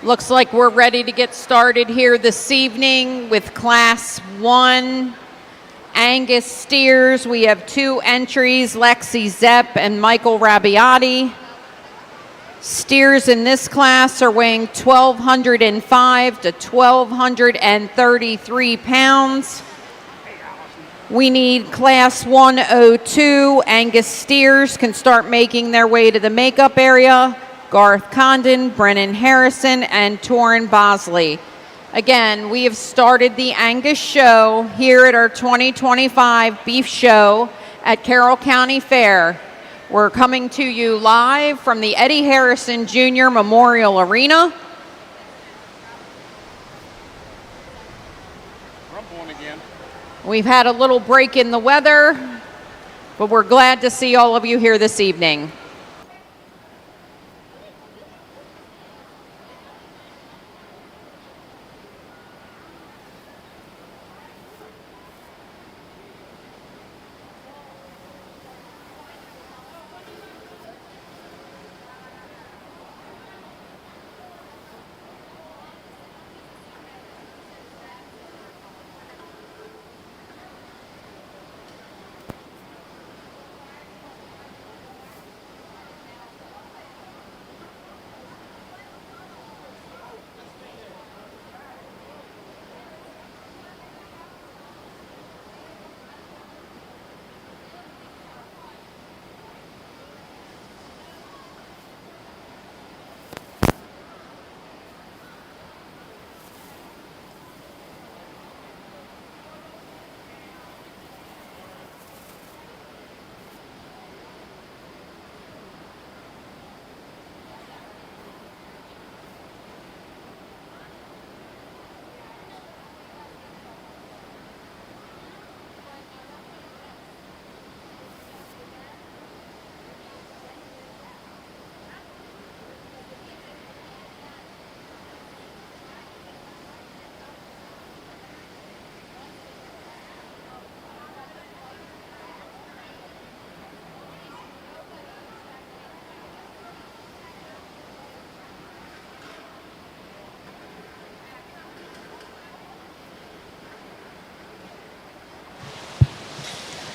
Looks like we're ready to get started here this evening with Class 1 Angus steers. We have 2 entries, Lexi Zepp and Michael Rabiotti. Steers in this class are weighing 1,205 to 1,233 pounds. We need Class 102 Angus steers can start making their way to the makeup area. Garth Condon, Brennan Harrison, and Torin Bosley. Again, we have started the Angus show here at our 2025 beef show at Carroll County Fair. We're coming to you live from the Eddie Harrison Jr. Memorial Arena. We've had a little break in the weather, but we're glad to see all of you here this evening.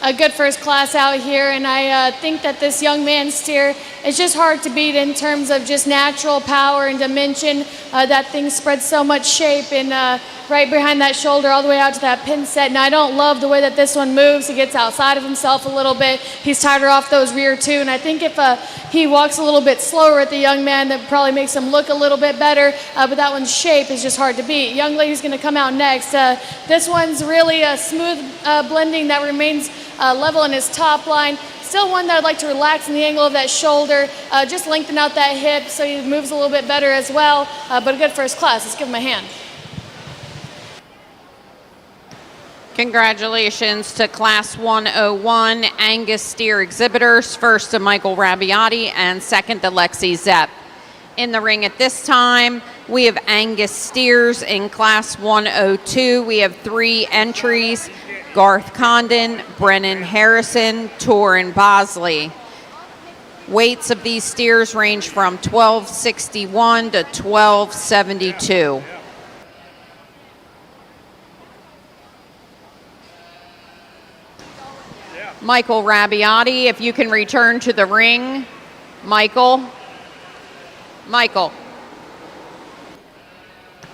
A good first class out here, and I think that this young man's steer is just hard to beat in terms of just natural power and dimension. That thing spreads so much shape and right behind that shoulder all the way out to that pin set. And I don't love the way that this one moves. He gets outside of himself a little bit. He's tighter off those rear too, and I think if he walks a little bit slower at the young man, that probably makes him look a little bit better, but that one's shape is just hard to beat. Young lady's gonna come out next. This one's really a smooth blending that remains level in his top line. Still one that I'd like to relax in the angle of that shoulder, just lengthen out that hip so he moves a little bit better as well, but a good first class. Let's give him a hand. Congratulations to Class 101 Angus steer exhibitors, first to Michael Rabiotti and second to Lexi Zepp. In the ring at this time, we have Angus steers in Class 102. We have 3 entries, Garth Condon, Brennan Harrison, Torin Bosley. Weights of these steers range from 1261 to 1272. Michael Rabiotti, if you can return to the ring. Michael.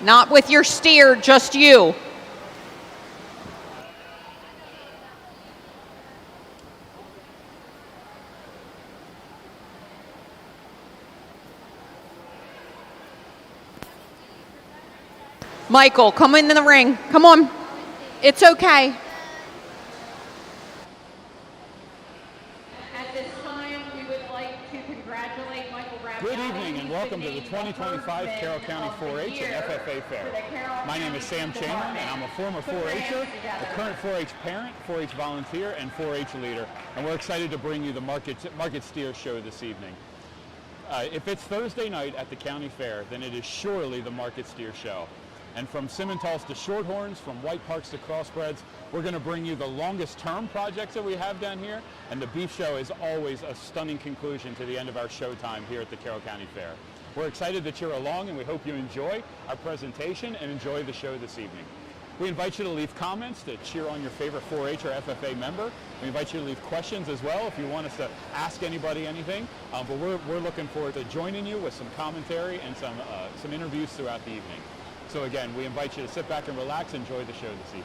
Not with your steer, just you. Michael, come into the ring. Come on. It's okay. At this time, we would like to congratulate Michael Rabiotti. Good evening and welcome to the 2025 Carroll County 4-H and FFA Fair. My name is Sam Chamberlain and I'm a former 4-H'er, a current 4-H parent, 4-H volunteer, and 4-H leader. And we're excited to bring you the Market Steer Show this evening. If it's Thursday night at the county fair, then it is surely the Market Steer Show. And from Simmentals to Shorthorns, from White Parks to Crossbreds, we're going to bring you the longest term projects that we have down here. And the beef show is always a stunning conclusion to the end of our show time here at the Carroll County Fair. We're excited that you're along, and we hope you enjoy our presentation and enjoy the show this evening. We invite you to leave comments to cheer on your favorite 4-H or FFA member. We invite you to leave questions as well if you want us to ask anybody anything. But we're looking forward to joining you with some commentary and some interviews throughout the evening. So again, we invite you to sit back and relax, enjoy the show this evening.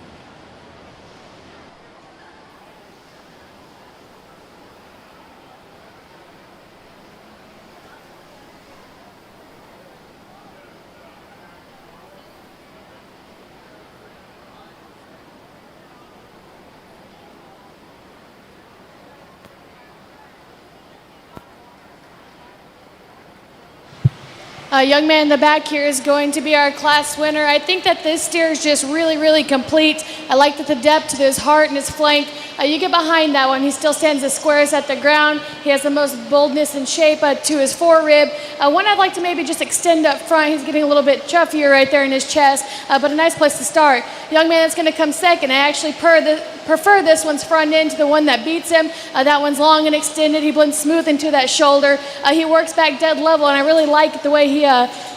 Young man in the back here is going to be our class winner. I think that this steer is just really, really complete. I like that the depth to his heart and his flank. You get behind that one, he still stands as square as at the ground. He has the most boldness and shape to his forerib. One I'd like to maybe just extend up front. He's getting a little bit chuffier right there in his chest, but a nice place to start. Young man that's going to come second, I actually prefer this one's front end to the one that beats him. That one's long and extended. He blends smooth into that shoulder. He works back dead level, and I really like the way he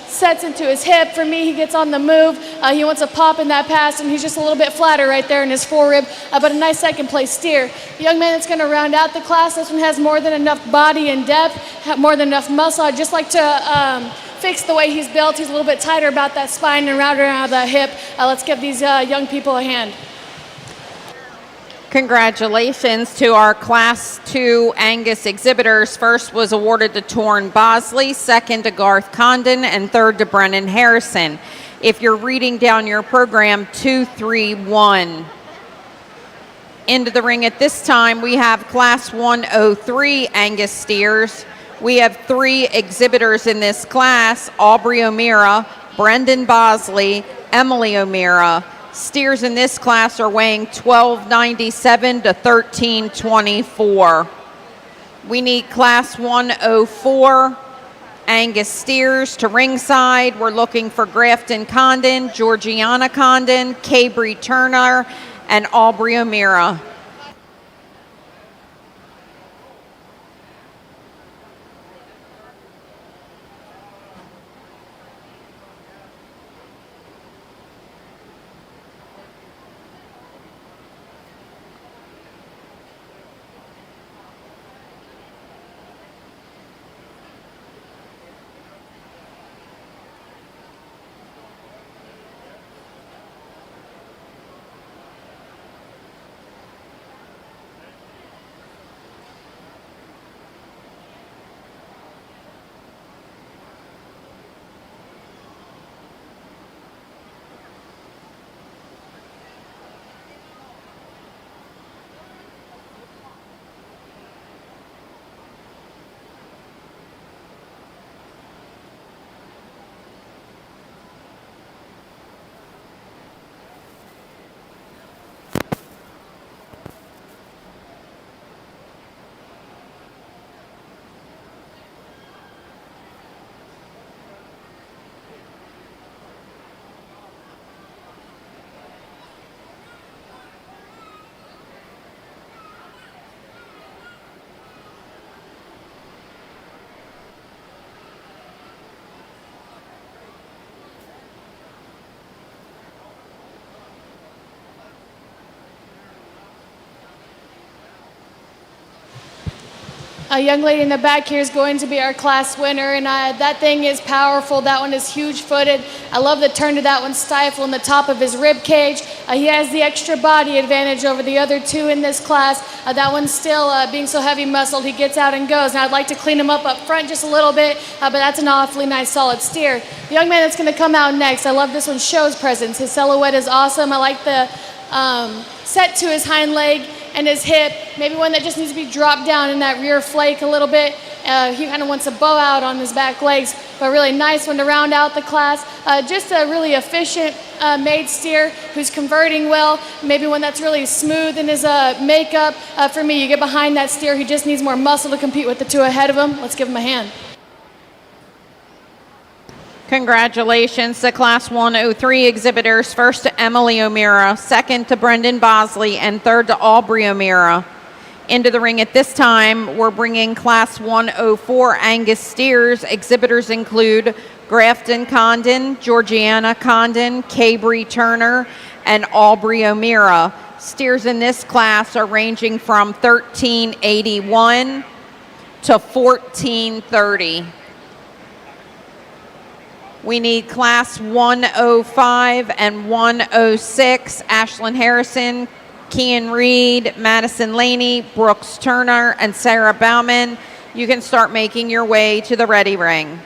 sets into his hip. For me, he gets on the move. He wants to pop in that pass, and he's just a little bit flatter right there in his forerib, but a nice second place steer. The young man that's going to round out the class, this one has more than enough body and depth, more than enough muscle. I'd just like to fix the way he's built. He's a little bit tighter about that spine and rounder around that hip. Let's give these young people a hand. Congratulations to our Class 2 Angus exhibitors. First was awarded to Torrin Bosley, second to Garth Condon, and third to Brennan Harrison. If you're reading down your program, 2, 3, 1. Into the ring at this time, we have Class 103 Angus steers. We have 3 exhibitors in this class: Aubrey O'Meara, Brendan Bosley, Emily O'Meara. Steers in this class are weighing 1297 to 1324. We need Class 104 Angus steers to ringside. We're looking for Grafton Condon, Georgiana Condon, Cabry Turner, and Aubrey O'Meara. A young lady in the back here is going to be our class winner, and that thing is powerful. That one is huge-footed. I love the turn to that one, stifle in the top of his rib cage. He has the extra body advantage over the other 2 in this class. That one's still being so heavy-muscled, he gets out and goes. Now I'd like to clean him up front just a little bit, but that's an awfully nice, solid steer. The young man that's going to come out next, I love this one, Show's Presence. His silhouette is awesome. I like the set to his hind leg and his hip, maybe one that just needs to be dropped down in that rear flake a little bit. He kind of wants to bow out on his back legs, but a really nice one to round out the class. Just a really efficient made steer who's converting well, maybe one that's really smooth in his makeup. For me, you get behind that steer, he just needs more muscle to compete with the 2 ahead of him. Let's give him a hand. Congratulations to Class 103 exhibitors. First to Emily O'Meara, second to Brendan Bosley, and third to Aubrey O'Meara. Into the ring at this time, we're bringing Class 104 Angus steers. Exhibitors include Grafton Condon, Georgiana Condon, Cabry Turner, and Aubrey O'Meara. Steers in this class are ranging from 1381 to 1430. We need Class 105 and 106, Ashlyn Harrison, Kian Reed, Madison Laney, Brooks Turner, and Sarah Bauman. You can start making your way to the ready ring.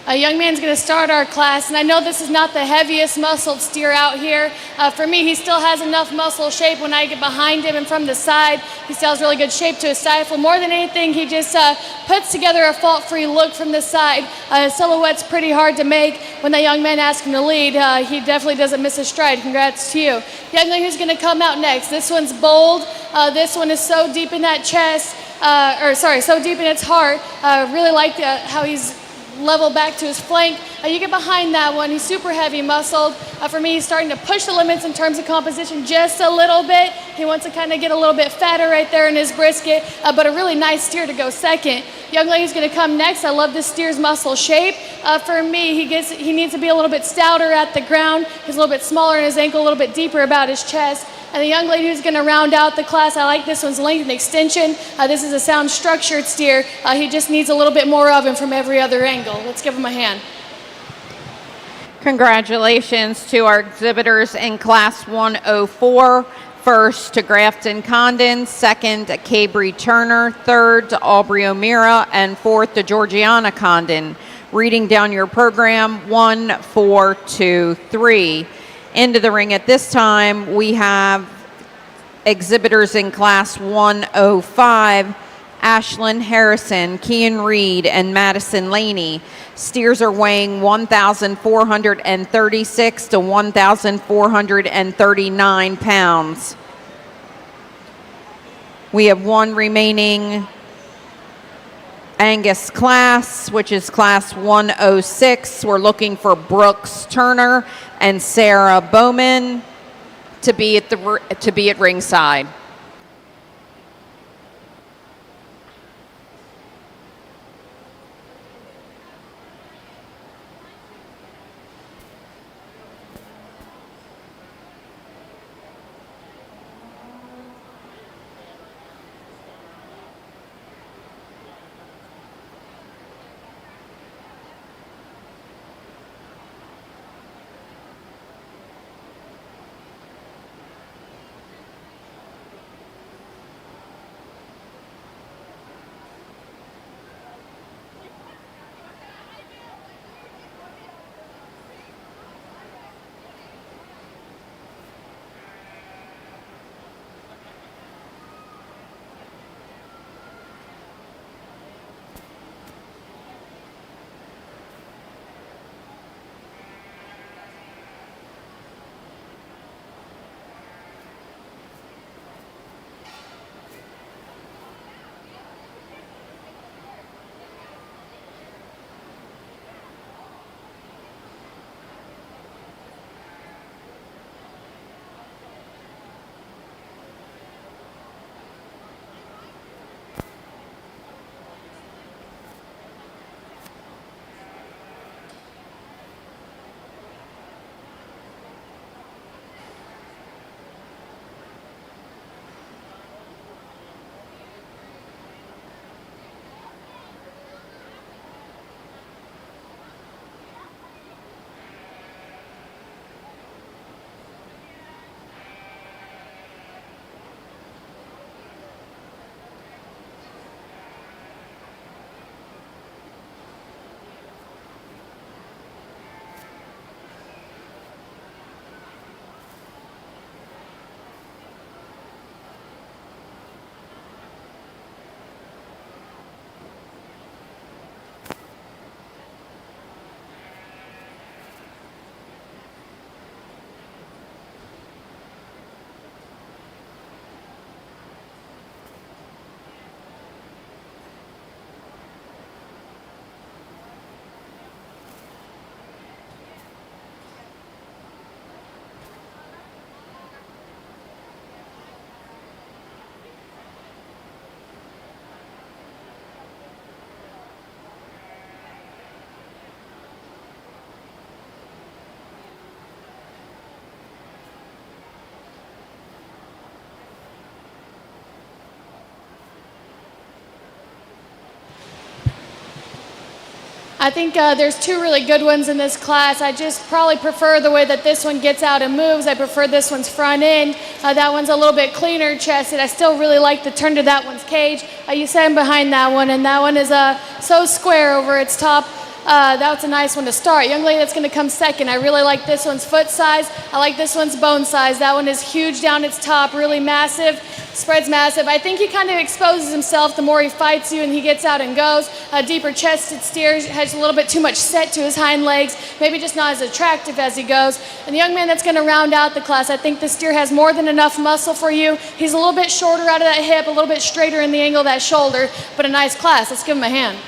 A young man's going to start our class, and I know this is not the heaviest muscled steer out here. For me, he still has enough muscle shape when I get behind him and from the side. He still has really good shape to his stifle. More than anything, he just puts together a fault-free look from the side. His silhouette's pretty hard to make. When that young man asks him to lead, he definitely doesn't miss a stride. Congrats to you. Young lady who's going to come out next. This one's bold. This one is so deep in that chest, so deep in its heart. Really like how he's level back to his flank. You get behind that one. He's super heavy muscled. For me, he's starting to push the limits in terms of composition just a little bit. He wants to kind of get a little bit fatter right there in his brisket, but a really nice steer to go second. Young lady's going to come next. I love this steer's muscle shape. For me, he needs to be a little bit stouter at the ground. He's a little bit smaller in his ankle, a little bit deeper about his chest. And the young lady who's going to round out the class, I like this one's length and extension. This is a sound structured steer. He just needs a little bit more of him from every other angle. Let's give him a hand. Congratulations to our exhibitors in Class 104. First to Grafton Condon, second to Cabry Turner, third to Aubrey O'Meara, and fourth to Georgiana Condon. Reading down your program, 1, 4, 2, 3. Into the ring at this time, we have exhibitors in Class 105, Ashlyn Harrison, Kean Reed, and Madison Laney. Steers are weighing 1,436 to 1,439 pounds. We have one remaining Angus class, which is Class 106. We're looking for Brooks Turner and Sarah Bowman to be at ringside. I think there's two really good ones in this class. I just probably prefer the way that this one gets out and moves. I prefer this one's front end. That one's a little bit cleaner chested. I still really like the turn to that one's cage. You stand behind that one, and that one is so square over its top. That was a nice one to start. Young lady that's going to come second, I really like this one's foot size. I like this one's bone size. That one is huge down its top, really massive. Spread's massive. I think he kind of exposes himself the more he fights you and he gets out and goes. A deeper chested steer has a little bit too much set to his hind legs, maybe just not as attractive as he goes. And the young man that's going to round out the class, I think the steer has more than enough muscle for you. He's a little bit shorter out of that hip, a little bit straighter in the angle of that shoulder, but a nice class. Let's give him a hand.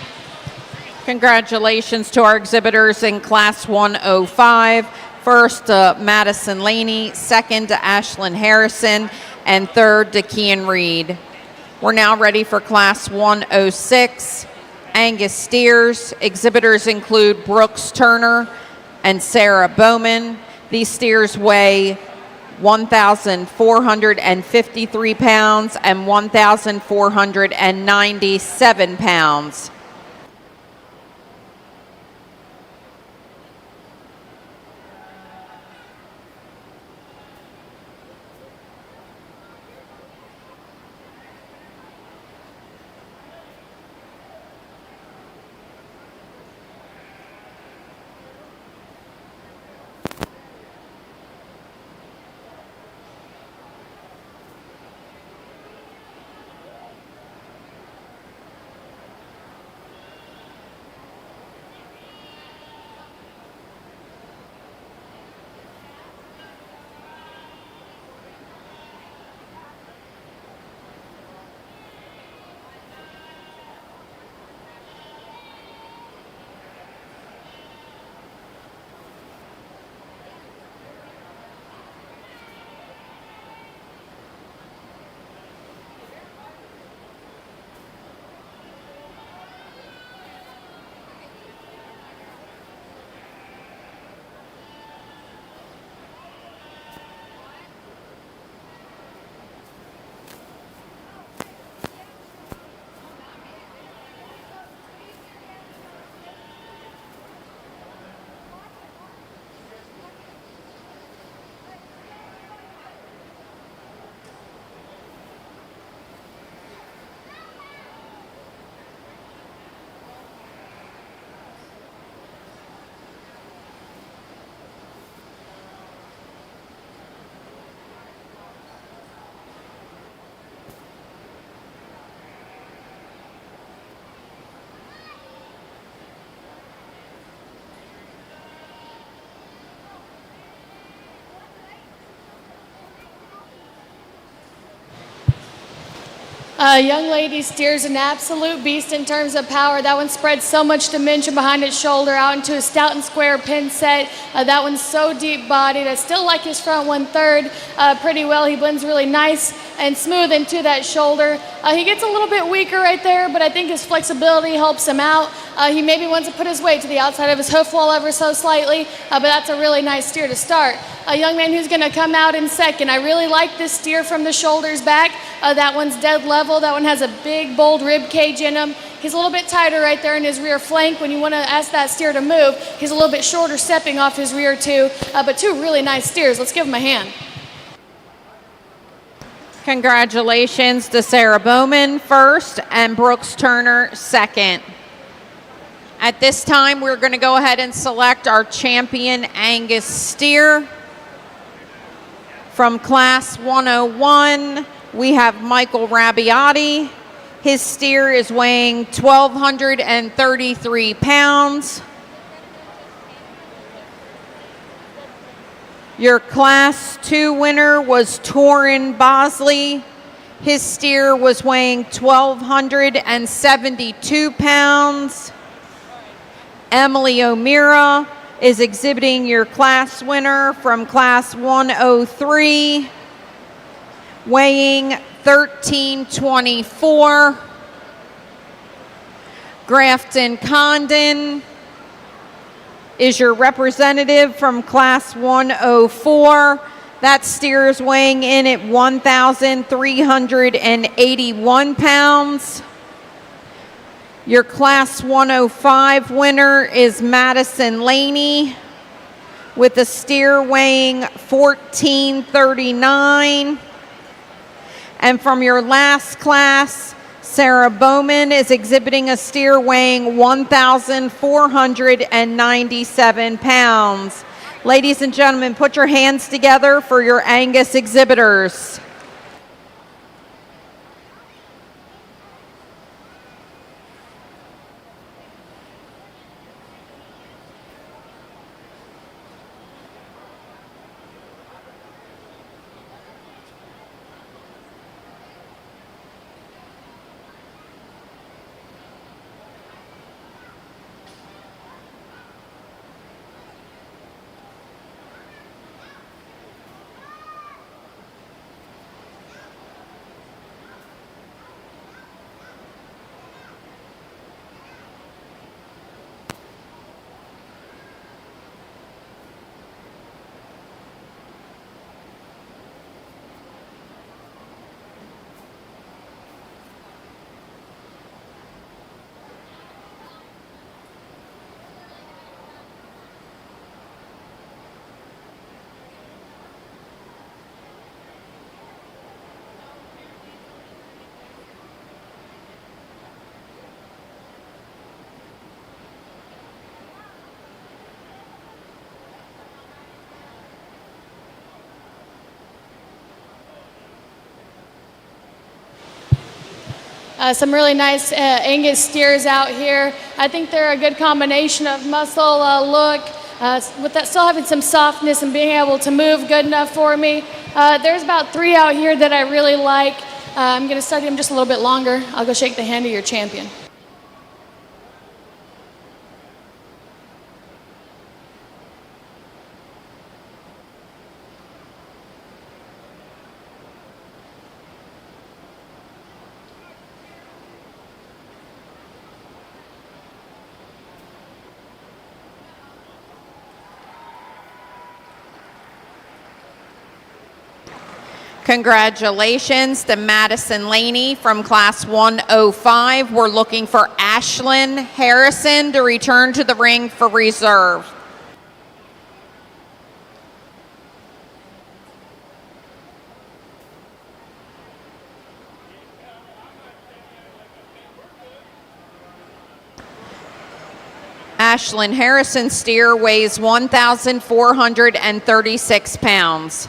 Congratulations to our exhibitors in Class 105. First to Madison Laney, second to Ashlyn Harrison, and third to Kian Reed. We're now ready for Class 106, Angus steers. Exhibitors include Brooks Turner and Sarah Bowman. These steers weigh 1,453 pounds and 1,497 pounds. Young lady steers an absolute beast in terms of power. That one spreads so much dimension behind its shoulder out into a stout and square pin set. That one's so deep bodied. I still like his front 1/3 pretty well. He blends really nice and smooth into that shoulder. He gets a little bit weaker right there, but I think his flexibility helps him out. He maybe wants to put his weight to the outside of his hoof wall ever so slightly, but that's a really nice steer to start. A young man who's going to come out in second. I really like this steer from the shoulders back. That one's dead level. That one has a big, bold rib cage in him. He's a little bit tighter right there in his rear flank. When you want to ask that steer to move, he's a little bit shorter stepping off his rear too, but two really nice steers. Let's give him a hand. Congratulations to Sarah Bowman first and Brooks Turner second. At this time, we're going to go ahead and select our champion Angus steer. From Class 101, we have Michael Rabiati. His steer is weighing 1,233 pounds. Your Class 2 winner was Torin Bosley. His steer was weighing 1,272 pounds. Emily O'Meara is exhibiting your class winner from Class 103, weighing 1,324. Grafton Condon is your representative from Class 104. That steer is weighing in at 1,381 pounds. Your Class 105 winner is Madison Laney with a steer weighing 1,439. And from your last class, Sarah Bowman is exhibiting a steer weighing 1,497 pounds. Ladies and gentlemen, put your hands together for your Angus exhibitors. Some really nice Angus steers out here. I think they're a good combination of muscle look, with that still having some softness and being able to move good enough for me. There's about 3 out here that I really like. I'm going to study them just a little bit longer. I'll go shake the hand of your champion. Congratulations to Madison Laney from Class 105. We're looking for Ashlyn Harrison to return to the ring for reserve. Ashlyn Harrison's steer weighs 1,436 pounds.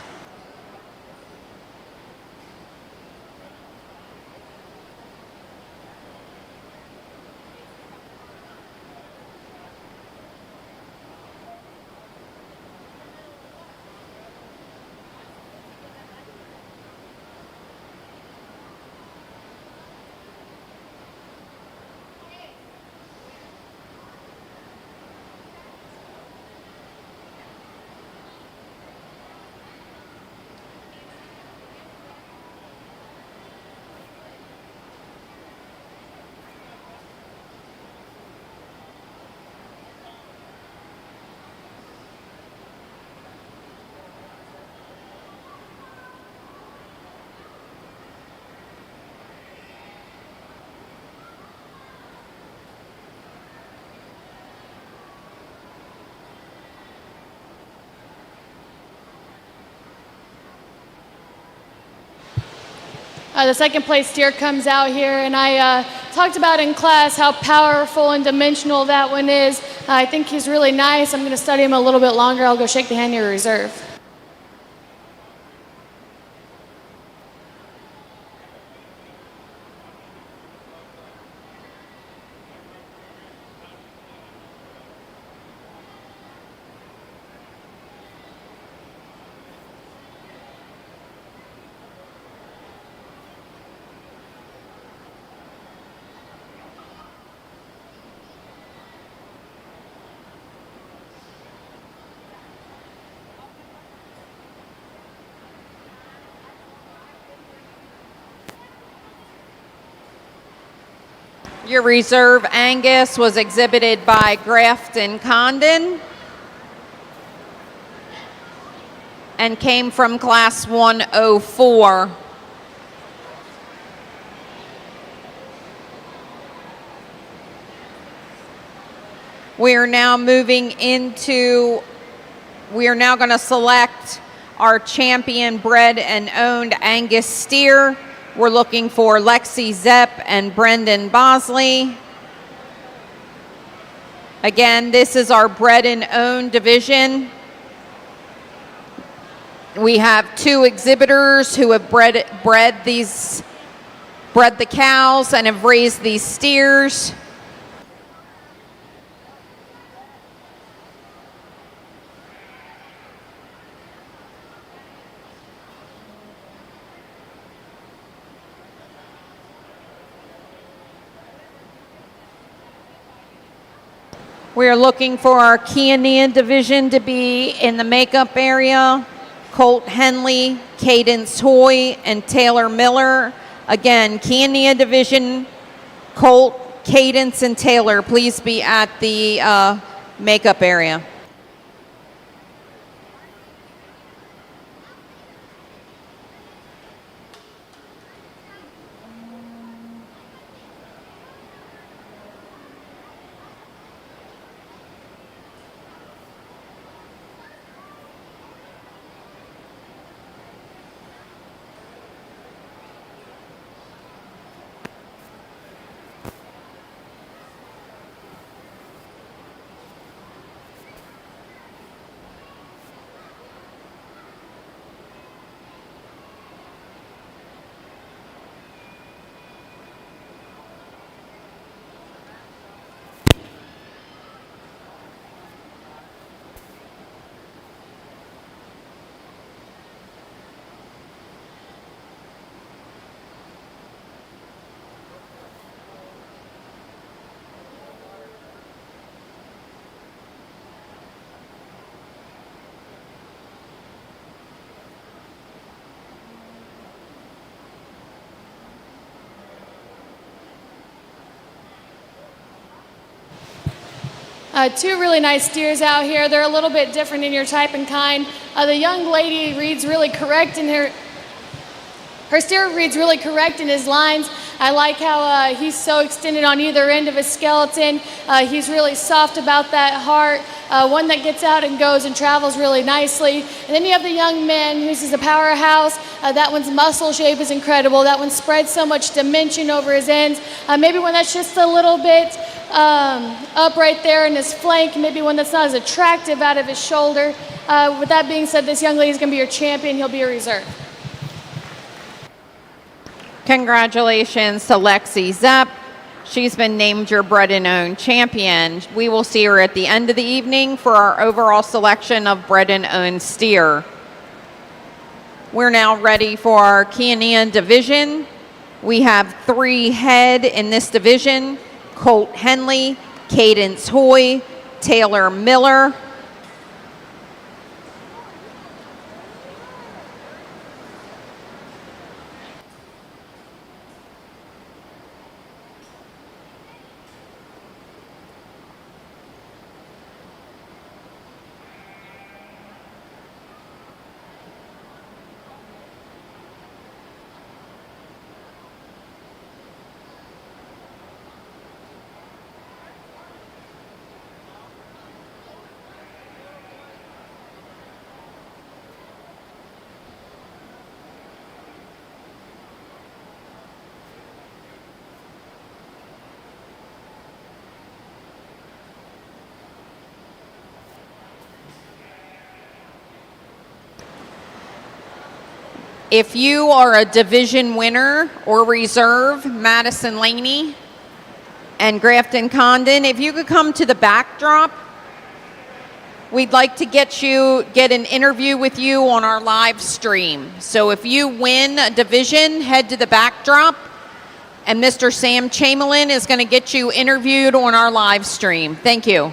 The second place steer comes out here, and I talked about in class how powerful and dimensional that one is. I think he's really nice. I'm going to study him a little bit longer. I'll go shake the hand of your reserve. Your reserve Angus was exhibited by Grafton Condon and came from Class 104. We are now going to select our champion bred and owned Angus steer. We're looking for Lexi Zepp and Brendan Bosley. Again, this is our bred and owned division. We have 2 exhibitors who have bred the cows and have raised these steers. We are looking for our Kiania division to be in the makeup area. Colt Henley, Cadence Hoy, and Taylor Miller. Again, Kiania division, Colt, Cadence, and Taylor, please be at the makeup area. Two really nice steers out here. They're a little bit different in your type and kind. The young lady reads really correct in her steer reads really correct in his lines. I like how he's so extended on either end of his skeleton. He's really soft about that heart. One that gets out and goes and travels really nicely. And then you have the young man who's just a powerhouse. That one's muscle shape is incredible. That one spreads so much dimension over his ends. Maybe one that's just a little bit up right there in his flank. Maybe one that's not as attractive out of his shoulder. With that being said, this young lady's going to be your champion. He'll be a reserve. Congratulations to Lexi Zepp. She's been named your bred and owned champion. We will see her at the end of the evening for our overall selection of bred and owned steer. We're now ready for our Kiania division. We have 3 head in this division: Colt Henley, Cadence Hoy, Taylor Miller. If you are a division winner or reserve, Madison Laney and Grafton Condon, if you could come to the backdrop, we'd like to get an interview with you on our live stream. So if you win a division, head to the backdrop, and Mr. Sam Chamberlain is going to get you interviewed on our live stream. Thank you.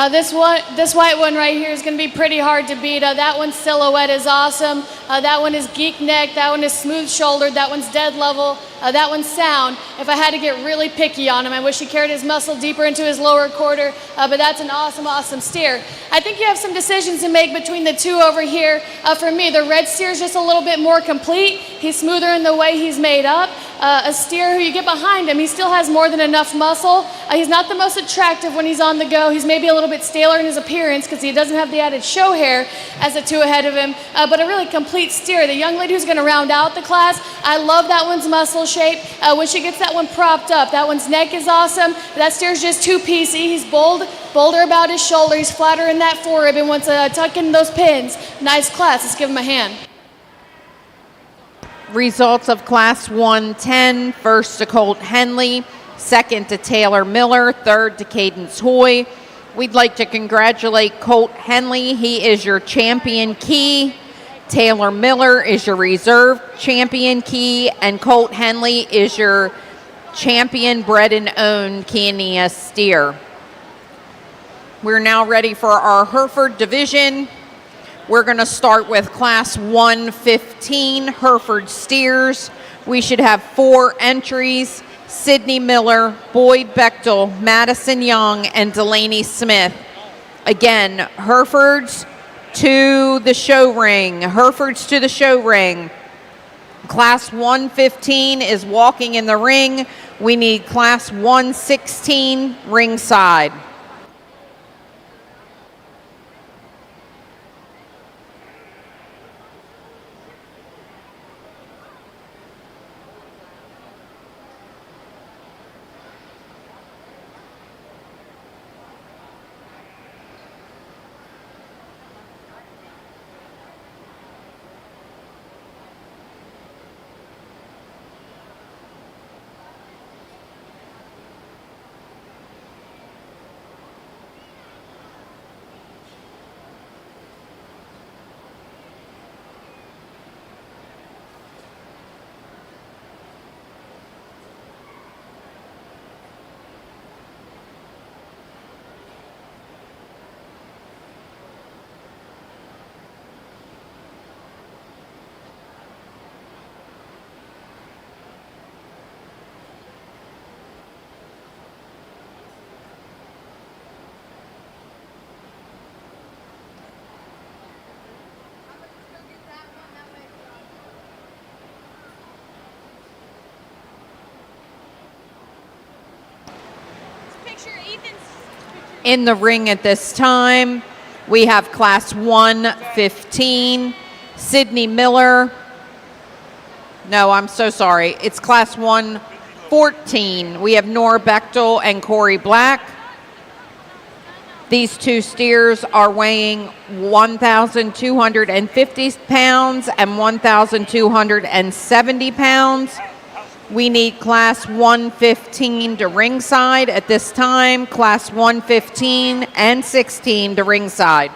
This white one right here is going to be pretty hard to beat. That one's silhouette is awesome. That one is geek neck. That one is smooth shouldered. That one's dead level. That one's sound. If I had to get really picky on him, I wish he carried his muscle deeper into his lower quarter, but that's an awesome, awesome steer. I think you have some decisions to make between the two over here. For me, the red steer is just a little bit more complete. He's smoother in the way he's made up. A steer who you get behind him, he still has more than enough muscle. He's not the most attractive when he's on the go. He's maybe a little bit staler in his appearance because he doesn't have the added show hair as the two ahead of him, but a really complete steer. The young lady who's going to round out the class, I love that one's muscle shape. When she gets that one propped up, that one's neck is awesome. That steer's just too piecey. He's bolder about his shoulder. He's flatter in that forerib and wants to tuck in those pins. Nice class. Let's give him a hand. Results of Class 110, first to Colt Henley, second to Taylor Miller, third to Cadence Hoy. We'd like to congratulate Colt Henley. He is your champion key. Taylor Miller is your reserve champion key, and Colt Henley is your champion bred and owned Kiania steer. We're now ready for our Herford division. We're going to start with Class 115 Herford steers. We should have 4 entries: Sydney Miller, Boyd Bechtel, Madison Young, and Delaney Smith. Again, Herefords to the show ring. Herefords to the show ring. Class 115 is walking in the ring. We need Class 116 ringside. In the ring at this time, we have Class 115, Sydney Miller. No, I'm so sorry. It's Class 114. We have Nora Bechtel and Corey Black. These two steers are weighing 1,250 pounds and 1,270 pounds. We need Class 115 to ringside at this time, Class 115 and 16 to ringside.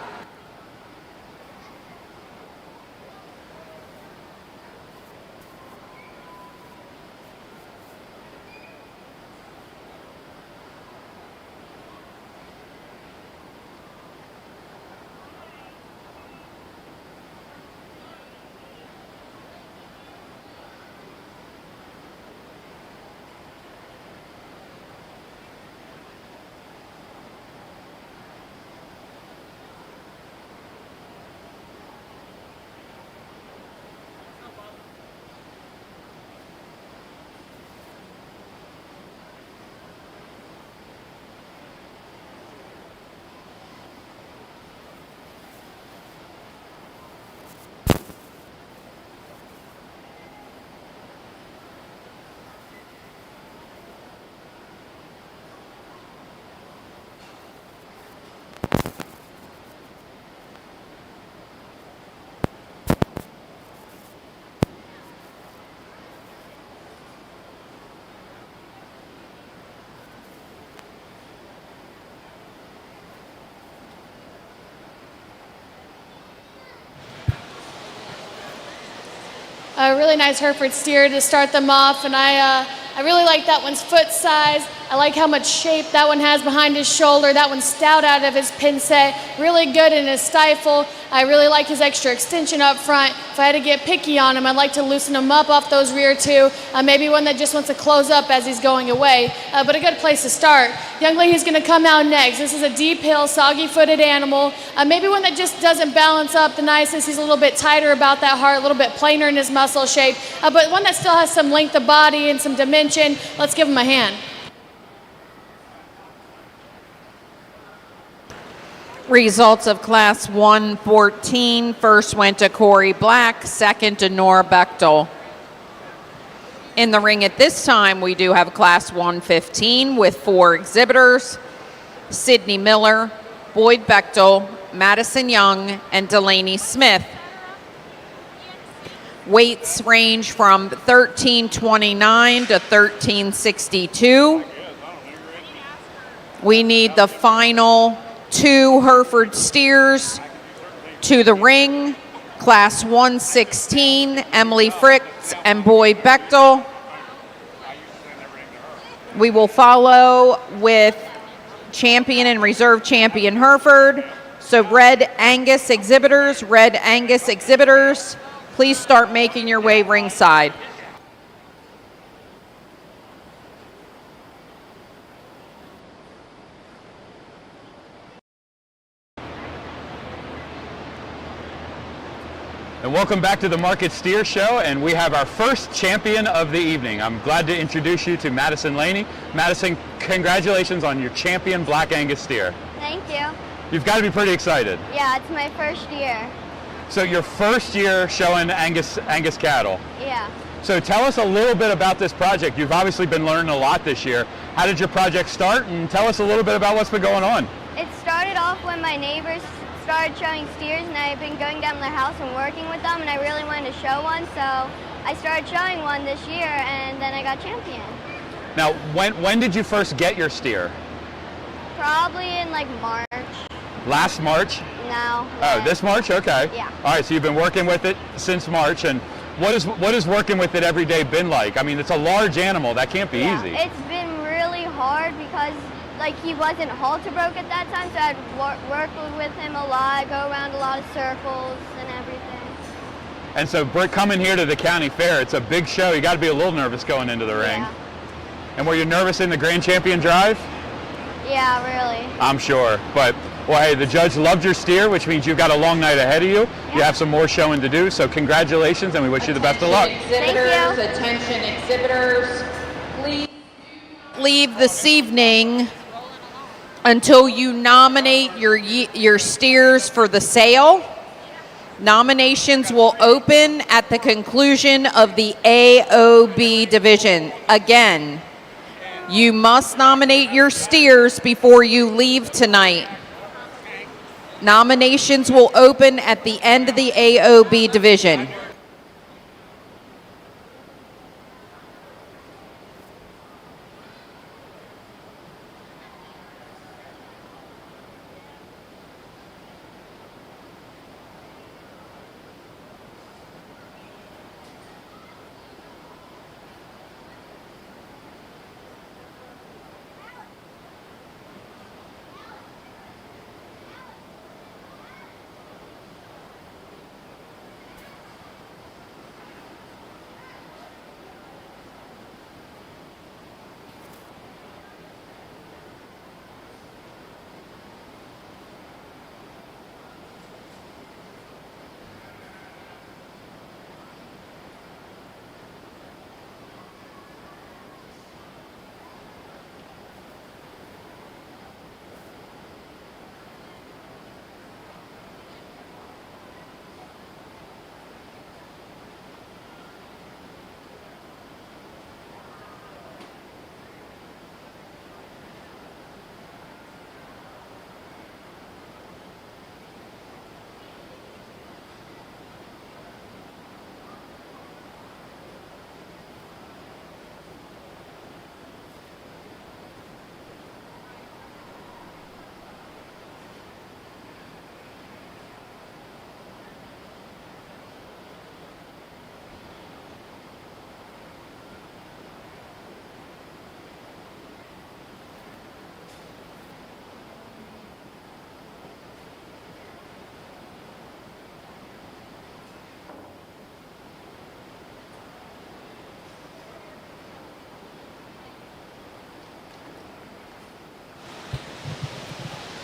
A really nice Hereford steer to start them off, and I really like that one's foot size. I like how much shape that one has behind his shoulder. That one's stout out of his pin set. Really good in his stifle. I really like his extra extension up front. If I had to get picky on him, I'd like to loosen him up off those rear two. Maybe one that just wants to close up as he's going away, but a good place to start. Young lady's going to come out next. This is a deep hill, soggy-footed animal. Maybe one that just doesn't balance up the nicest. He's a little bit tighter about that heart, a little bit plainer in his muscle shape, but one that still has some length of body and some dimension. Let's give him a hand. Results of Class 114. First went to Corey Black, second to Nora Bechtel. In the ring at this time, we do have Class 115 with 4 exhibitors: Sydney Miller, Boyd Bechtel, Madison Young, and Delaney Smith. Weights range from 1329 to 1362. We need the final 2 Herford steers to the ring. Class 116, Emily Fritz and Boyd Bechtel. We will follow with champion and reserve champion Herford. So Red Angus exhibitors, please start making your way ringside. And welcome back to the Market Steer Show, and we have our first champion of the evening. I'm glad to introduce you to Madison Laney. Madison, congratulations on your champion Black Angus steer. Thank you. You've got to be pretty excited. Yeah, it's my first year. So your first year showing Angus cattle. Yeah. So tell us a little bit about this project. You've obviously been learning a lot this year. How did your project start, and tell us a little bit about what's been going on? It started off when my neighbors started showing steers, and I've been going down to their house and working with them, and I really wanted to show one, so I started showing one this year, and then I got champion. Now, when did you first get your steer? Probably in like March. Last March? No. Oh, this March? Okay. Yeah. All right, so you've been working with it since March, and what is working with it every day been like? I mean, it's a large animal. That can't be easy. It's been really hard because like he wasn't halter broke at that time, so I'd work with him a lot, go around a lot of circles and everything. And so coming here to the county fair, it's a big show. You got to be a little nervous going into the ring. Yeah. And were you nervous in the Grand Champion Drive? Yeah, really. I'm sure. But, well, hey, the judge loved your steer, which means you've got a long night ahead of you. Yeah. You have some more showing to do, so congratulations, and we wish you the best of luck. Attention exhibitors, please leave this evening until you nominate your steers for the sale. Nominations will open at the conclusion of the AOB division. Again, you must nominate your steers before you leave tonight. Nominations will open at the end of the AOB division.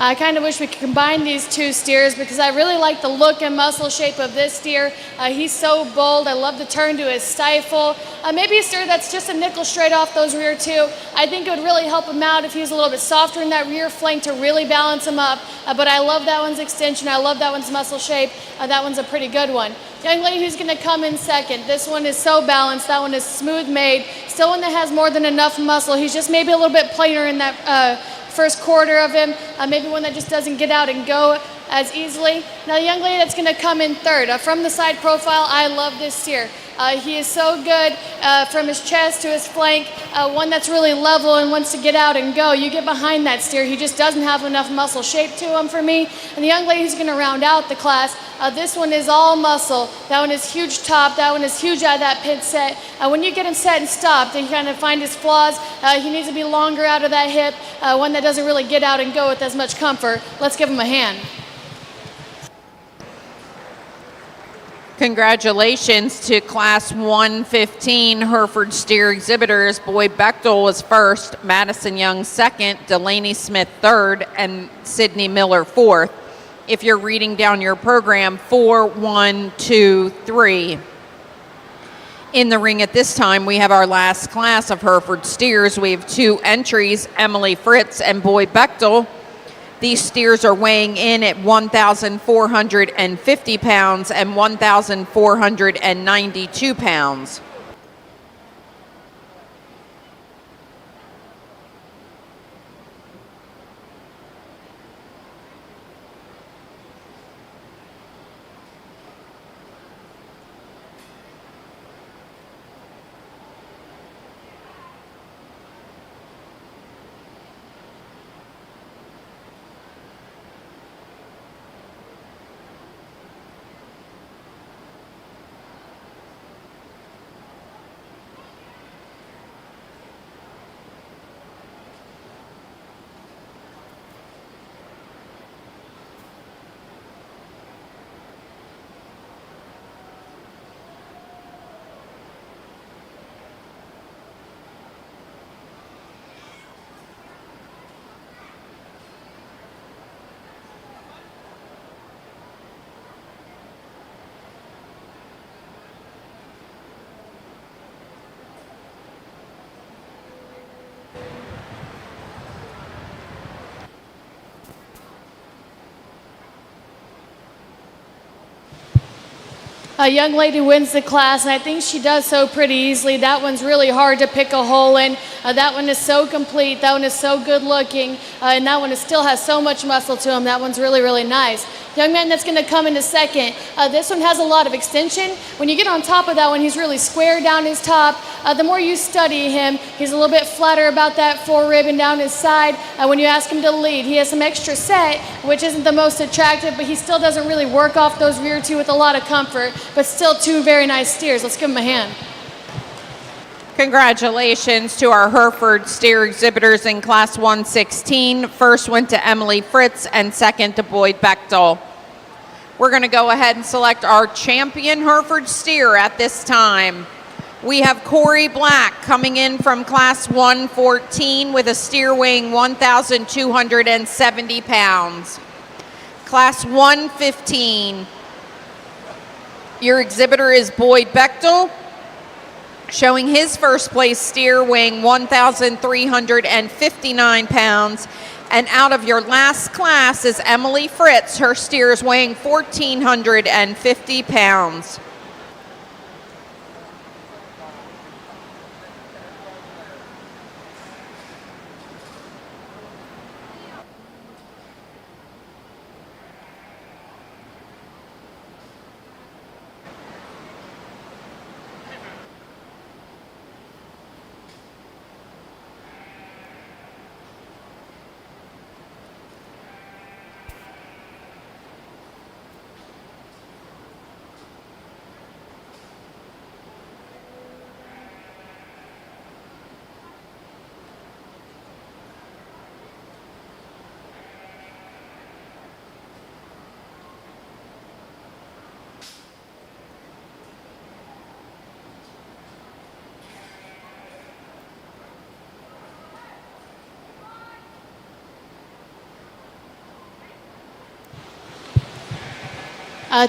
I kind of wish we could combine these two steers because I really like the look and muscle shape of this steer. He's so bold. I love the turn to his stifle. Maybe a steer that's just a nickel straight off those rear two. I think it would really help him out if he was a little bit softer in that rear flank to really balance him up. But I love that one's extension. I love that one's muscle shape. That one's a pretty good one. Young lady who's going to come in second. This one is so balanced. That one is smooth made. Still one that has more than enough muscle. He's just maybe a little bit plainer in that first quarter of him, maybe one that just doesn't get out and go as easily. Now the young lady that's going to come in third, from the side profile, I love this steer. He is so good from his chest to his flank, one that's really level and wants to get out and go. You get behind that steer, he just doesn't have enough muscle shape to him for me. And the young lady who's going to round out the class, this one is all muscle. That one is huge top, that one is huge out of that pit set. When you get him set and stopped and you kind of find his flaws, he needs to be longer out of that hip, one that doesn't really get out and go with as much comfort. Let's give him a hand. Congratulations to Class 115 Herford steer exhibitors. Boyd Bechtel was first, Madison Young second, Delaney Smith third, and Sydney Miller fourth. If you're reading down your program, 4, 1, 2, 3. In the ring at this time, we have our last class of Herford steers. We have 2 entries, Emily Fritz and Boyd Bechtel. These steers are weighing in at 1,450 pounds and 1,492 pounds. A young lady wins the class, and I think she does so pretty easily. That one's really hard to pick a hole in. That one is so complete. That one is so good looking. And that one still has so much muscle to him. That one's really, really nice. Young man that's going to come into second. This one has a lot of extension. When you get on top of that one, he's really square down his top. The more you study him, he's a little bit flatter about that forerib and down his side. When you ask him to lead, he has some extra set, which isn't the most attractive, but he still doesn't really work off those rear two with a lot of comfort. But still 2 very nice steers. Let's give him a hand. Congratulations to our Herford steer exhibitors in Class 116. First went to Emily Fritz and second to Boyd Bechtel. We're going to go ahead and select our champion Herford steer at this time. We have Corey Black coming in from Class 114 with a steer weighing 1,270 pounds. Class 115. Your exhibitor is Boyd Bechtel, showing his first place steer weighing 1,359 pounds. And out of your last class is Emily Fritz. Her steer is weighing 1,450 pounds.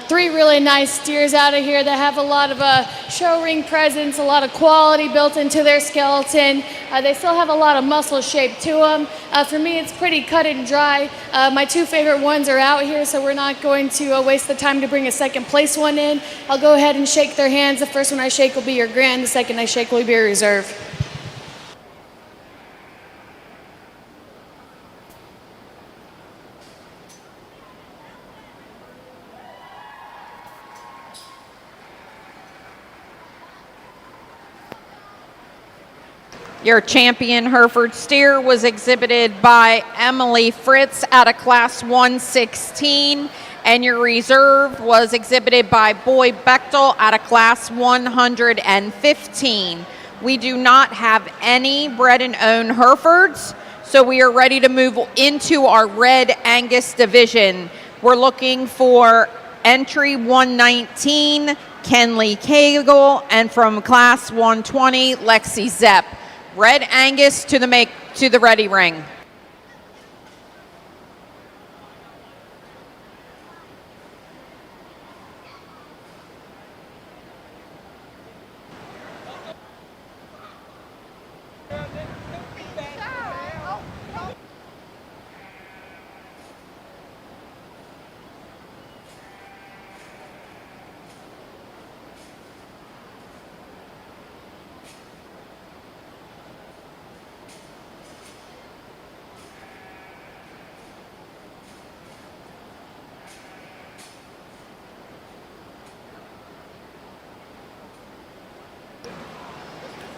Three really nice steers out of here that have a lot of show ring presence, a lot of quality built into their skeleton. They still have a lot of muscle shape to them. For me, it's pretty cut and dry. My two favorite ones are out here, so we're not going to waste the time to bring a second place one in. I'll go ahead and shake their hands. The first one I shake will be your grand. The second I shake will be your reserve. Your champion Herford steer was exhibited by Emily Fritz out of Class 116, and your reserve was exhibited by Boy Bechtel out of Class 115. We do not have any bred and owned Herefords, so we are ready to move into our Red Angus division. We're looking for entry 119, Kenley Cagle, and from Class 120, Lexi Zepp. Red Angus to the ready ring.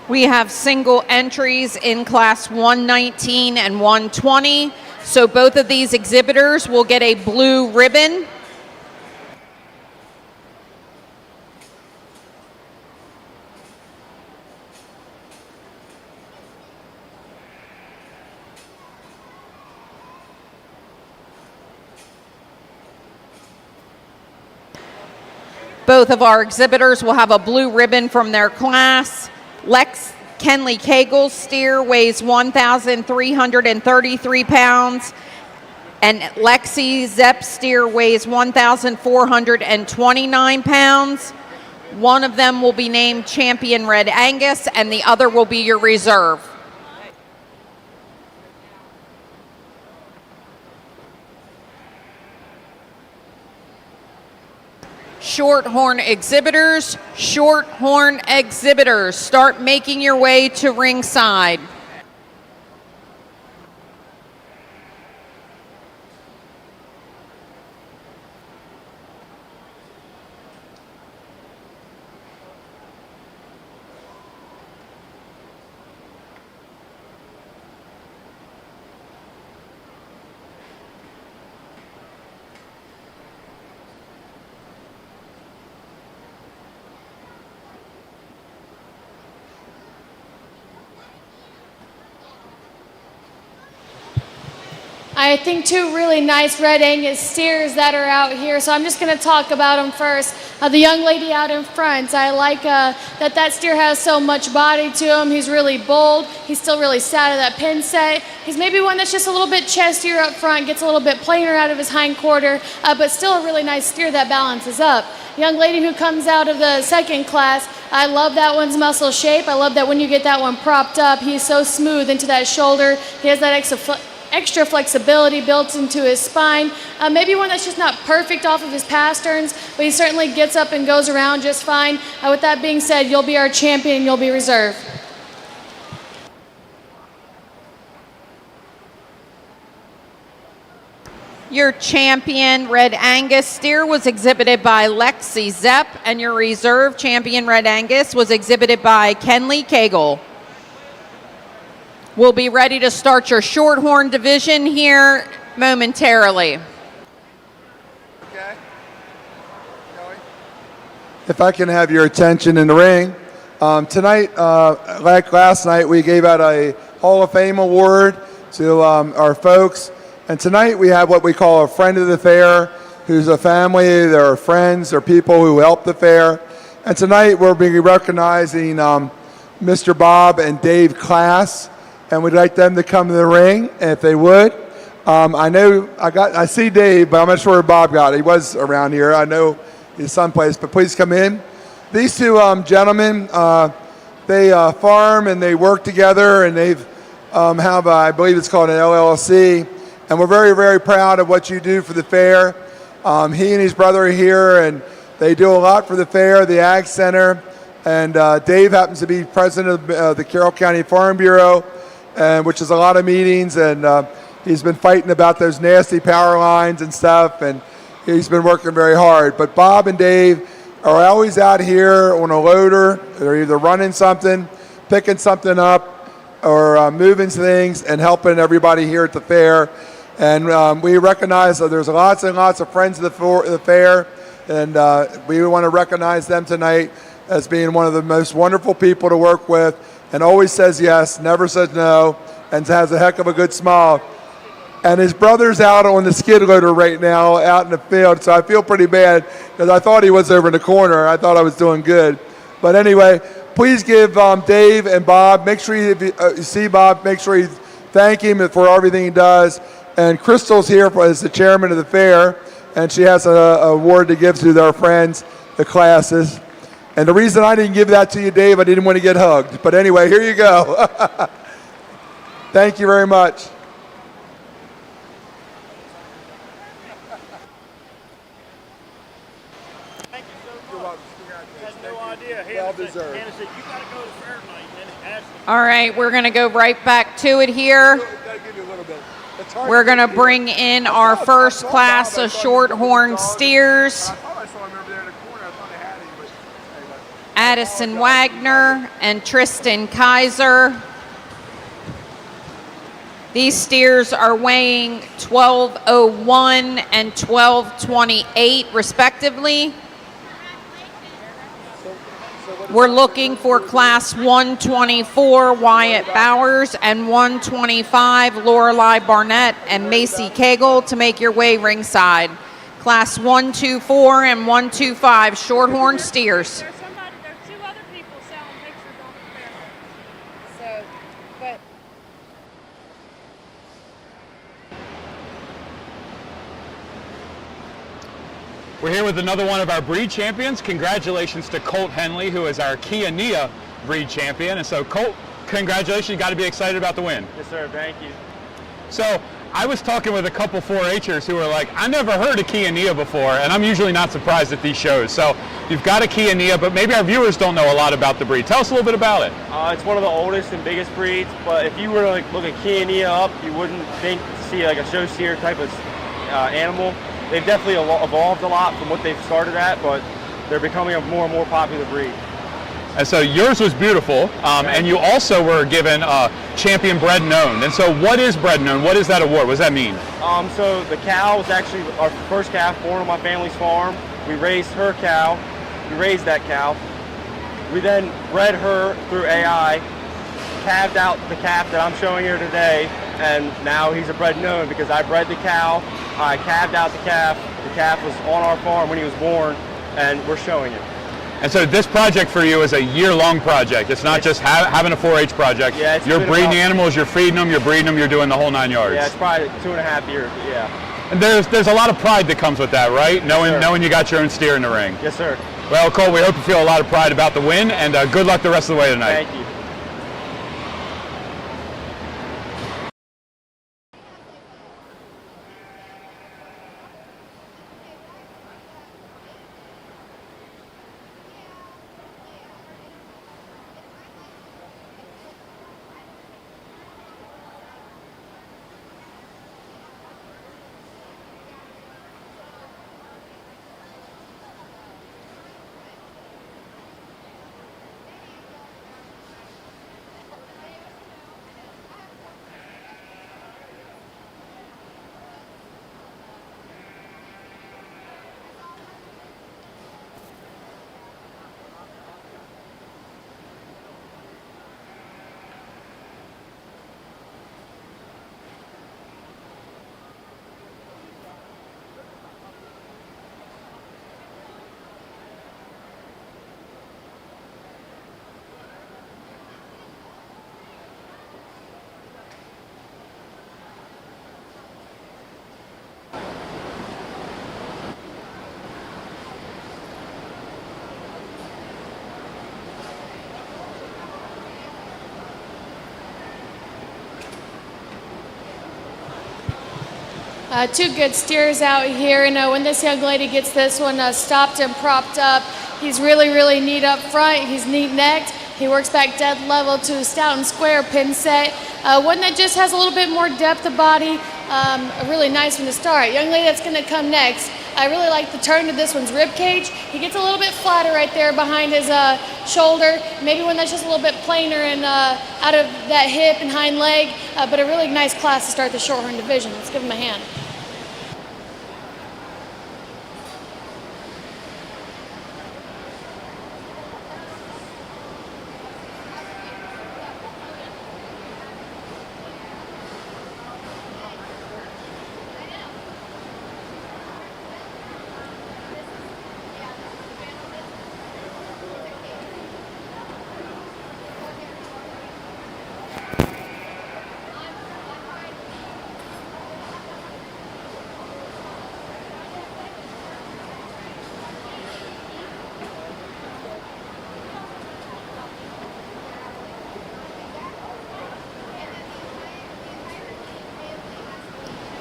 We have single entries in Class 119 and 120, so both of these exhibitors will get a blue ribbon. Both of our exhibitors will have a blue ribbon from their class. Kenley Cagle's steer weighs 1,333 pounds, and Lexi Zepp's steer weighs 1,429 pounds. One of them will be named Champion Red Angus, and the other will be your reserve. Shorthorn exhibitors, start making your way to ringside. I think two really nice Red Angus steers that are out here, so I'm just going to talk about them first. The young lady out in front, I like that steer has so much body to him. He's really bold. He's still really sad of that pin set. He's maybe one that's just a little bit chestier up front, gets a little bit plainer out of his hind quarter, but still a really nice steer that balances up. Young lady who comes out of the second class, I love that one's muscle shape. I love that when you get that one propped up, he's so smooth into that shoulder. He has that extra flexibility built into his spine. Maybe one that's just not perfect off of his pasterns, but he certainly gets up and goes around just fine. With that being said, you'll be our champion, you'll be reserve. Your champion Red Angus steer was exhibited by Lexi Zepp, and your reserve champion Red Angus was exhibited by Kenley Cagle. We'll be ready to start your Shorthorn division here momentarily. Okay. If I can have your attention in the ring. Tonight, like last night, we gave out a Hall of Fame award to our folks. And tonight we have what we call a friend of the fair, who's a family, they're friends, they're people who help the fair. And tonight we'll be recognizing Mr. Bob and Dave Class. And we'd like them to come to the ring, and if they would. I see Dave, but I'm not sure where Bob got it. He was around here. I know he's someplace, but please come in. These two gentlemen, they farm and they work together, and they've have, I believe it's called an LLC, and we're very, very proud of what you do for the fair. He and his brother are here, and they do a lot for the fair, the Ag Center, and Dave happens to be president of the Carroll County Farm Bureau, which is a lot of meetings, and he's been fighting about those nasty power lines and stuff, and he's been working very hard. But Bob and Dave are always out here on a loader. They're either running something, picking something up, or moving things and helping everybody here at the fair. And we recognize that there's lots and lots of friends of the fair, and we want to recognize them tonight as being one of the most wonderful people to work with, and always says yes, never says no, and has a heck of a good smile. And his brother's out on the skid loader right now out in the field, so I feel pretty bad because I thought he was over in the corner. I thought I was doing good. But anyway, please give Dave and Bob, make sure you see Bob, make sure you thank him for everything he does. And Crystal's here as the chairman of the fair, and she has an award to give to our friends, the classes. And the reason I didn't give that to you, Dave, I didn't want to get hugged. But anyway, here you go. Thank you very much. Thank you so much. I had no idea. Hannah said, you got to go to the fair tonight. And ask them. All right, we're going to go right back to it here. We're going to bring in our first class of Shorthorn steers. Addison Wagner and Tristan Kaiser. These steers are weighing 1201 and 1228 respectively. We're looking for class 124 Wyatt Bowers and 125 Lorelei Barnett and Macy Cagle to make your way ringside. Class 124 and 125 Shorthorn steers. There's two other people selling pictures on the fair. So, but We're here with another one of our breed champions. Congratulations to Colt Henley, who is our Kiania breed champion. And so, Colt, congratulations. You got to be excited about the win. Yes, sir. Thank you. So, I was talking with a couple 4-Hers who were like, I never heard of Kiania before, and I'm usually not surprised at these shows. So, you've got a Kiania, but maybe our viewers don't know a lot about the breed. Tell us a little bit about it. It's one of the oldest and biggest breeds, but if you were to look at Kiania up, you wouldn't think to see like a show steer type of animal. They've definitely evolved a lot from what they've started at, but they're becoming a more and more popular breed. And so yours was beautiful, and you also were given Champion Bred Known. And so what is Bred Known? What is that award? What does that mean? So the cow was actually our first calf born on my family's farm. We raised her cow. We raised that cow. We then bred her through AI, calved out the calf that I'm showing here today, and now he's a Bred Known because I bred the cow, I calved out the calf. The calf was on our farm when he was born, and we're showing it. And so this project for you is a year-long project. It's not just having a 4-H project. Yeah, you're breeding the animals, you're feeding them, you're breeding them, you're doing the whole 9 yards. Yeah, it's probably 2.5 years, yeah. And there's a lot of pride that comes with that, right? Knowing you got your own steer in the ring. Yes, sir. Well, Cole, we hope you feel a lot of pride about the win, and good luck the rest of the way tonight. Thank you. Two good steers out here, and when this young lady gets this one stopped and propped up, he's really, really neat up front. He's neat-necked. He works back dead level to a stout and square pin set. One that just has a little bit more depth of body, a really nice one to start. Young lady that's going to come next, I really like the turn to this one's rib cage. He gets a little bit flatter right there behind his shoulder. Maybe one that's just a little bit plainer and out of that hip and hind leg, but a really nice class to start the Shorthorn division. Let's give him a hand.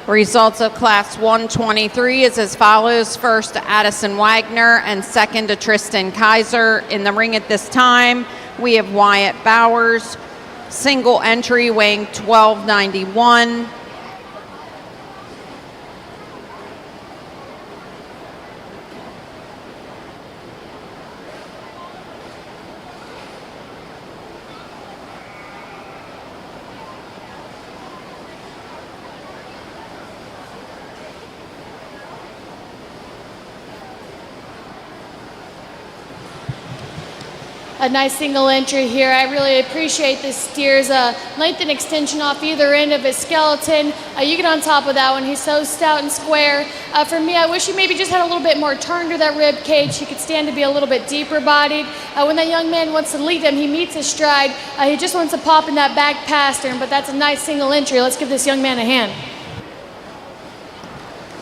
Results of Class 123 is as follows. First, Addison Wagner, and second to Tristan Kaiser. In the ring at this time, we have Wyatt Bowers, single entry weighing 1291. A nice single entry here. I really appreciate this steer's length and extension off either end of his skeleton. You get on top of that one. He's so stout and square. For me, I wish he maybe just had a little bit more turn to that rib cage. He could stand to be a little bit deeper bodied. When that young man wants to lead him, he meets his stride. He just wants to pop in that back pastern, but that's a nice single entry. Let's give this young man a hand.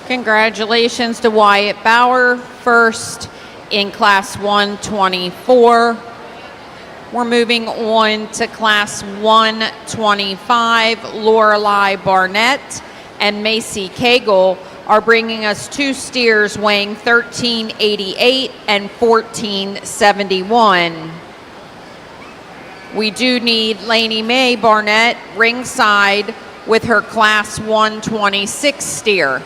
Congratulations to Wyatt Bauer, first in Class 124. We're moving on to Class 125. Lorelei Barnett and Macy Cagle are bringing us two steers weighing 1388 and 1471. We do need Lainey Mae Barnett ringside with her Class 126 steer.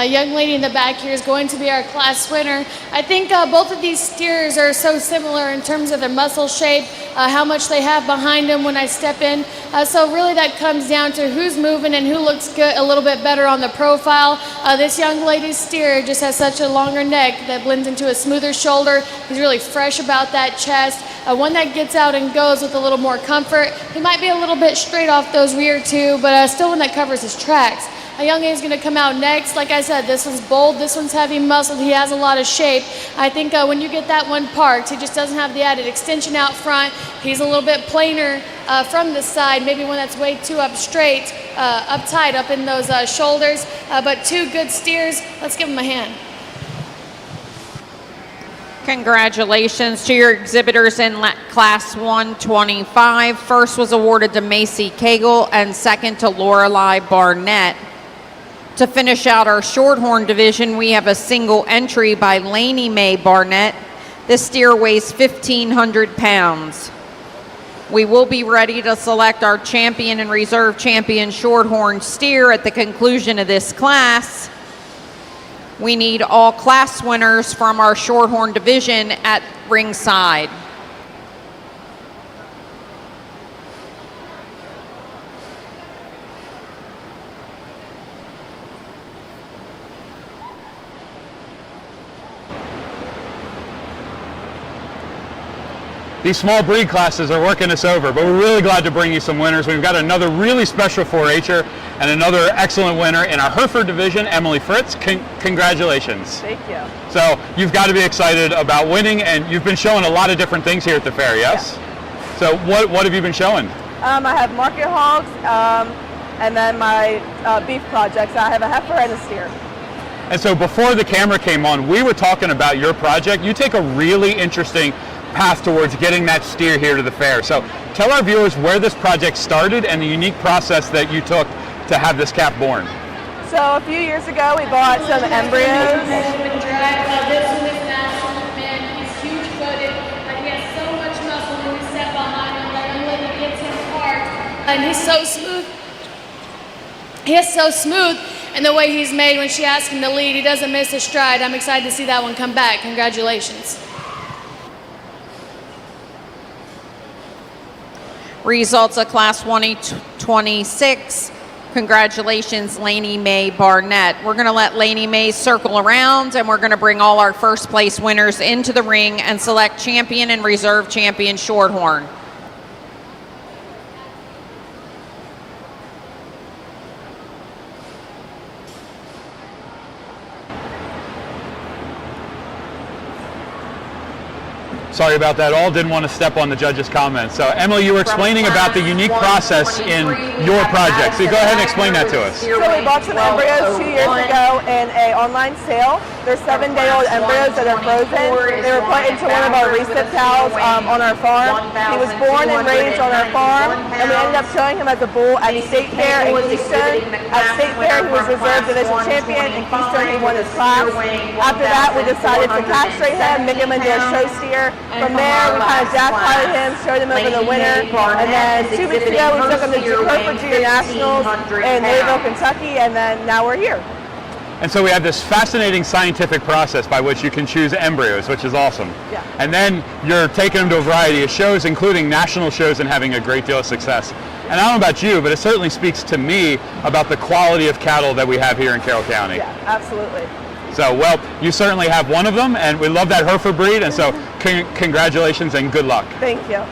young lady in the back here is going to be our class winner. I think both of these steers are so similar in terms of their muscle shape, how much they have behind them when I step in. So really that comes down to who's moving and who looks good, a little bit better on the profile. This young lady's steer just has such a longer neck that blends into a smoother shoulder. He's really fresh about that chest. One that gets out and goes with a little more comfort. He might be a little bit straight off those rear two, but still one that covers his tracks. A young man is going to come out next. Like I said, this one's bold, this one's heavy muscled, he has a lot of shape. I think when you get that one parked, he just doesn't have the added extension out front. He's a little bit plainer from the side, maybe one that's way too up straight, up tight, up in those shoulders. But two good steers. Let's give him a hand. Congratulations to your exhibitors in Class 125. First was awarded to Macy Cagle and second to Lorelei Barnett. To finish out our Shorthorn division, we have a single entry by Lainey Mae Barnett. This steer weighs 1,500 pounds. We will be ready to select our champion and reserve champion Shorthorn steer at the conclusion of this class. We need all class winners from our Shorthorn division at ringside. These small breed classes are working us over, but we're really glad to bring you some winners. We've got another really special 4-H'er and another excellent winner in our Herford division, Emily Fritz. Congratulations. Thank you. So you've got to be excited about winning, and you've been showing a lot of different things here at the fair, yes? Yeah. So what have you been showing? I have market hogs and then my beef projects. I have a heifer and a steer. And so before the camera came on, we were talking about your project. You take a really interesting path towards getting that steer here to the fair. So tell our viewers where this project started and the unique process that you took to have this calf born. So a few years ago we bought some embryos. This one is national man. He's huge footed. He has so much muscle when we step behind him. That young lady gets him parked. And he's so smooth. He is so smooth in the way he's made when she asks him to lead. He doesn't miss a stride. I'm excited to see that one come back. Congratulations. Results of Class 126. Congratulations, Lainey Mae Barnett. We're going to let Lainey Mae circle around, and we're going to bring all our first place winners into the ring and select champion and reserve champion Shorthorn. Sorry about that all. Didn't want to step on the judge's comments. So Emily, you were explaining about the unique process in your project. So you go ahead and explain that to us. So we bought some embryos 2 years ago in an online sale. They're 7-day-old embryos that are frozen. They were put into one of our recip cows on our farm. He was born and raised on our farm, and we ended up showing him as a bull at State Fair in Keystone. At State Fair, he was reserve division champion. In Keystone, he won his class. After that, we decided to castrate him, make him into a show steer. From there, we kind of jackpotted him, showed him over the winter, and then 2 weeks ago, we took him to Herford Junior Nationals in Louisville, Kentucky, and then now we're here. And so we have this fascinating scientific process by which you can choose embryos, which is awesome. Yeah. And then you're taking them to a variety of shows, including national shows, and having a great deal of success. And I don't know about you, but it certainly speaks to me about the quality of cattle that we have here in Carroll County. Yeah, absolutely. So, well, you certainly have one of them, and we love that Herford breed, and so congratulations and good luck. Thank you.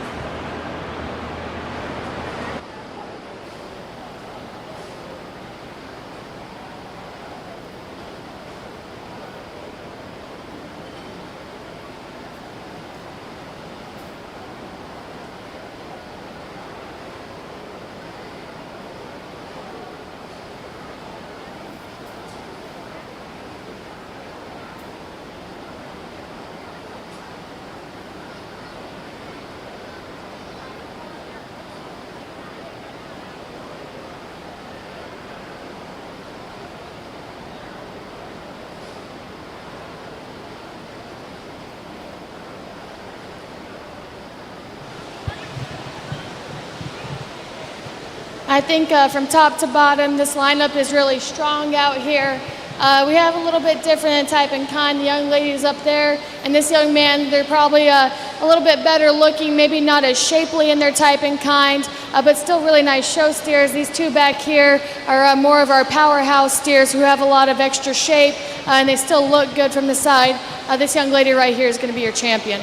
I think from top to bottom, this lineup is really strong out here. We have a little bit different type and kind. The young ladies up there and this young man, they're probably a little bit better looking, maybe not as shapely in their type and kind, but still really nice show steers. These two back here are more of our powerhouse steers who have a lot of extra shape, and they still look good from the side. This young lady right here is going to be your champion.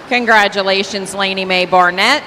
Congratulations, Lainey Mae Barnett.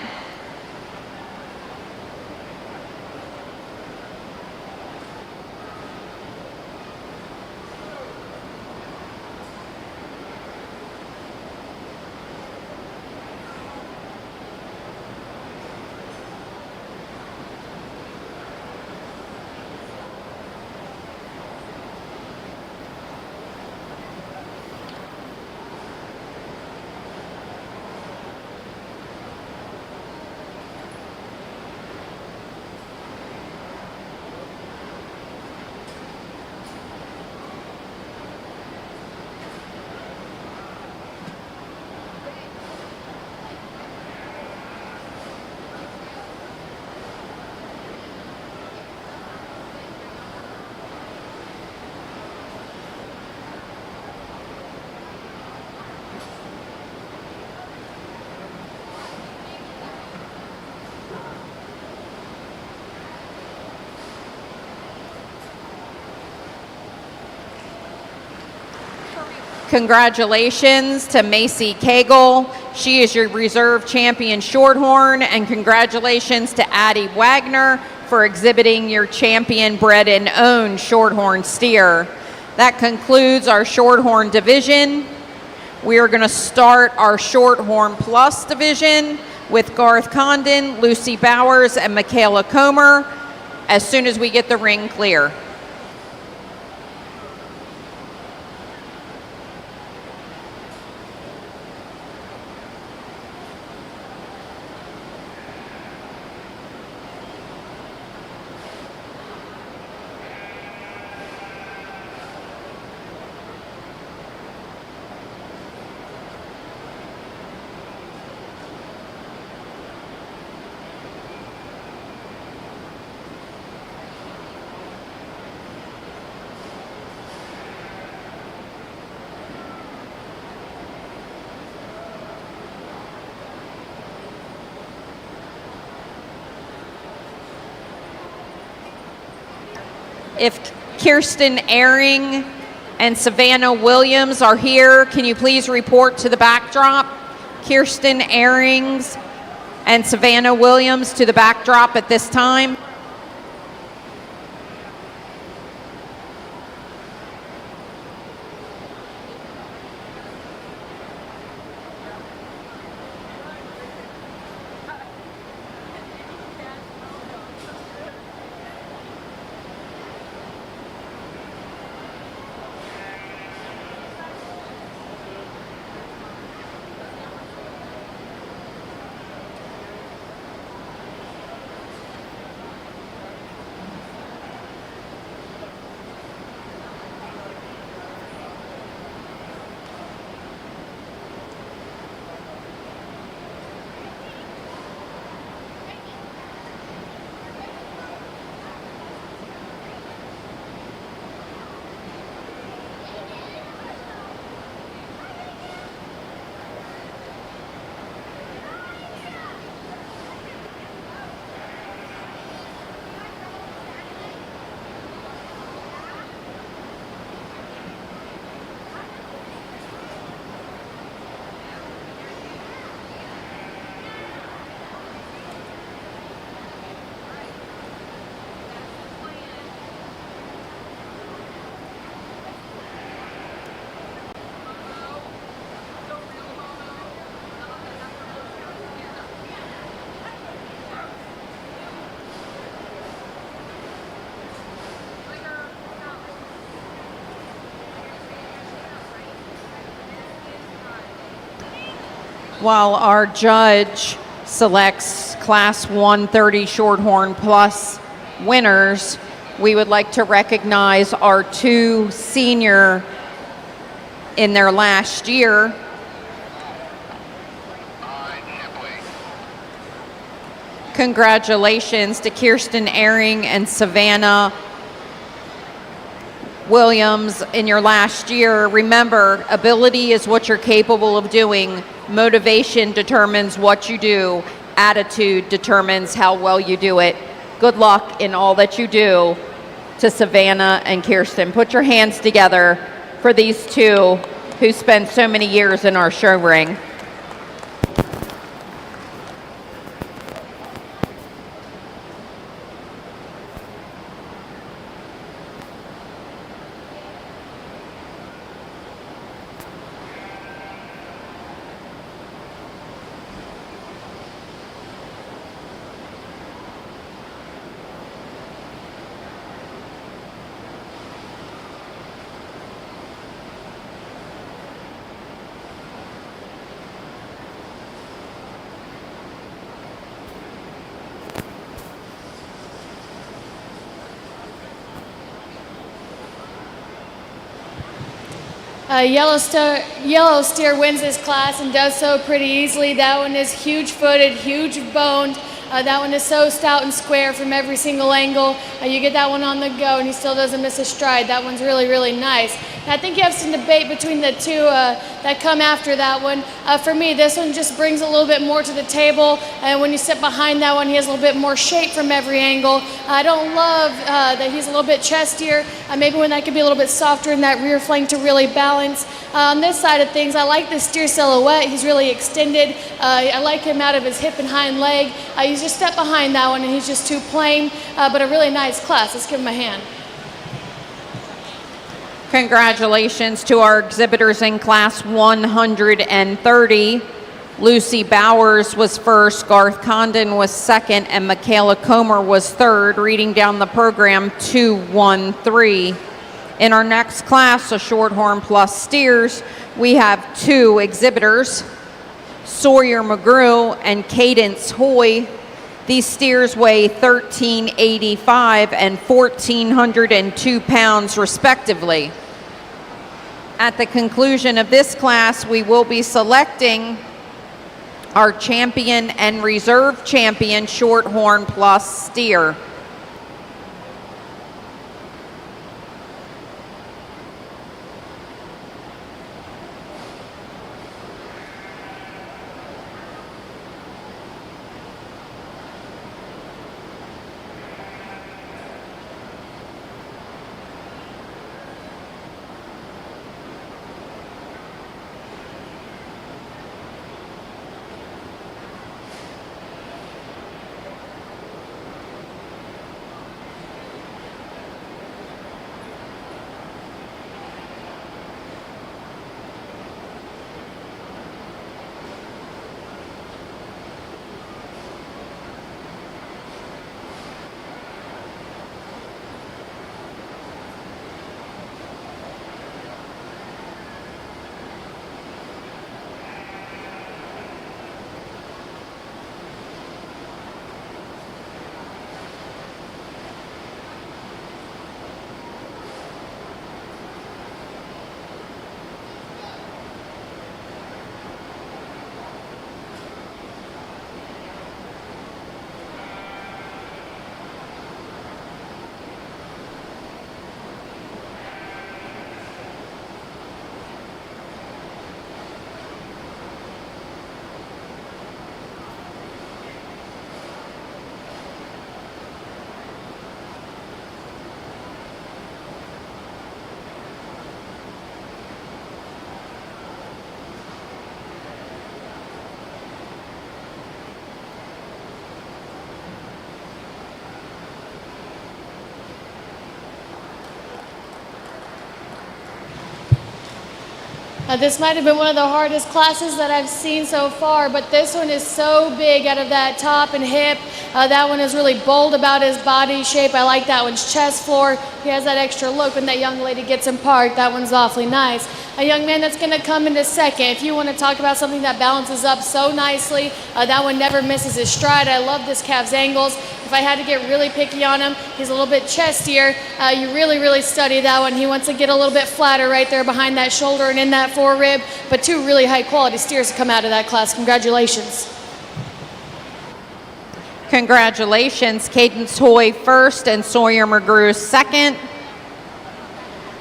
Congratulations to Macy Cagle. She is your reserve champion Shorthorn, and congratulations to Addie Wagner for exhibiting your champion bred and owned Shorthorn steer. That concludes our Shorthorn division. We are going to start our Shorthorn Plus division with Garth Condon, Lucy Bowers, and Michaela Comer as soon as we get the ring clear. If Kirsten Ehring and Savannah Williams are here, can you please report to the backdrop? Kirsten Ehrings and Savannah Williams to the backdrop at this time. While our judge selects Class 130 Shorthorn Plus winners, we would like to recognize our two senior in their last year. Congratulations to Kirsten Ehring and Savannah Williams in your last year. Remember, ability is what you're capable of doing. Motivation determines what you do. Attitude determines how well you do it. Good luck in all that you do. To Savannah and Kirsten, put your hands together for these two who spent so many years in our show ring. Yellow steer wins this class and does so pretty easily. That one is huge-footed, huge-boned. That one is so stout and square from every single angle. You get that one on the go, and he still doesn't miss a stride. That one's really, really nice. And I think you have some debate between the two that come after that one. For me, this one just brings a little bit more to the table, and when you sit behind that one, he has a little bit more shape from every angle. I don't love that he's a little bit chestier. Maybe when that could be a little bit softer in that rear flank to really balance. On this side of things, I like the steer silhouette. He's really extended. I like him out of his hip and hind leg. He's just step behind that one, and he's just too plain, but a really nice class. Let's give him a hand. Congratulations to our exhibitors in class 130. Lucy Bowers was first, Garth Condon was second, and Michaela Comer was third, reading down the program 213. In our next class, a Shorthorn plus steers, we have two exhibitors, Sawyer McGrew and Cadence Hoy. These steers weigh 1,385 and 1,402 pounds respectively. At the conclusion of this class, we will be selecting our champion and reserve champion Shorthorn plus steer. This might have been one of the hardest classes that I've seen so far, but this one is so big out of that top and hip. That one is really bold about his body shape. I like that one's chest floor. He has that extra look when that young lady gets him parked. That one's awfully nice. A young man that's going to come into second. If you want to talk about something that balances up so nicely, that one never misses his stride. I love this calf's angles. If I had to get really picky on him, he's a little bit chestier. You really, really study that one. He wants to get a little bit flatter right there behind that shoulder and in that forerib, but two really high quality steers come out of that class. Congratulations. Congratulations, Cadence Hoy first and Sawyer McGrew second.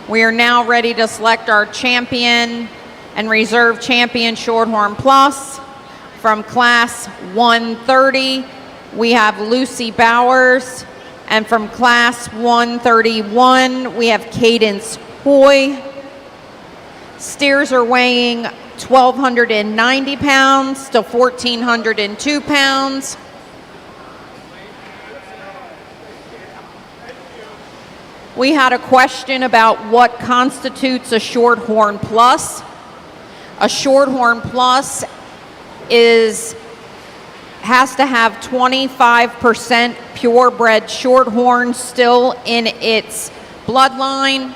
We are now ready to select our champion and reserve champion Shorthorn Plus. From class 130, we have Lucy Bowers. And from class 131, we have Cadence Hoy. Steers are weighing 1,290 pounds to 1,402 pounds. We had a question about what constitutes a Shorthorn Plus. A Shorthorn Plus has to have 25% purebred Shorthorn still in its bloodline.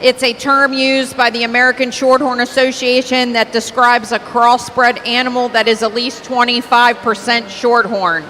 It's a term used by the American Shorthorn Association that describes a crossbred animal that is at least 25% Shorthorn.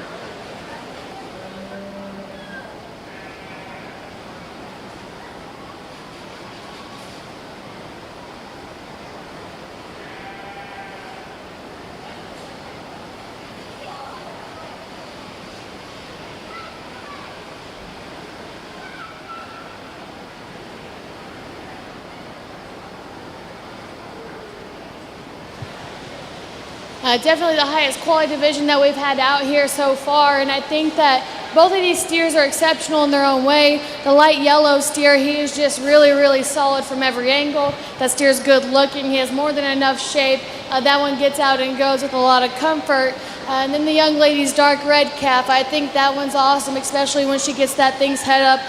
Definitely the highest quality division that we've had out here so far, and I think that both of these steers are exceptional in their own way. The light yellow steer, he is just really, really solid from every angle. That steer's good looking. He has more than enough shape. That one gets out and goes with a lot of comfort. And then the young lady's dark red calf, I think that one's awesome, especially when she gets that thing's head up.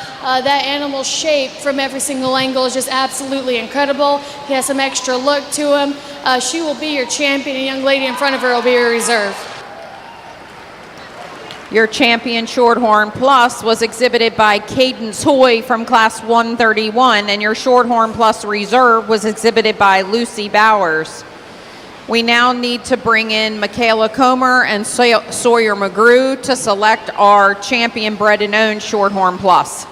That animal's shape from every single angle is just absolutely incredible. He has some extra look to him. She will be your champion. A young lady in front of her will be your reserve. Your champion Shorthorn Plus was exhibited by Cadence Hoy from class 131, and your Shorthorn Plus reserve was exhibited by Lucy Bowers. We now need to bring in Michaela Comer and Sawyer McGrew to select our champion bred and owned Shorthorn Plus.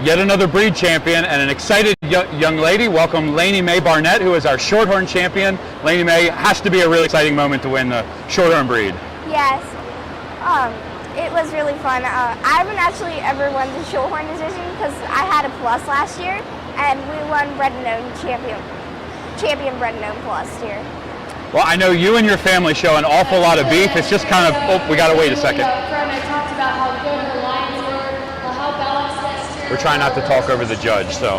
Yet another breed champion and an excited young lady. Welcome Lainey Mae Barnett, who is our Shorthorn champion. Lainey Mae, has to be a really exciting moment to win the Shorthorn breed. Yes. It was really fun. I haven't actually ever won the Shorthorn division because I had a plus last year, and we won Bred and Owned champion Bred and Owned plus year. Well, I know you and your family show an awful lot of beef. It's just kind of, oh, we gotta wait a second. I talked about how good her lines were, how balanced that steer. We're trying not to talk over the judge, so.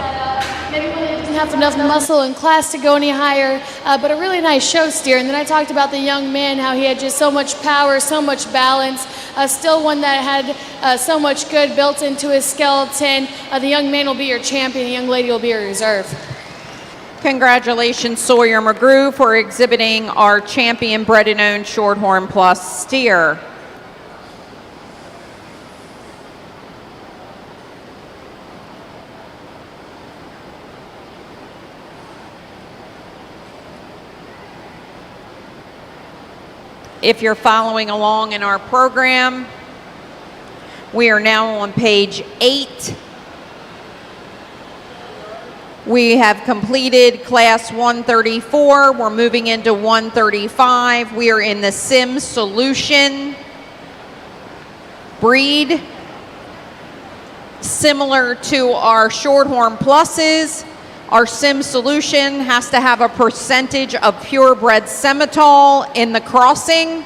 Maybe when they didn't have enough muscle in class to go any higher, but a really nice show steer. And then I talked about the young man, how he had just so much power, so much balance, still one that had so much good built into his skeleton. The young man will be your champion, the young lady will be your reserve. Congratulations, Sawyer McGrew, for exhibiting our champion bred and owned Shorthorn Plus steer. If you're following along in our program, we are now on page 8. We have completed class 134. We're moving into 135. We are in the Sim Solution breed. Similar to our Shorthorn Pluses, our Sim Solution has to have a percentage of purebred Semitol in the crossing.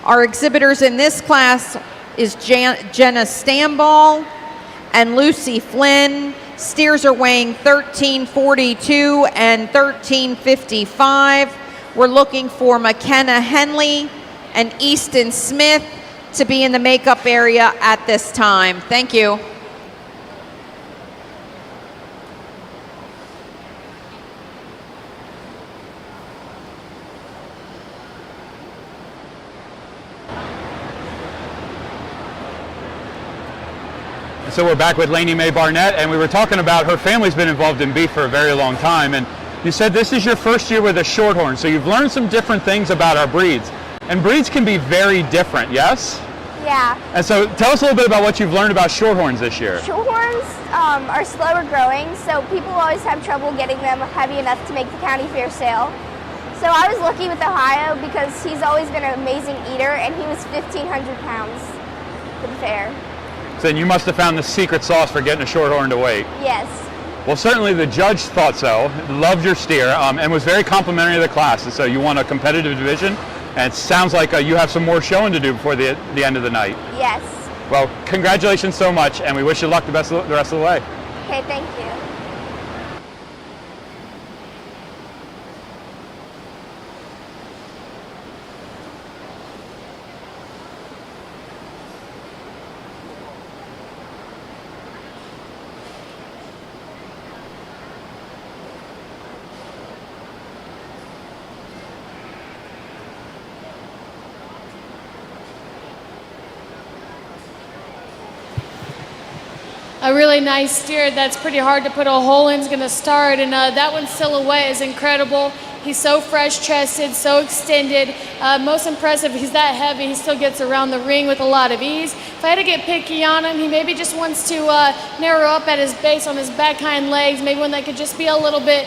Our exhibitors in this class is Jenna Stamball and Lucy Flynn. Steers are weighing 1342 and 1355. We're looking for McKenna Henley and Easton Smith to be in the makeup area at this time. Thank you. So we're back with Lainey Mae Barnett, and we were talking about her family's been involved in beef for a very long time, and you said this is your first year with a Shorthorn, so you've learned some different things about our breeds. And breeds can be very different, yes? Yeah. And so tell us a little bit about what you've learned about Shorthorns this year. Shorthorns are slower growing, so people always have trouble getting them heavy enough to make the county fair sale. So I was lucky with Ohio because he's always been an amazing eater, and he was 1,500 pounds for the fair. So then you must have found the secret sauce for getting a Shorthorn to weight. Yes. Well, certainly the judge thought so, loved your steer, and was very complimentary of the class. And so you won a competitive division, and it sounds like you have some more showing to do before the end of the night. Yes. Well, congratulations so much, and we wish you luck the rest of the way. Okay, thank you. A really nice steer that's pretty hard to put a hole in is going to start, and that one's silhouette is incredible. He's so fresh-chested, so extended. Most impressive, he's that heavy, he still gets around the ring with a lot of ease. If I had to get picky on him, he maybe just wants to narrow up at his base on his back hind legs, maybe one that could just be a little bit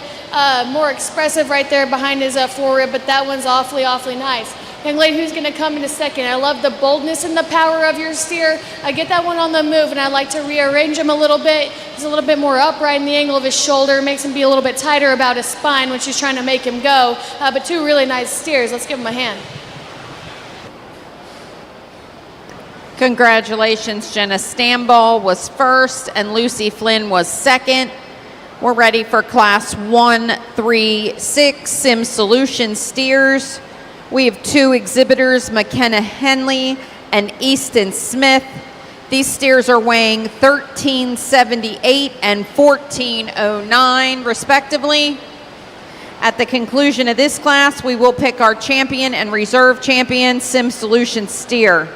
more expressive right there behind his forerib, but that one's awfully, awfully nice. Young lady who's going to come in a second. I love the boldness and the power of your steer. I get that one on the move, and I like to rearrange him a little bit. He's a little bit more upright in the angle of his shoulder, makes him be a little bit tighter about his spine when she's trying to make him go. But two really nice steers. Let's give him a hand. Congratulations, Jenna Stamball was first and Lucy Flynn was second. We're ready for class 136 Sim Solutions steers. We have two exhibitors, McKenna Henley and Easton Smith. These steers are weighing 1378 and 1409 respectively. At the conclusion of this class, we will pick our champion and reserve champion Sim Solutions steer.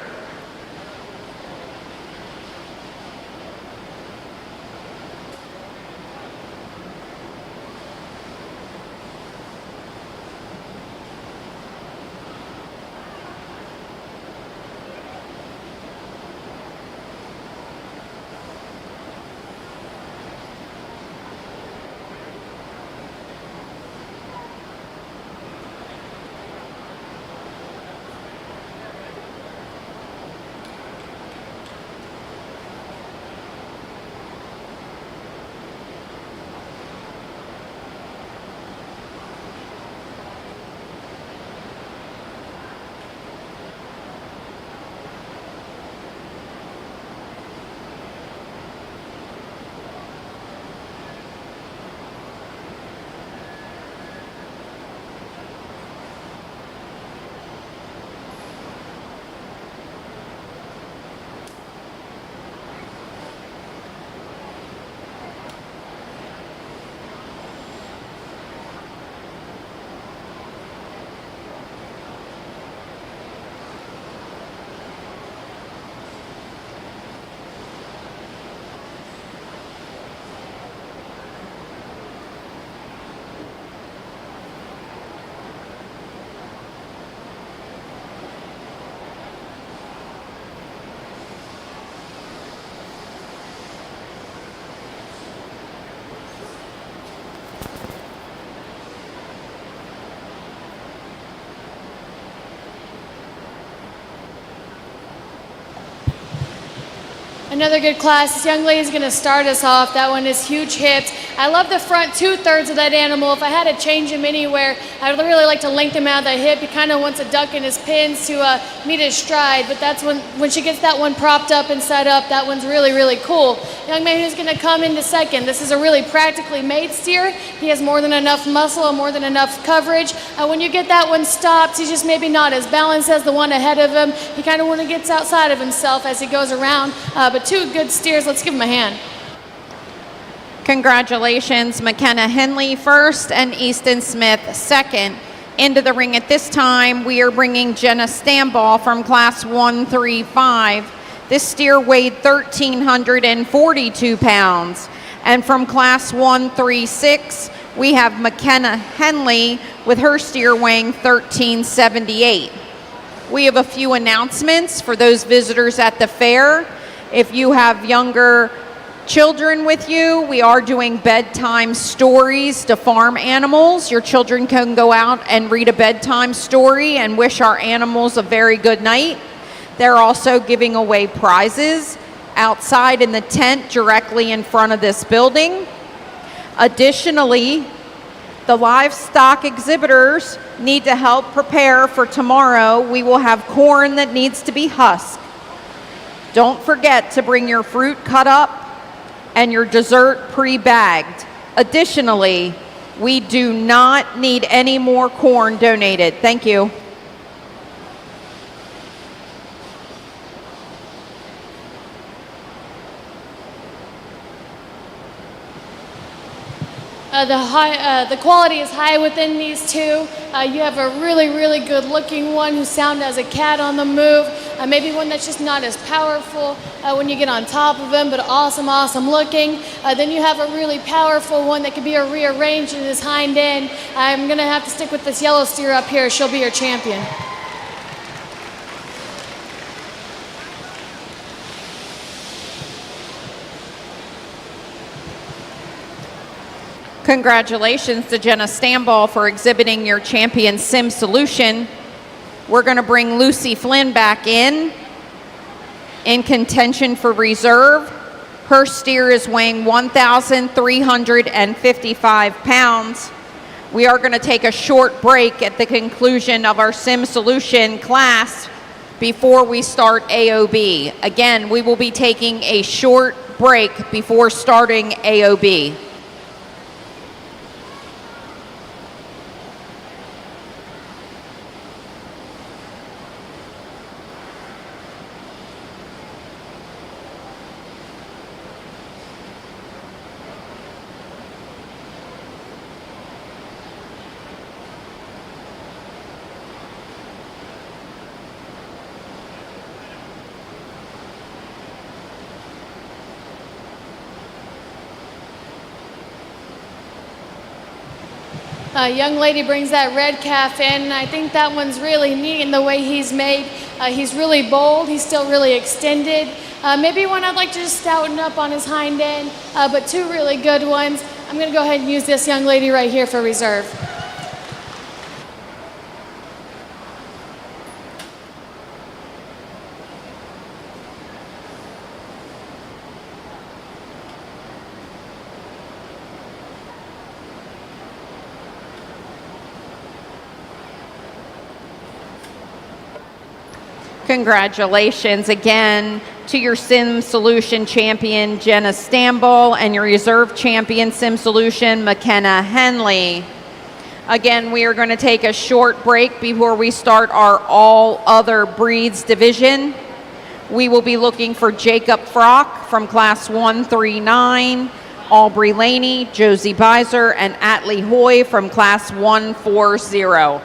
Another good class. This young lady's going to start us off. That one is huge hips. I love the front 2/3 of that animal. If I had to change him anywhere, I'd really like to lengthen him out of the hip. He kind of wants to duck in his pins to meet his stride, but that's when she gets that one propped up and set up, that one's really, really cool. Young man who's going to come into second. This is a really practically made steer. He has more than enough muscle and more than enough coverage. When you get that one stopped, he's just maybe not as balanced as the one ahead of him. He kind of gets outside of himself as he goes around, but two good steers. Let's give him a hand. Congratulations, McKenna Henley first and Easton Smith second. Into the ring at this time, we are bringing Jenna Stamball from class 135. This steer weighed 1,342 pounds. And from class 136, we have McKenna Henley with her steer weighing 1,378. We have a few announcements for those visitors at the fair. If you have younger children with you, we are doing bedtime stories to farm animals. Your children can go out and read a bedtime story and wish our animals a very good night. They're also giving away prizes outside in the tent directly in front of this building. Additionally, the livestock exhibitors need to help prepare for tomorrow. We will have corn that needs to be husked. Don't forget to bring your fruit cut up and your dessert pre-bagged. Additionally, we do not need any more corn donated. Thank you. The quality is high within these two. You have a really, really good looking one who's sound as a cat on the move. Maybe one that's just not as powerful when you get on top of him, but awesome, awesome looking. Then you have a really powerful one that could be rearranged in his hind end. I'm gonna have to stick with this yellow steer up here. She'll be your champion. Congratulations to Jenna Stamball for exhibiting your champion sim solution. We're going to bring Lucy Flynn back in contention for reserve. Her steer is weighing 1,355 pounds. We are going to take a short break at the conclusion of our sim solution class before we start AOB. Again, we will be taking a short break before starting AOB. Young lady brings that red calf in. I think that one's really neat in the way he's made. He's really bold. He's still really extended. Maybe one I'd like to just stouten up on his hind end, but two really good ones. I'm going to go ahead and use this young lady right here for reserve. Congratulations again to your Sim Solution champion, Jenna Stamball, and your reserve champion, Sim Solution, McKenna Henley. Again, we are going to take a short break before we start our all other breeds division. We will be looking for Jacob Frock from class 139, Aubrey Laney, Josie Beiser, and Atlee Hoy from class 140.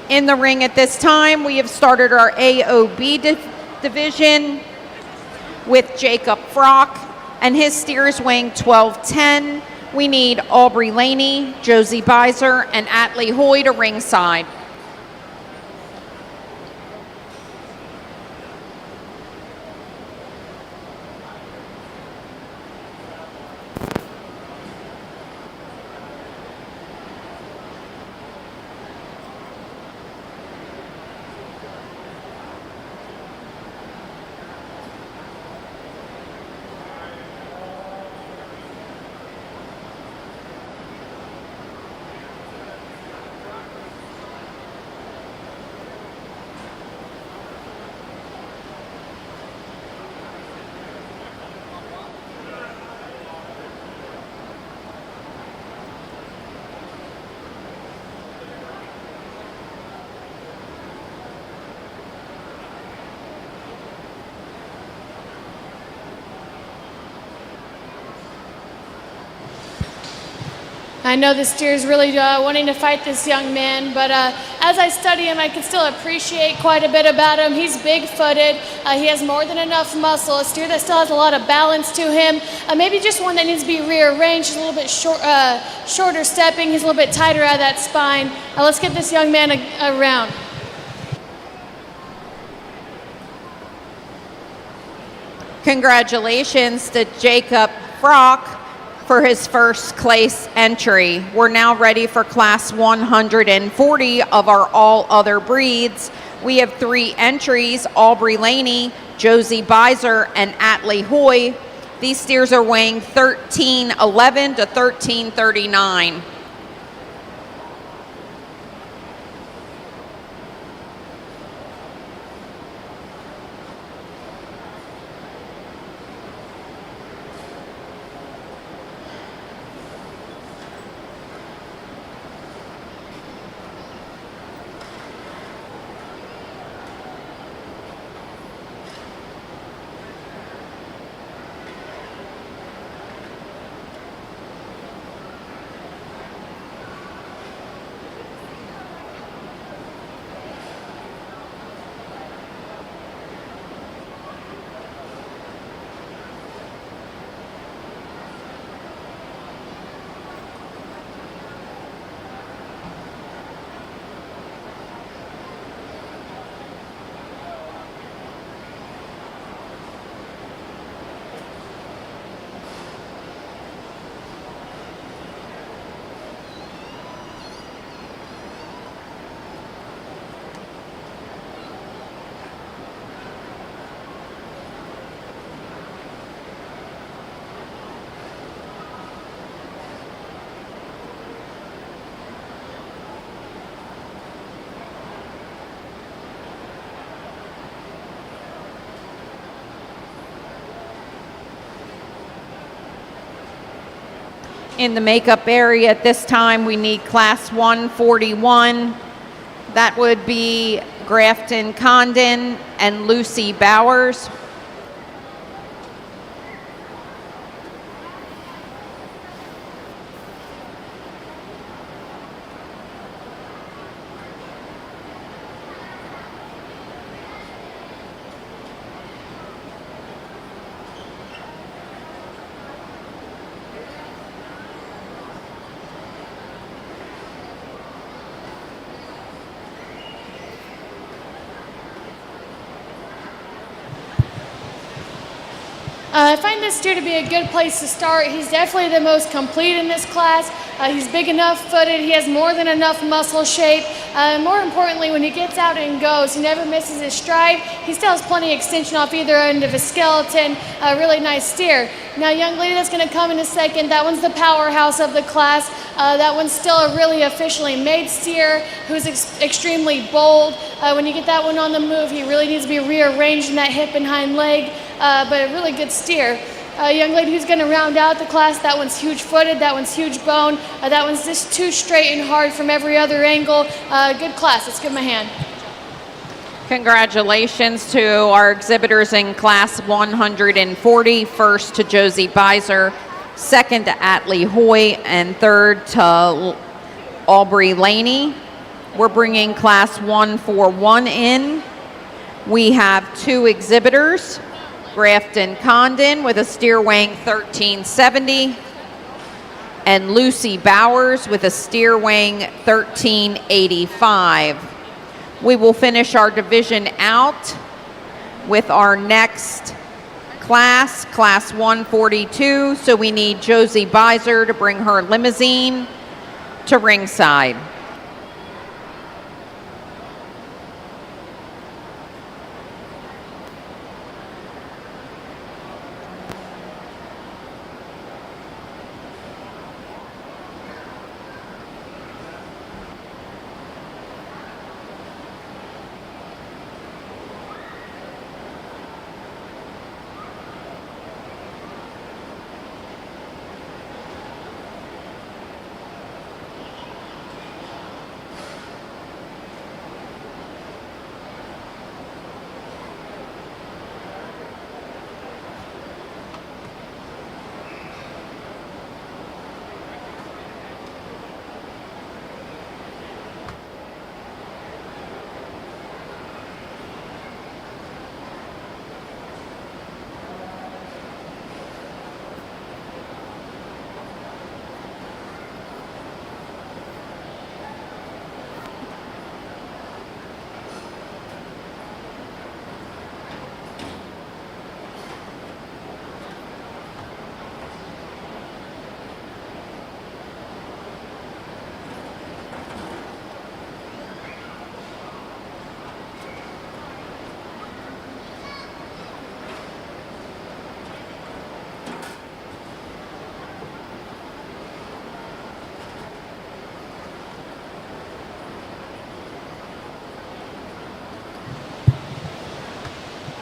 In the ring at this time, we have started our AOB division with Jacob Frock and his steers weighing 1210. We need Aubrey Laney, Josie Beiser, and Atlee Hoy to ringside. I know the steer's really wanting to fight this young man, but as I study him, I can still appreciate quite a bit about him. He's big-footed. He has more than enough muscle. A steer that still has a lot of balance to him. Maybe just one that needs to be rearranged. He's a little bit shorter stepping. He's a little bit tighter out of that spine. Let's get this young man a round. Congratulations to Jacob Frock for his first place entry. We're now ready for class 140 of our all other breeds. We have 3 entries, Aubrey Laney, Josie Beiser, and Atlee Hoy. These steers are weighing 1311 to 1339. In the makeup area at this time, we need class 141. That would be Grafton Condon and Lucy Bowers. I find this steer to be a good place to start. He's definitely the most complete in this class. He's big enough footed. He has more than enough muscle shape. More importantly, when he gets out and goes, he never misses his stride. He still has plenty of extension off either end of his skeleton. A really nice steer. Now, young lady that's going to come in a second, that one's the powerhouse of the class. That one's still a really officially made steer who's extremely bold. When you get that one on the move, he really needs to be rearranged in that hip and hind leg, but a really good steer. Young lady who's going to round out the class, that one's huge footed, that one's huge bone, that one's just too straight and hard from every other angle. Good class, let's give him a hand. Congratulations to our exhibitors in class 140. First to Josie Beiser, second to Atlee Hoy, and third to Aubrey Laney. We're bringing class 141 in. We have 2 exhibitors, Grafton Condon with a steer weighing 1370 and Lucy Bowers with a steer weighing 1385. We will finish our division out with our next class, class 142. So we need Josie Beiser to bring her limousine to ringside.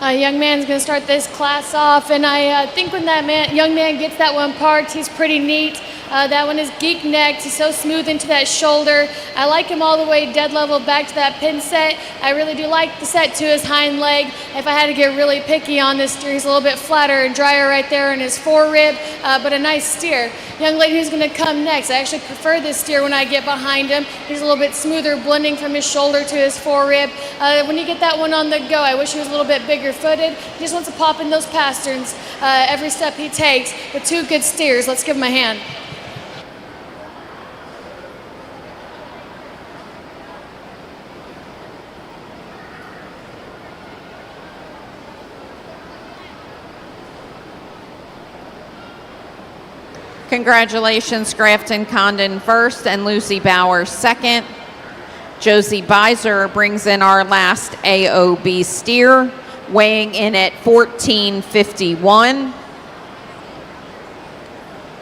Young man's going to start this class off, and I think when that young man gets that one parked, he's pretty neat. That one is geek necked. He's so smooth into that shoulder. I like him all the way dead level back to that pin set. I really do like the set to his hind leg. If I had to get really picky on this steer, he's a little bit flatter and drier right there in his forerib, but a nice steer. Young lady who's going to come next, I actually prefer this steer when I get behind him. He's a little bit smoother, blending from his shoulder to his forerib. When you get that one on the go, I wish he was a little bit bigger footed. He just wants to pop in those pasterns every step he takes. But 2 good steers. Let's give him a hand. Congratulations, Grafton Condon first and Lucy Bowers second. Josie Beiser brings in our last AOB steer, weighing in at 1451.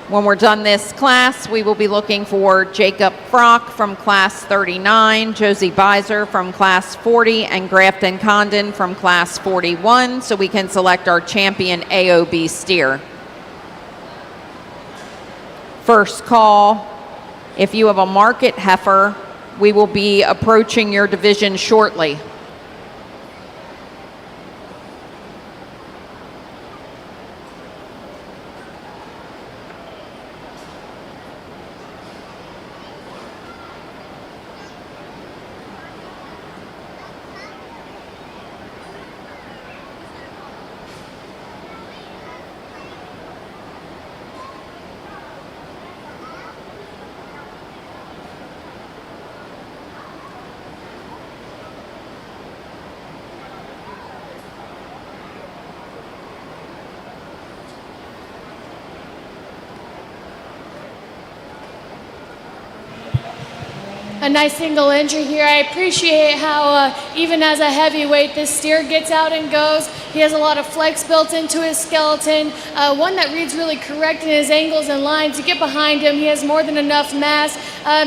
When we're done this class, we will be looking for Jacob Frock from class 39, Josie Beiser from class 40, and Grafton Condon from class 41, so we can select our champion AOB steer. First call, if you have a market heifer, we will be approaching your division shortly. A nice single entry here. I appreciate how even as a heavyweight, this steer gets out and goes. He has a lot of flex built into his skeleton, one that reads really correct in his angles and lines. You get behind him, he has more than enough mass.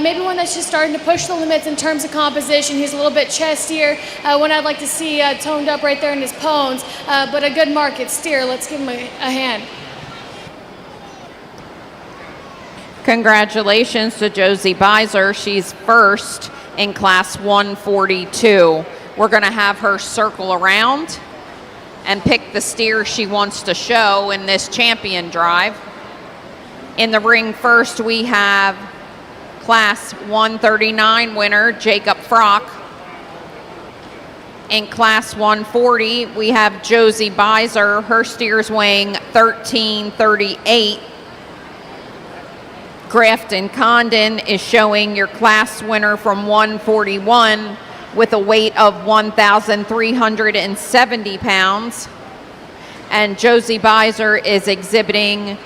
Maybe one that's just starting to push the limits in terms of composition. He's a little bit chestier, one I'd like to see toned up right there in his pones, but a good market steer. Let's give him a hand. Congratulations to Josie Beiser. She's first in class 142. We're going to have her circle around and pick the steer she wants to show in this champion drive. In the ring first, we have Class 139 winner, Jacob Frock. In Class 140, we have Josie Beiser. Her steer's weighing 1338. Grafton Condon is showing your class winner from 141 with a weight of 1,370 pounds. And Josie Beiser is exhibiting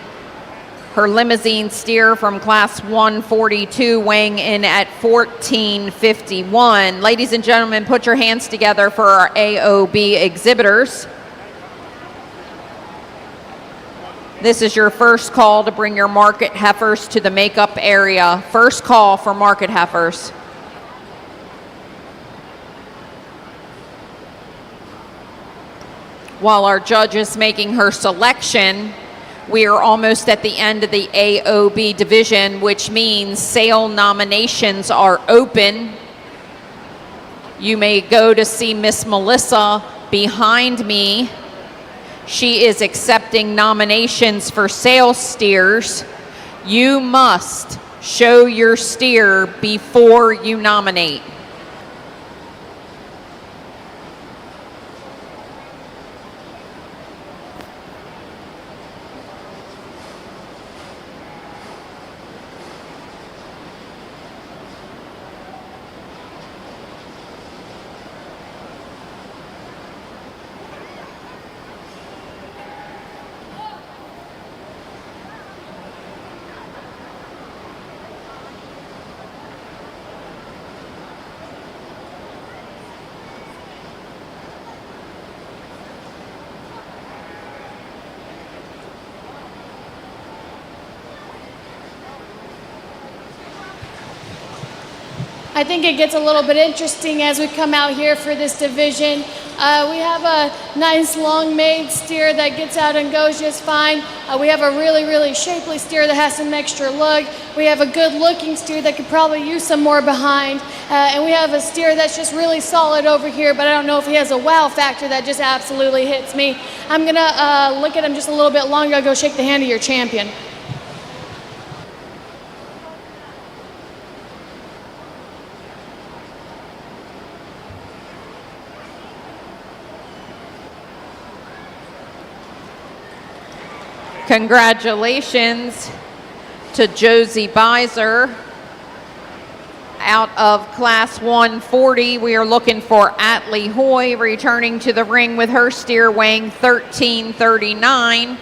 her limousine steer from class 142, weighing in at 1451. Ladies and gentlemen, put your hands together for our AOB exhibitors. This is your first call to bring your market heifers to the makeup area. First call for market heifers. While our judge is making her selection, we are almost at the end of the AOB division, which means sale nominations are open. You may go to see Miss Melissa behind me. She is accepting nominations for sale steers. You must show your steer before you nominate. I think it gets a little bit interesting as we come out here for this division. We have a nice long made steer that gets out and goes just fine. We have a really, really shapely steer that has some extra look. We have a good looking steer that could probably use some more behind. And we have a steer that's just really solid over here, but I don't know if he has a wow factor that just absolutely hits me. I'm gonna look at him just a little bit longer. I'll go shake the hand of your champion. Congratulations to Josie Beiser. Out of class 140, we are looking for Atlee Hoy returning to the ring with her steer weighing 1339.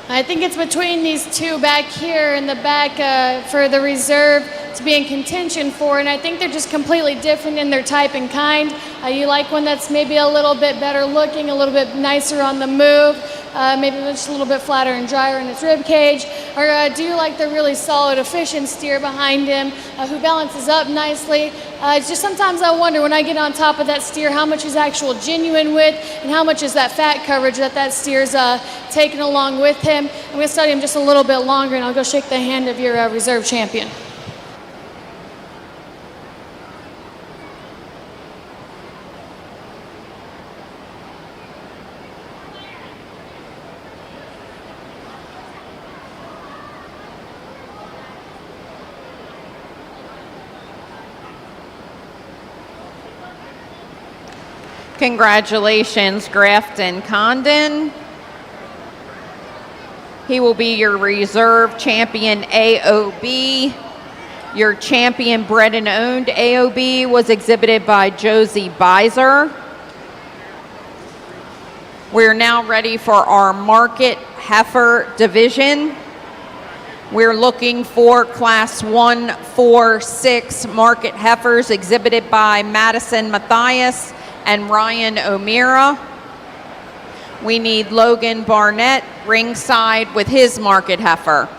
I think it's between these two back here in the back for the reserve to be in contention for, and I think they're just completely different in their type and kind. You like one that's maybe a little bit better looking, a little bit nicer on the move, maybe just a little bit flatter and drier in its rib cage. or do you like the really solid, efficient steer behind him who balances up nicely? It's just sometimes I wonder when I get on top of that steer how much is actual genuine width and how much is that fat coverage that steer's taking along with him. I'm going to study him just a little bit longer, and I'll go shake the hand of your reserve champion. Congratulations, Grafton Condon. He will be your reserve champion AOB. Your champion bred and owned AOB was exhibited by Josie Beiser. We're now ready for our market heifer division. We're looking for class 1, 4, 6 market heifers exhibited by Madison Matthias and Ryan O'Meara. We need Logan Barnett ringside with his market heifer.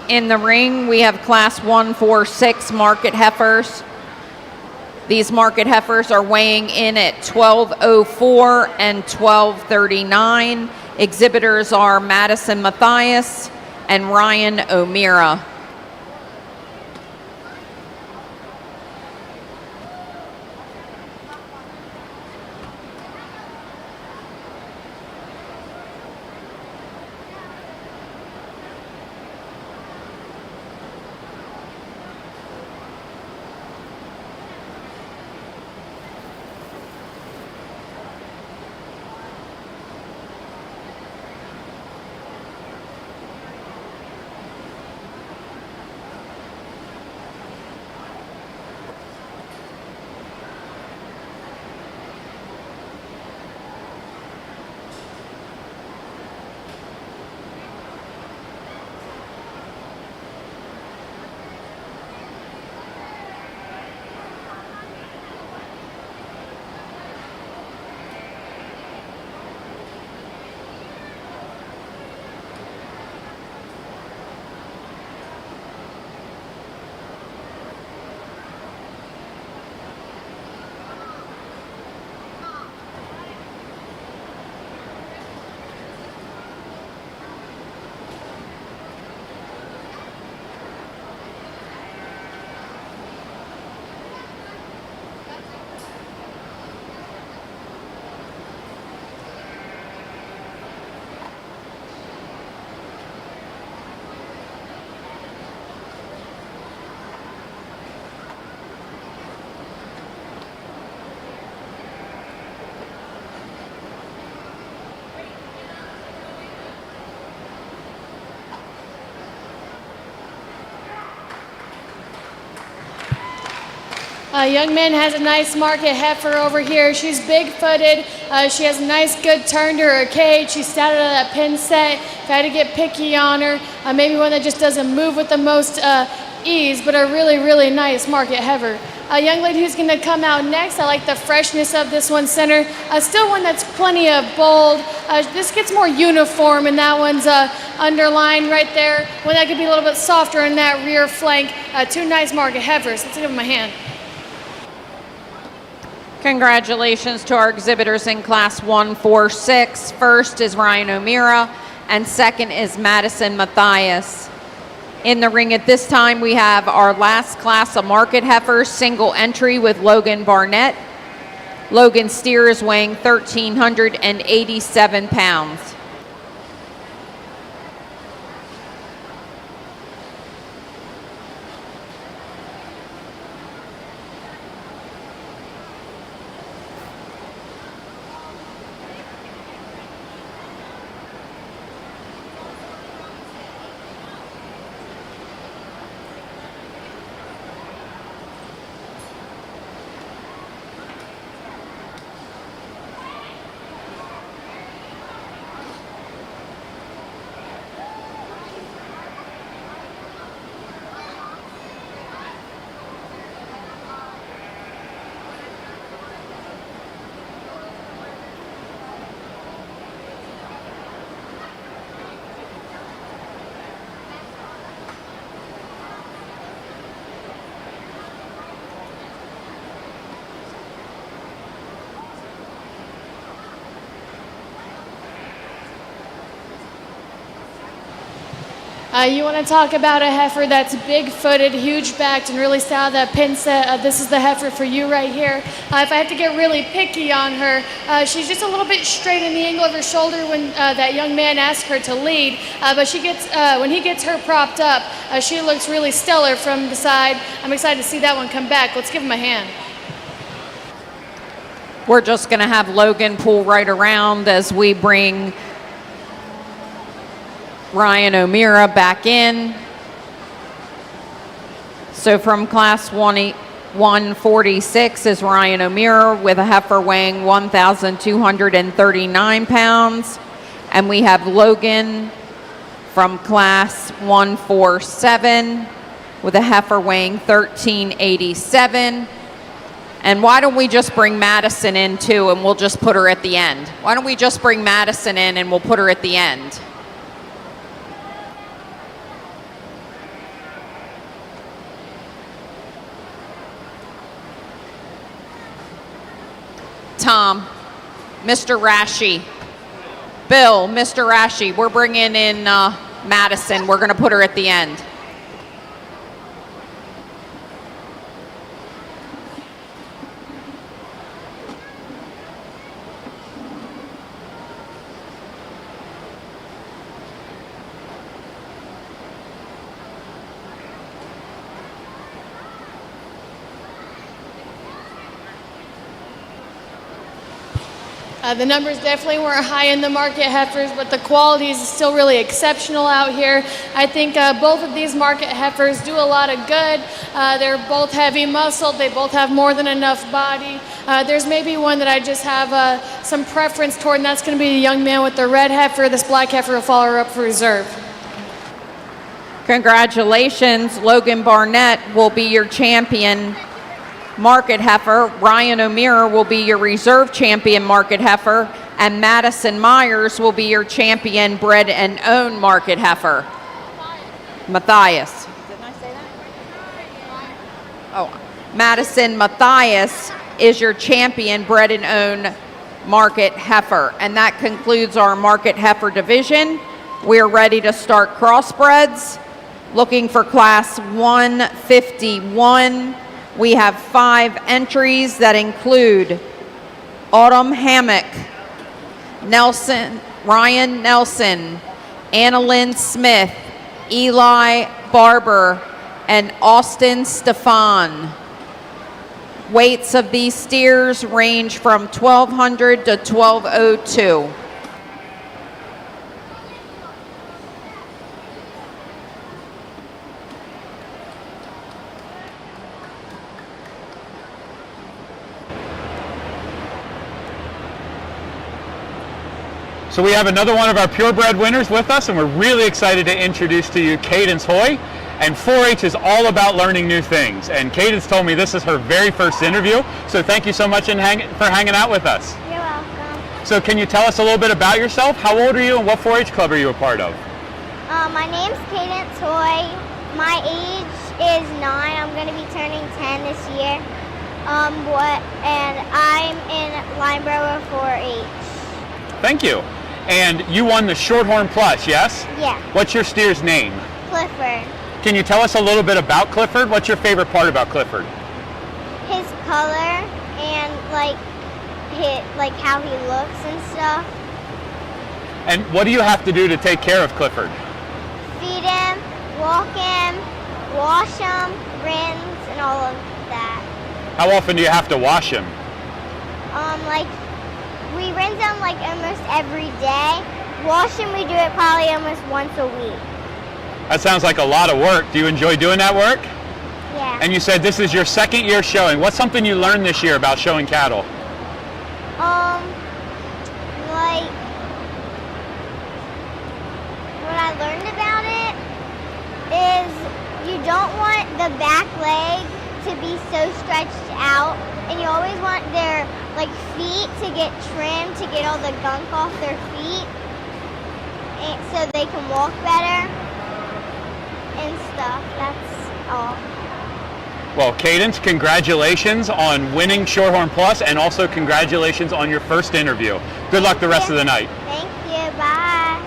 In the ring, we have class 1, 4, 6 market heifers. These market heifers are weighing in at 1204 and 1239. Exhibitors are Madison Matthias and Ryan O'Meara. Young man has a nice market heifer over here. She's big-footed. She has a nice good turn to her cage. She started out of that pin set. If I had to get picky on her, maybe one that just doesn't move with the most ease, but a really, really nice market heifer. A young lady who's going to come out next, I like the freshness of this one center. Still one that's plenty of bold. This gets more uniform, and that one's underlined right there. One that could be a little bit softer in that rear flank. Two nice market heifers. Let's give them a hand. Congratulations to our exhibitors in class 1, 4, 6. First is Ryan O'Meara, and second is Madison Matthias. In the ring at this time, we have our last class of market heifers, single entry with Logan Barnett. Logan steer is weighing 1,387 pounds. You want to talk about a heifer that's big-footed, huge-backed, and really style that pin set. This is the heifer for you right here. If I have to get really picky on her, she's just a little bit straight in the angle of her shoulder when that young man asked her to lead. But she gets, when he gets her propped up, she looks really stellar from the side. I'm excited to see that one come back. Let's give him a hand. We're just going to have Logan pull right around as we bring Ryan O'Meara back in. So from class 146 is Ryan O'Meara with a heifer weighing 1,239 pounds. And we have Logan from class 147 with a heifer weighing 1,387. And why don't we just bring Madison in too, and we'll just put her at the end. Why don't we just bring Madison in and we'll put her at the end. Tom, Mr. Rashi, Bill, Mr. Rashi, we're bringing in Madison. We're going to put her at the end. The numbers definitely weren't high in the market heifers, but the quality is still really exceptional out here. I think both of these market heifers do a lot of good. They're both heavy muscled. They both have more than enough body. There's maybe one that I just have some preference toward, and that's going to be the young man with the red heifer. This black heifer will follow her up for reserve. Congratulations. Logan Barnett will be your champion market heifer. Ryan O'Meara will be your reserve champion market heifer, and Madison Myers will be your champion bred and owned market heifer. Matthias. Didn't I say that? Oh, Madison Matthias is your champion bred and owned market heifer. And that concludes our market heifer division. We are ready to start crossbreds. Looking for class 151. We have 5 entries that include Autumn Hammock, Ryan Nelson, Annalyn Smith, Eli Barber, and Austin Stefan. Weights of these steers range from 1,200 to 1,202. So we have another one of our purebred winners with us, and we're really excited to introduce to you Cadence Hoy. And 4-H is all about learning new things. And Cadence told me this is her very first interview, so thank you so much for hanging out with us. You're welcome. So can you tell us a little bit about yourself? How old are you and what 4-H club are you a part of? My name's Cadence Hoy. My age is 9. I'm going to be turning 10 this year. And I'm in Lineborough 4-H. Thank you. And you won the Shorthorn Plus, yes? Yeah. What's your steer's name? Clifford. Can you tell us a little bit about Clifford? What's your favorite part about Clifford? His color and like how he looks and stuff. And what do you have to do to take care of Clifford? Feed him, walk him, wash him, rinse, and all of that. How often do you have to wash him? We rinse him like almost every day. Wash him, we do it probably almost once a week. That sounds like a lot of work. Do you enjoy doing that work? Yeah. And you said this is your second year showing. What's something you learned this year about showing cattle? What I learned about it is you don't want the back leg to be so stretched out, and you always want their feet to get trimmed to get all the gunk off their feet, and so they can walk better and stuff. That's all. Well, Cadence, congratulations on winning Shorthorn Plus, and also congratulations on your first interview. Good luck the rest of the night. Thank you. Bye.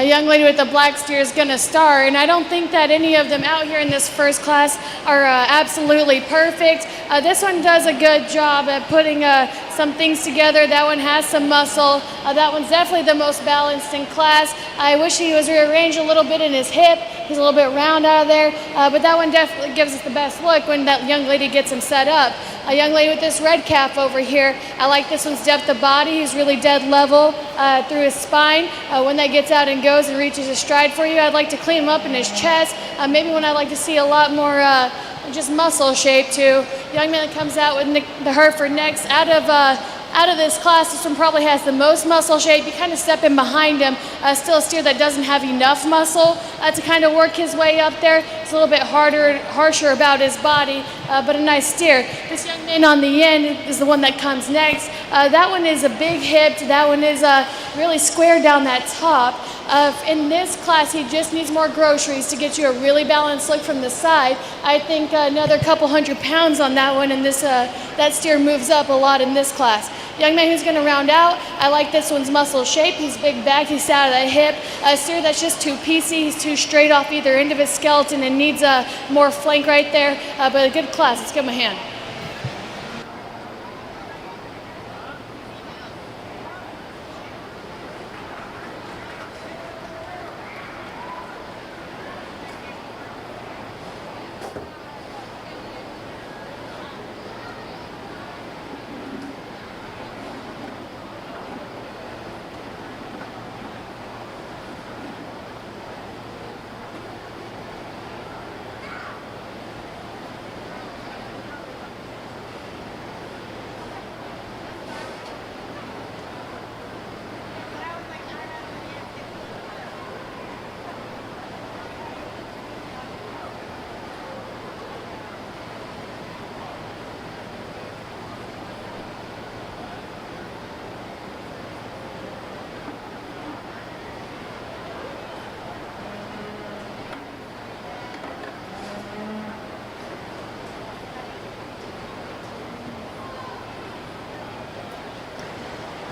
young lady with the black steer is going to start. And I don't think that any of them out here in this first class are absolutely perfect. This one does a good job at putting some things together. That one has some muscle. That one's definitely the most balanced in class. I wish he was rearranged a little bit in his hip. He's a little bit round out of there, but that one definitely gives us the best look when that young lady gets him set up. A young lady with this red calf over here, I like this one's depth of body. He's really dead level through his spine. When that gets out and goes and reaches his stride for you, I'd like to clean him up in his chest. Maybe when I'd like to see a lot more just muscle shape too. Young man that comes out with the Herford next, out of this class, this one probably has the most muscle shape. You kind of step in behind him. Still a steer that doesn't have enough muscle to kind of work his way up there. It's a little bit harsher about his body, but a nice steer. This young man on the end is the one that comes next. That one is a big hipped. That one is really square down that top. In this class, he just needs more groceries to get you a really balanced look from the side. I think another couple 100 pounds on that one, and that steer moves up a lot in this class. Young man who's going to round out, I like this one's muscle shape. He's big back, he's out of the hip. A steer that's just too piecey, he's too straight off either end of his skeleton and needs more flank right there. But a good class, let's give him a hand.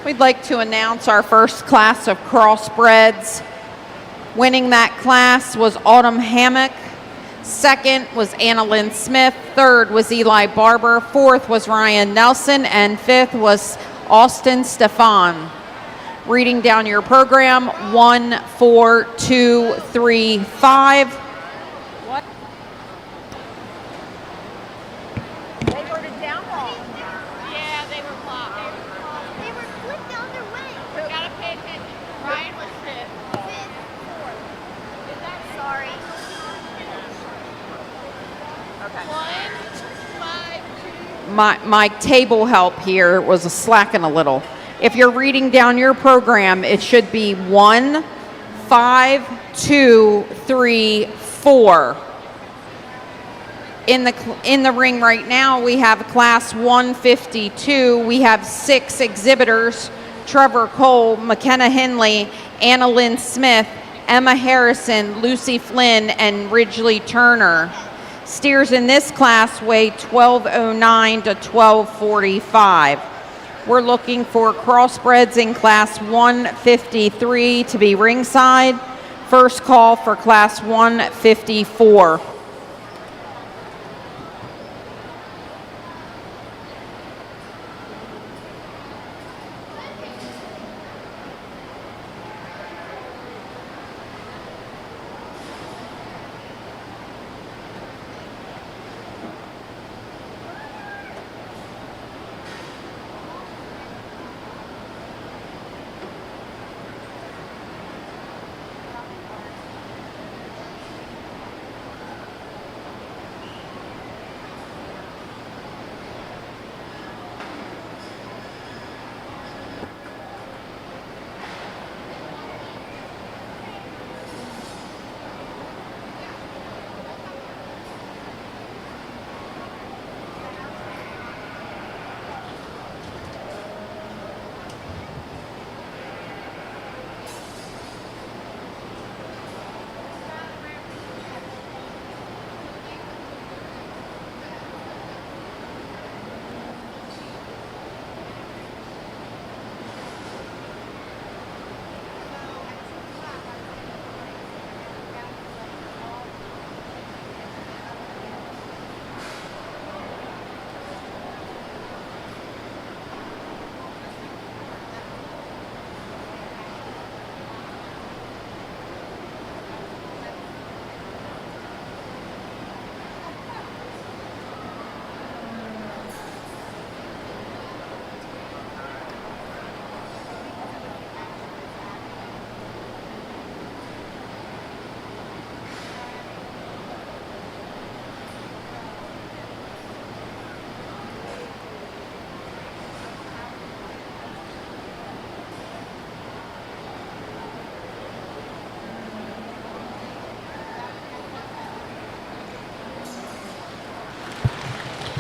We'd like to announce our first class of Crossbreds. Winning that class was Autumn Hammock. Second was Anna Lynn Smith. Third was Eli Barber. Fourth was Ryan Nelson. And fifth was Austin Stefan. Reading down your program, 1, 4, 2, 3, 5. What? They were down wrong. Yeah, they were blocked. They were flipped the other way. Gotta pay attention. Ryan was fifth. Fifth, fourth. Is that sorry? Okay. My table help here was slacking a little. If you're reading down your program, it should be 1, 5, 2, 3, 4. In the ring right now, we have class 152. We have 6 exhibitors: Trevor Cole, McKenna Henley, Anna Lynn Smith, Emma Harrison, Lucy Flynn, and Ridgely Turner. Steers in this class weigh 1209 to 1245. We're looking for crossbreds in class 153 to be ringside. First call for class 154.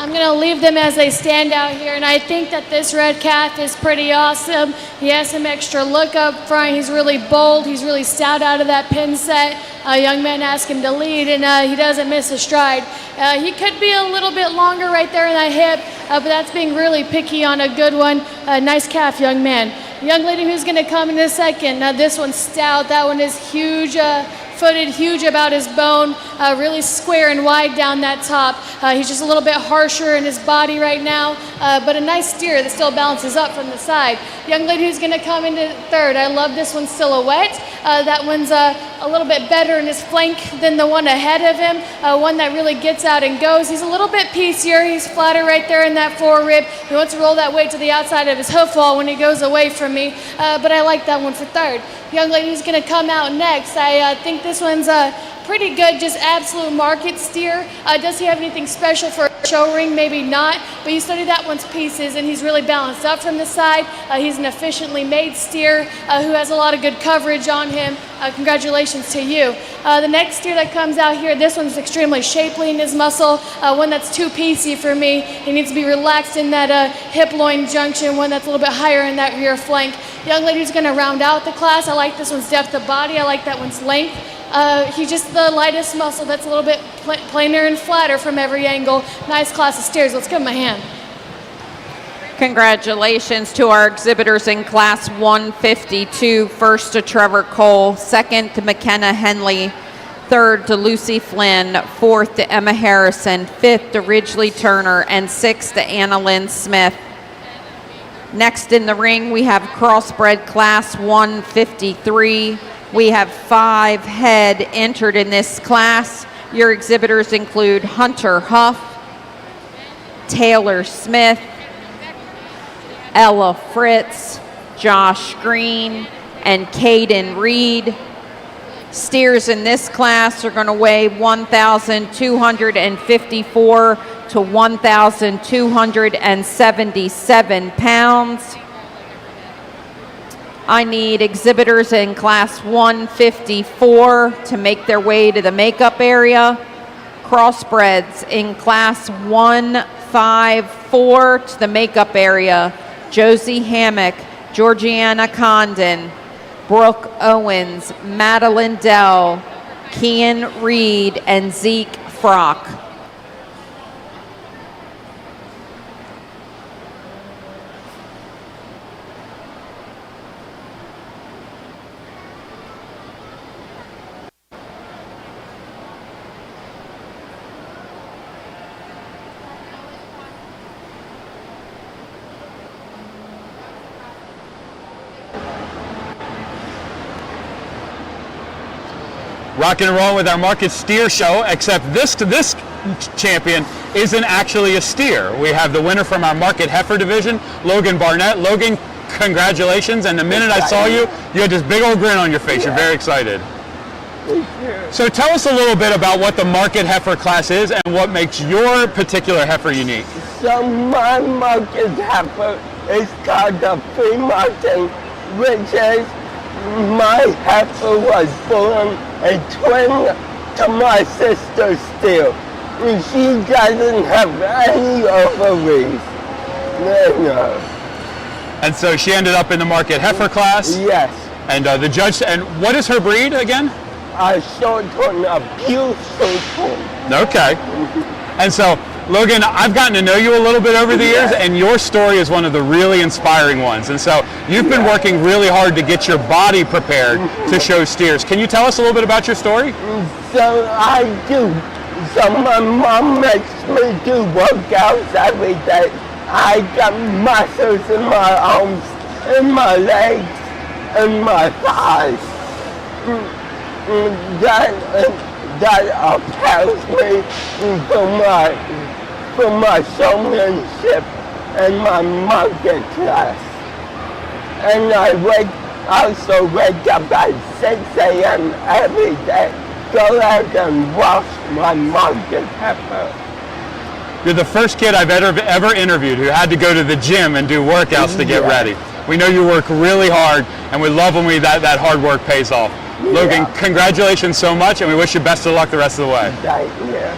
I'm going to leave them as they stand out here, and I think that this red calf is pretty awesome. He has some extra look up front. He's really bold. He's really stout out of that pin set. Young men ask him to lead, and he doesn't miss a stride. He could be a little bit longer right there in that hip, but that's being really picky on a good one. Nice calf, young man. Young lady who's going to come in a second. Now this one's stout. That one is huge. Footed, huge about his bone, really square and wide down that top. He's just a little bit harsher in his body right now, but a nice steer that still balances up from the side. Young lady who's going to come into third. I love this one's silhouette. That one's a little bit better in his flank than the one ahead of him, one that really gets out and goes. He's a little bit piecier. He's flatter right there in that forerib. He wants to roll that weight to the outside of his hoof wall when he goes away from me, but I like that one for third. Young lady who's going to come out next. I think this one's pretty good, just absolute market steer. Does he have anything special for a show ring? Maybe not, but you study that one's pieces, and he's really balanced up from the side. He's an efficiently made steer who has a lot of good coverage on him. Congratulations to you. The next steer that comes out here, this one's extremely shapely in his muscle, one that's too piecey for me. He needs to be relaxed in that hip-loin junction, one that's a little bit higher in that rear flank. Young lady who's going to round out the class. I like this one's depth of body. I like that one's length. He's just the lightest muscle that's a little bit plainer and flatter from every angle. Nice class of steers. Let's give him a hand. Congratulations to our exhibitors in Class 152. First to Trevor Cole, second to McKenna Henley, third to Lucy Flynn, fourth to Emma Harrison, fifth to Ridgely Turner, and sixth to Anna Lynn Smith. Next in the ring, we have Crossbred Class 153. We have 5 head entered in this class. Your exhibitors include Hunter Huff, Taylor Smith, Ella Fritz, Josh Green, and Caden Reed. Steers in this class are going to weigh 1,254 to 1,277 pounds. I need exhibitors in Class 154 to make their way to the makeup area. Crossbreds in Class 154 to the makeup area. Josie Hammock, Georgiana Condon, Brooke Owens, Madeline Dell, Kian Reed, and Zeke Frock. Rocking and rolling with our market steer show, except this champion isn't actually a steer. We have the winner from our market heifer division, Logan Barnett. Logan, congratulations. And the minute I saw you, you had this big old grin on your face. You're very excited. So tell us a little bit about what the market heifer class is and what makes your particular heifer unique. So my market heifer is called the free market, which is my heifer was born a twin to my sister still. She doesn't have any ovaries. No. And so she ended up in the market heifer class? Yes. And the judge, and what is her breed again? A Shorthorn, a pure Shorthorn. Okay. And so, Logan, I've gotten to know you a little bit over the years, and your story is one of the really inspiring ones. And so, you've been working really hard to get your body prepared to show steers. Can you tell us a little bit about your story? So I do. So my mom makes me do workouts every day. I got muscles in my arms, in my legs, and my thighs. That helps me for my showmanship and my market class. And I also wake up at 6 a.m. every day, go out and wash my market heifer. You're the first kid I've ever interviewed who had to go to the gym and do workouts to get ready. We know you work really hard, and we love when that hard work pays off. Logan, congratulations so much, and we wish you best of luck the rest of the way. Thank you.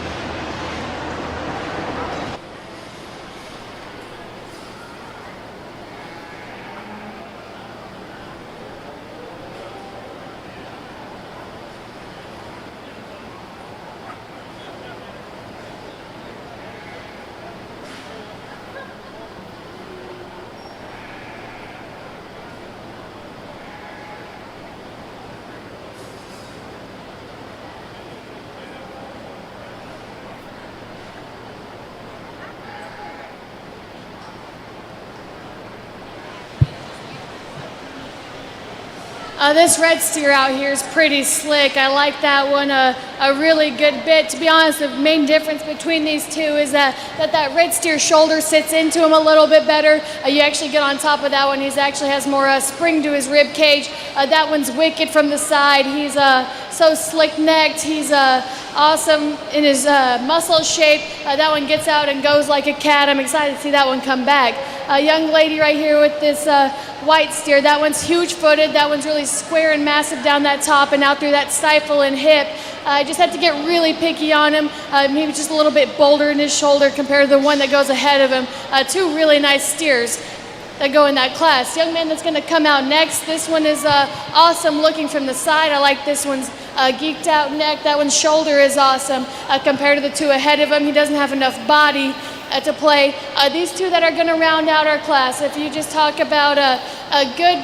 This red steer out here is pretty slick. I like that one a really good bit. To be honest, the main difference between these two is that red steer shoulder sits into him a little bit better. You actually get on top of that one. He actually has more spring to his rib cage. That one's wicked from the side. He's so slick-necked. He's awesome in his muscle shape. That one gets out and goes like a cat. I'm excited to see that one come back. A young lady right here with this white steer. That one's huge-footed. That one's really square and massive down that top and out through that stifle and hip. I just had to get really picky on him. Maybe just a little bit bolder in his shoulder compared to the one that goes ahead of him. Two really nice steers that go in that class. Young man that's going to come out next. This one is awesome looking from the side. I like this one's geeked out neck. That one's shoulder is awesome compared to the two ahead of him. He doesn't have enough body to play. These two that are going to round out our class. If you just talk about good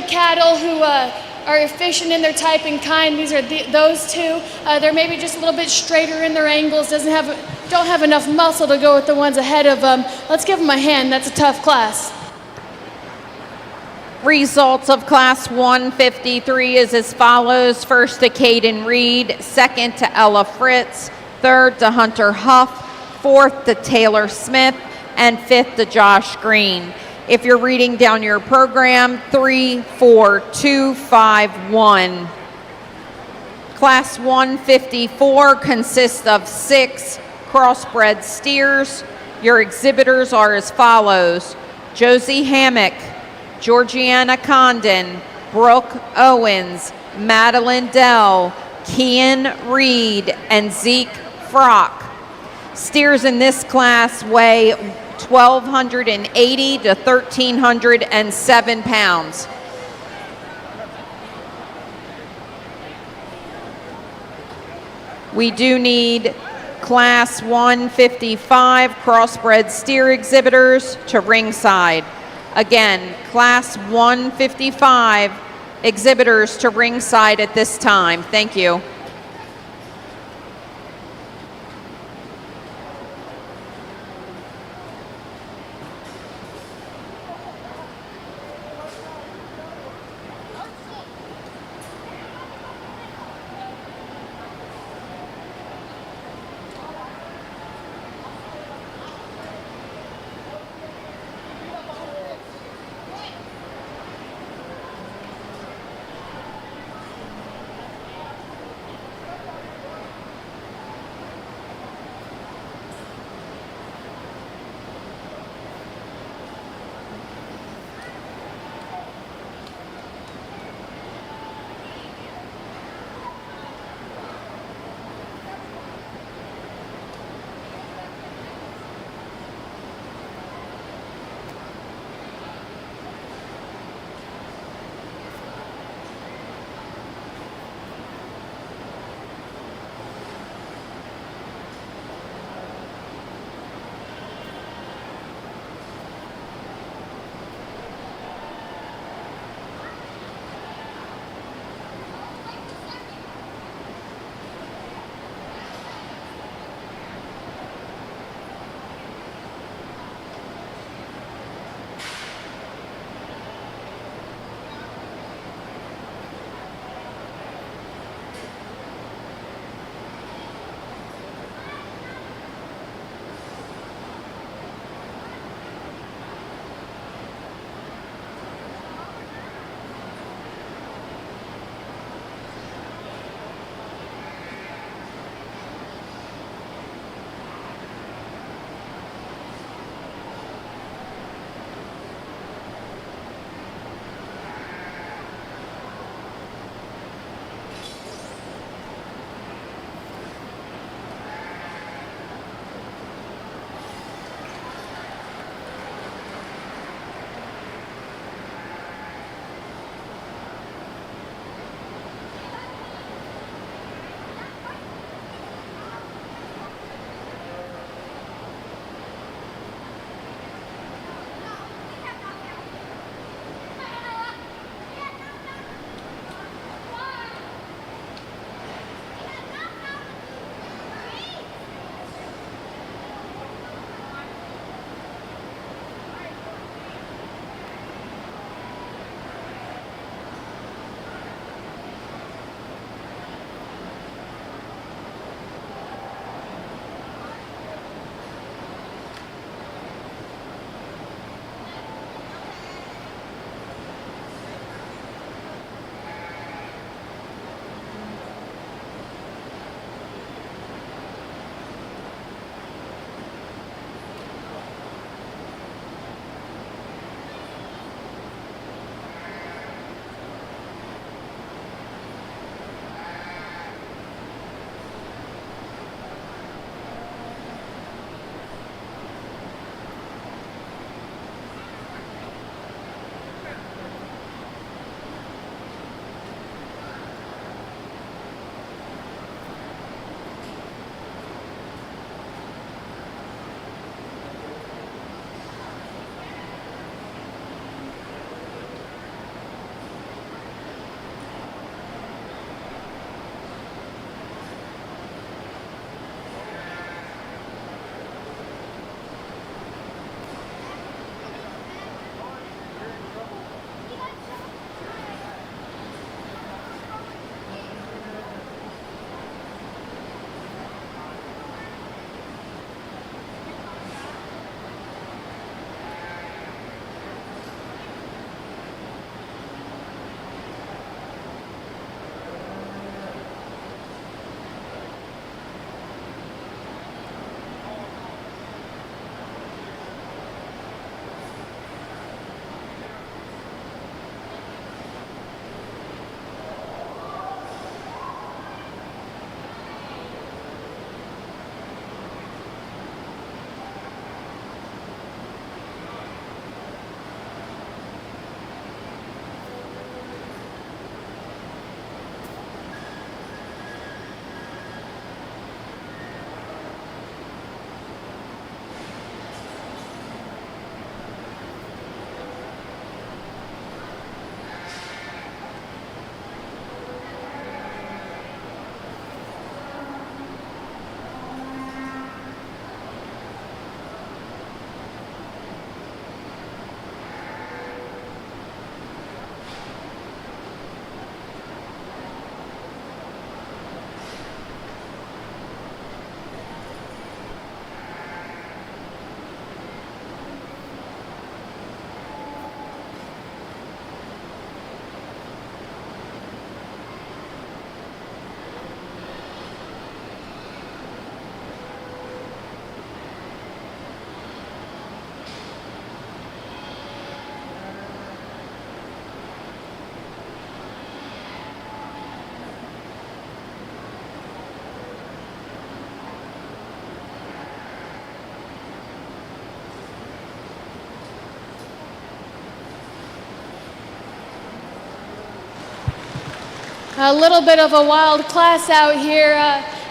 cattle who are efficient in their type and kind, these are those two. They're maybe just a little bit straighter in their angles. Don't have enough muscle to go with the ones ahead of them. Let's give them a hand. That's a tough class. Results of Class 153 is as follows. First to Caden Reed, second to Ella Fritz, third to Hunter Huff, fourth to Taylor Smith, and fifth to Josh Green. If you're reading down your program, 3, 4, 2, 5, 1. Class 154 consists of 6 crossbred steers. Your exhibitors are as follows: Josie Hammock, Georgiana Condon, Brooke Owens, Madeline Dell, Kian Reed, and Zeke Frock. Steers in this class weigh 1,280 to 1,307 pounds. We do need Class 155 crossbred steer exhibitors to ringside. Again, Class 155 exhibitors to ringside at this time. Thank you. A little bit of a wild class out here,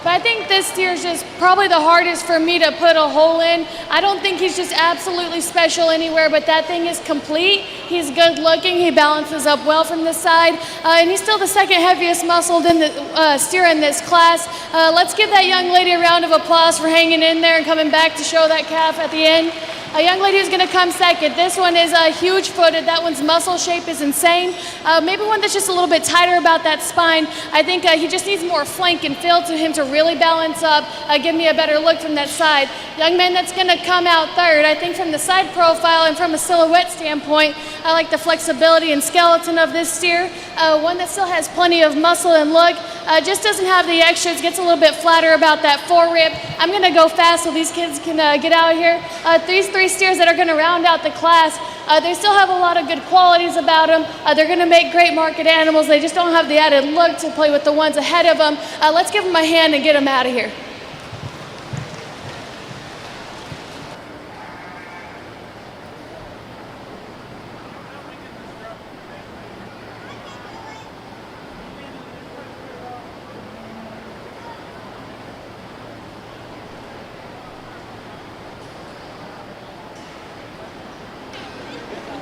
but I think this steer is just probably the hardest for me to put a hole in. I don't think he's just absolutely special anywhere, but that thing is complete. He's good looking, he balances up well from the side, and he's still the second heaviest muscled in the steer in this class. Let's give that young lady a round of applause for hanging in there and coming back to show that calf at the end. A young lady who's gonna come second. This one is huge footed. That one's muscle shape is insane. Maybe one that's just a little bit tighter about that spine. I think he just needs more flank and feel to him to really balance up, give me a better look from that side. Young man that's gonna come out third. I think from the side profile and from a silhouette standpoint, I like the flexibility and skeleton of this steer. One that still has plenty of muscle and look, just doesn't have the extras, gets a little bit flatter about that forerib. I'm gonna go fast so these kids can get out of here. These three steers that are gonna round out the class, they still have a lot of good qualities about them. They're gonna make great market animals. They just don't have the added look to play with the ones ahead of them. Let's give them a hand and get them out of here.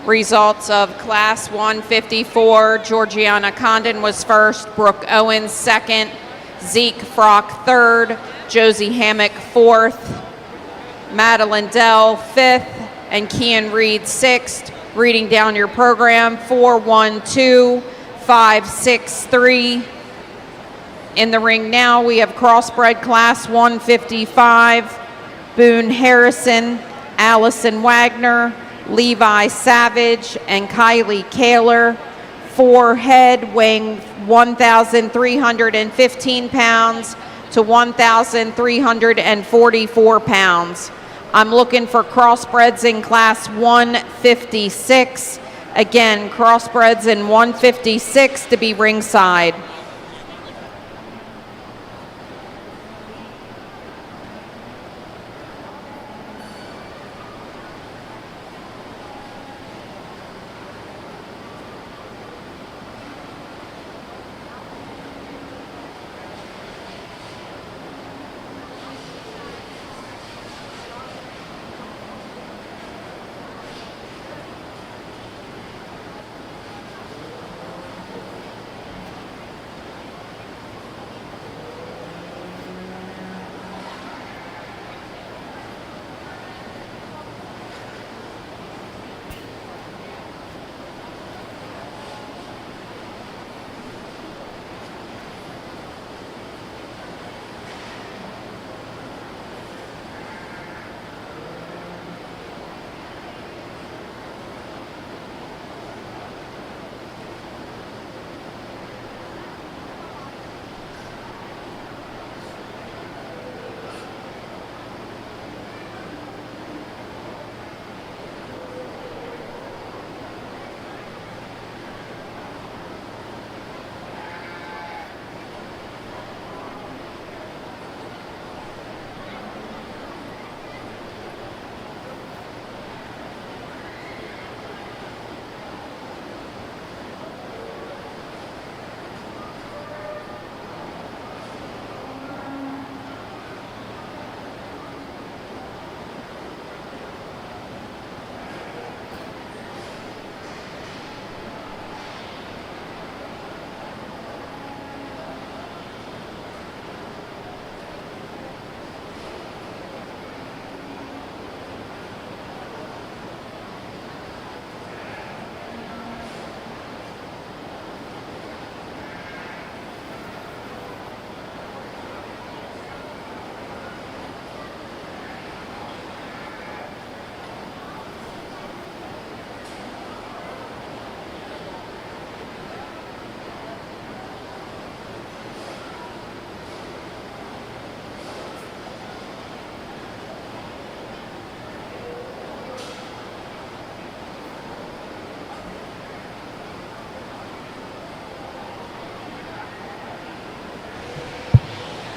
Results of Class 154, Georgiana Condon was first, Brooke Owens second, Zeke Frock third, Josie Hammock fourth, Madeline Dell fifth, and Kian Reed sixth. Reading down your program, 4-1-2-5-6-3. In the ring now, we have Crossbred Class 155, Boone Harrison, Allison Wagner, Levi Savage, and Kylie Kaler. 4 head weighing 1,315 pounds to 1,344 pounds. I'm looking for crossbreds in Class 156. Again, crossbreds in 156 to be ringside.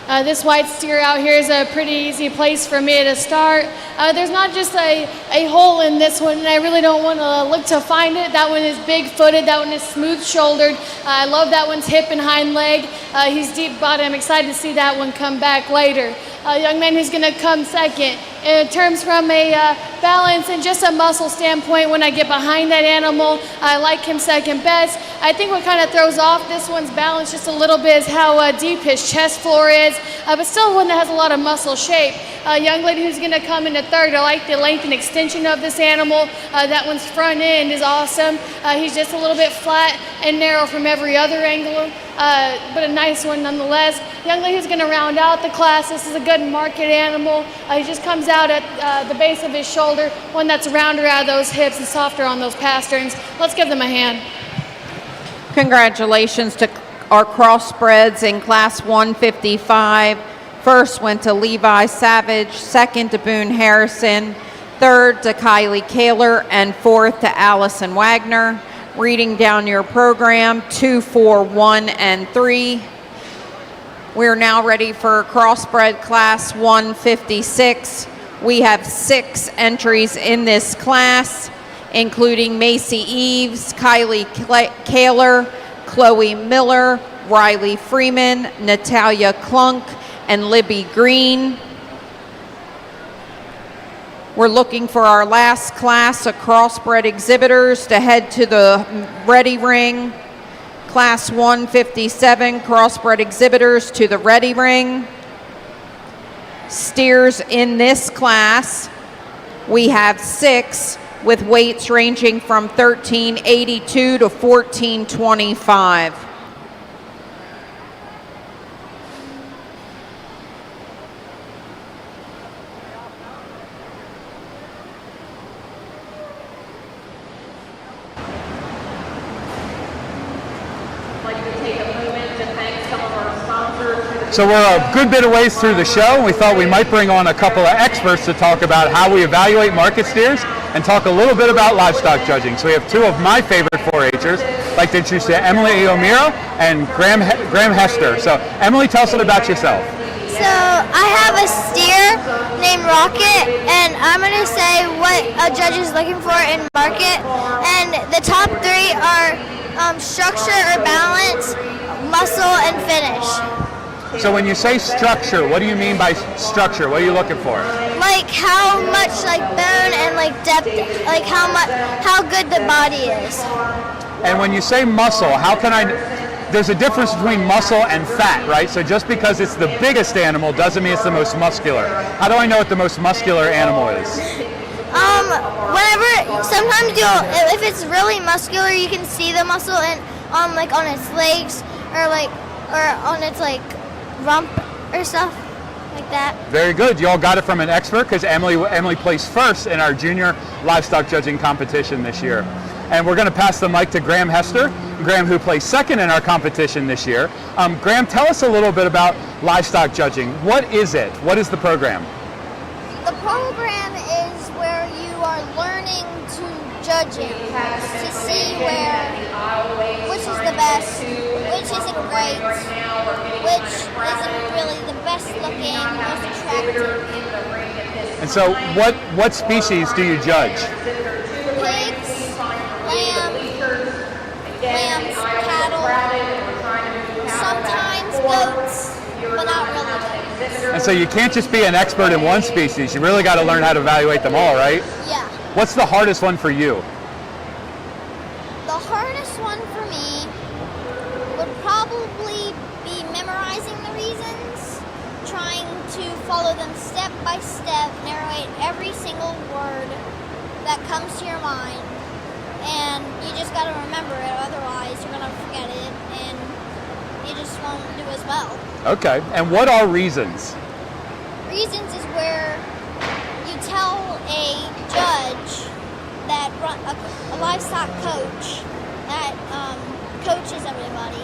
This white steer out here is a pretty easy place for me to start. There's not just a hole in this one, and I really don't want to look to find it. That one is big-footed. That one is smooth-shouldered. I love that one's hip and hind leg. He's deep body. I'm excited to see that one come back later. Young man who's going to come second. In terms from a balance and just a muscle standpoint, when I get behind that animal, I like him second best. I think what kind of throws off this one's balance just a little bit is how deep his chest floor is, but still one that has a lot of muscle shape. Young lady who's going to come into third, I like the length and extension of this animal. That one's front end is awesome. He's just a little bit flat and narrow from every other angle, but a nice one nonetheless. Young lady who's going to round out the class. This is a good market animal. He just comes out at the base of his shoulder, one that's rounder out of those hips and softer on those pasterns. Let's give them a hand. Congratulations to our crossbreds in Class 155. First went to Levi Savage, second to Boone Harrison, third to Kylie Kaler, and fourth to Allison Wagner. Reading down your program, 2, 4, 1, and 3. We're now ready for Crossbred Class 156. We have 6 entries in this class, including Macy Eves, Kylie Kaler, Chloe Miller, Riley Freeman, Natalia Klunk, and Libby Green. We're looking for our last class of crossbred exhibitors to head to the ready ring. Class 157 crossbred exhibitors to the ready ring. Steers in this class, we have 6 with weights ranging from 1382 to 1425. So we're a good bit of ways through the show, and we thought we might bring on a couple of experts to talk about how we evaluate market steers and talk a little bit about livestock judging. So we have 2 of my favorite 4-H'ers. I'd like to introduce you to Emily O'Meara and Graham Hester. So Emily, tell us a little about yourself. So I have a steer named Rocket, and I'm going to say what a judge is looking for in market. And the top 3 are structure or balance, muscle, and finish. So when you say structure, what do you mean by structure? What are you looking for? Like how much like bone and like depth, like how good the body is. And when you say muscle, there's a difference between muscle and fat, right? So just because it's the biggest animal doesn't mean it's the most muscular. How do I know what the most muscular animal is? Sometimes if it's really muscular, you can see the muscle and on its legs or on its rump or stuff like that. Very good. You all got it from an expert because Emily placed first in our junior livestock judging competition this year. And we're going to pass the mic to Graham Hester. Graham, who placed second in our competition this year. Graham, tell us a little bit about livestock judging. What is it? What is the program? The program is where you are learning to judging, to see which is the best, which isn't great, which isn't really the best looking, most attractive. And so what species do you judge? Pigs, lambs, cattle, sometimes goats, but not really. And so you can't just be an expert in one species. You really got to learn how to evaluate them all, right? Yeah. What's the hardest one for you? The hardest one for me would probably be memorizing the reasons, trying to follow them step by step, narrate every single word that comes to your mind, and you just got to remember it, otherwise you're going to forget it, and you just won't do as well. Okay, and what are reasons? Reasons is where you tell a judge that a livestock coach that coaches everybody.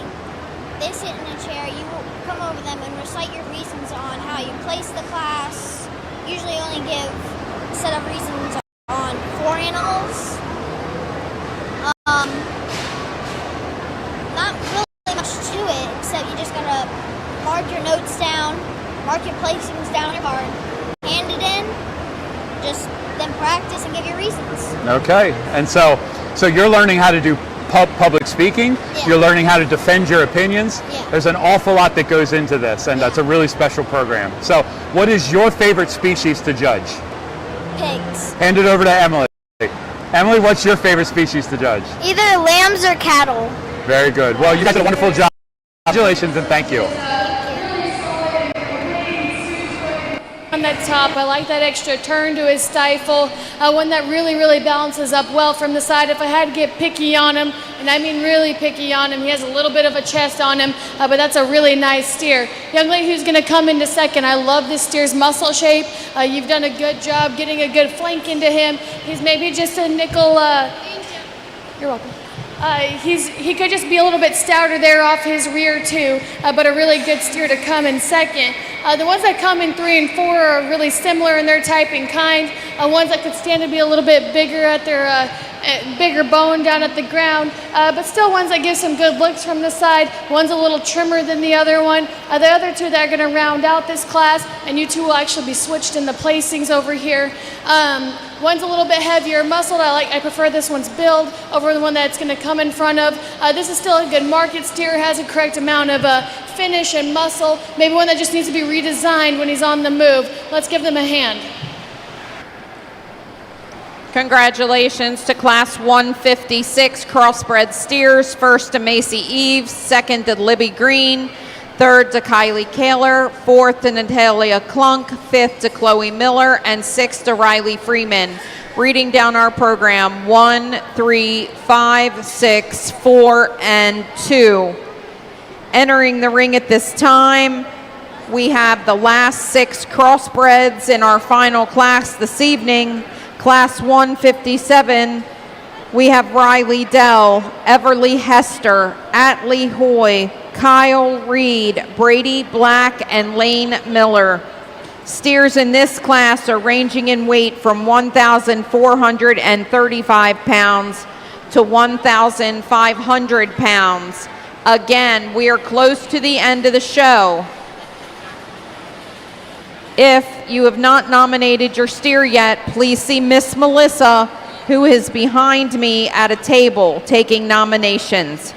They sit in a chair, you will come over them and recite your reasons on how you place the class. Usually only give a set of reasons on 4 animals. Not really much to it, except you just gotta mark your notes down, mark your placings down your card, hand it in, just then practice and give your reasons. Okay, and so you're learning how to do public speaking. Yeah. You're learning how to defend your opinions. Yeah. There's an awful lot that goes into this, and that's a really special program. So what is your favorite species to judge? Pigs. Hand it over to Emily. Emily, what's your favorite species to judge? Either lambs or cattle. Very good. Well, you guys did a wonderful job. Congratulations and thank you. On that top, I like that extra turn to his stifle, one that really balances up well from the side. If I had to get picky on him, and I mean really picky on him, he has a little bit of a chest on him, but that's a really nice steer. Young lady who's going to come into second, I love this steer's muscle shape. You've done a good job getting a good flank into him. He's maybe just a nickel. You're welcome. He could just be a little bit stouter there off his rear too, but a really good steer to come in second. The ones that come in 3 and 4 are really similar in their type and kind. Ones that could stand to be a little bit bigger at their bigger bone down at the ground, but still ones that give some good looks from the side. One's a little trimmer than the other one. The other two that are going to round out this class, and you two will actually be switched in the placings over here. One's a little bit heavier muscled. I prefer this one's build over the one that's going to come in front of. This is still a good market steer, has a correct amount of finish and muscle. Maybe one that just needs to be redesigned when he's on the move. Let's give them a hand. Congratulations to Class 156 Crossbred steers. First to Macy Eves, second to Libby Green, third to Kylie Kaler, fourth to Natalia Klunk, fifth to Chloe Miller, and sixth to Riley Freeman. Reading down our program, 1, 3, 5, 6, 4, and 2. Entering the ring at this time, we have the last 6 crossbreds in our final class this evening. Class 157, we have Riley Dell, Everly Hester, Atlee Hoy, Kyle Reed, Brady Black, and Lane Miller. Steers in this class are ranging in weight from 1,435 pounds to 1,500 pounds. Again, we are close to the end of the show. If you have not nominated your steer yet, please see Miss Melissa, who is behind me at a table taking nominations.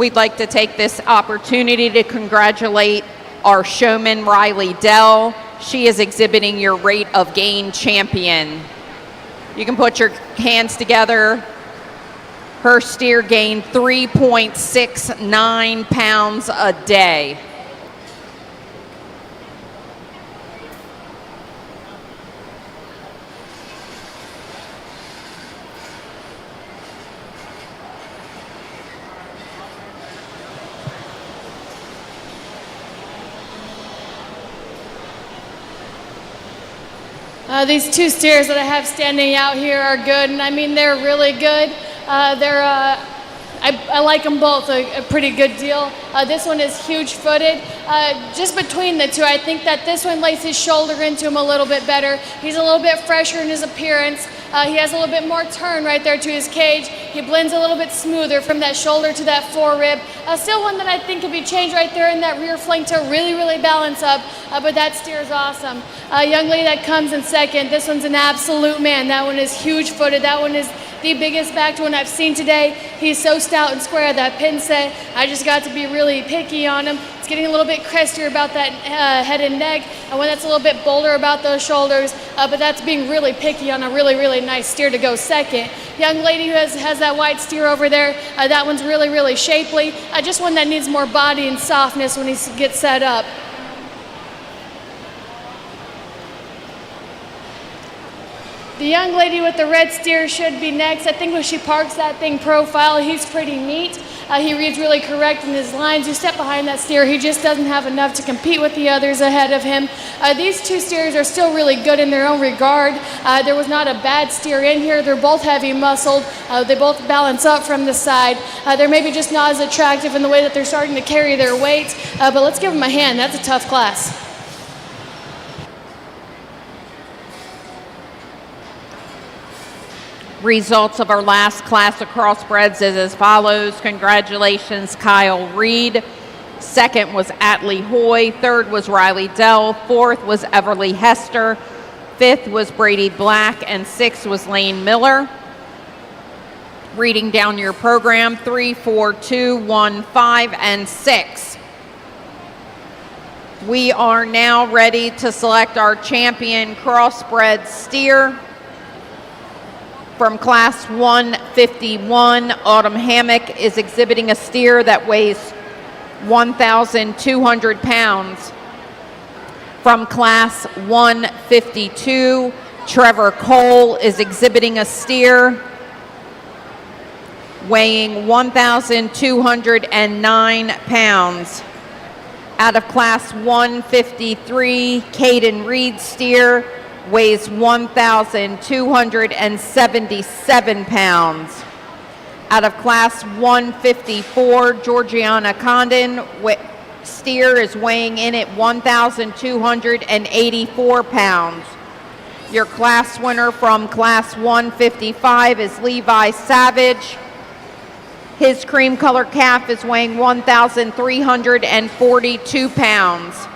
We'd like to take this opportunity to congratulate our showman, Riley Dell. She is exhibiting your rate of gain champion. You can put your hands together. Her steer gained 3.69 pounds a day. These two steers that I have standing out here are good, and I mean, they're really good. I like them both a pretty good deal. This one is huge-footed. Just between the two, I think that this one lays his shoulder into him a little bit better. He's a little bit fresher in his appearance. He has a little bit more turn right there to his cage. He blends a little bit smoother from that shoulder to that forerib. Still one that I think could be changed right there in that rear flank to really, really balance up, but that steer is awesome. Young lady that comes in second, this one's an absolute man. That one is huge-footed. That one is the biggest backed one I've seen today. He's so stout and square, that pin set. I just got to be really picky on him. It's getting a little bit crestier about that head and neck, and one that's a little bit bolder about those shoulders, but that's being really picky on a really, really nice steer to go second. Young lady who has that white steer over there, that one's really, really shapely. Just one that needs more body and softness when he gets set up. The young lady with the red steer should be next. I think when she parks that thing profile, he's pretty neat. He reads really correct in his lines. You step behind that steer, he just doesn't have enough to compete with the others ahead of him. These two steers are still really good in their own regard. There was not a bad steer in here. They're both heavy muscled. They both balance up from the side. They're maybe just not as attractive in the way that they're starting to carry their weight, but let's give them a hand. That's a tough class. Results of our last class of crossbreds is as follows. Congratulations, Kyle Reed. Second was Atlee Hoy. Third was Riley Dell. Fourth was Everly Hester. Fifth was Brady Black. And sixth was Lane Miller. Reading down your program, 3, 4, 2, 1, 5, and 6. We are now ready to select our champion crossbred steer. From class 151, Autumn Hammock is exhibiting a steer that weighs 1,200 pounds. From class 152, Trevor Cole is exhibiting a steer weighing 1,209 pounds. Out of class 153, Caden Reed steer weighs 1,277 pounds. Out of class 154, Georgiana Condon steer is weighing in at 1,284 pounds. Your class winner from class 155 is Levi Savage. His cream color calf is weighing 1,342 pounds.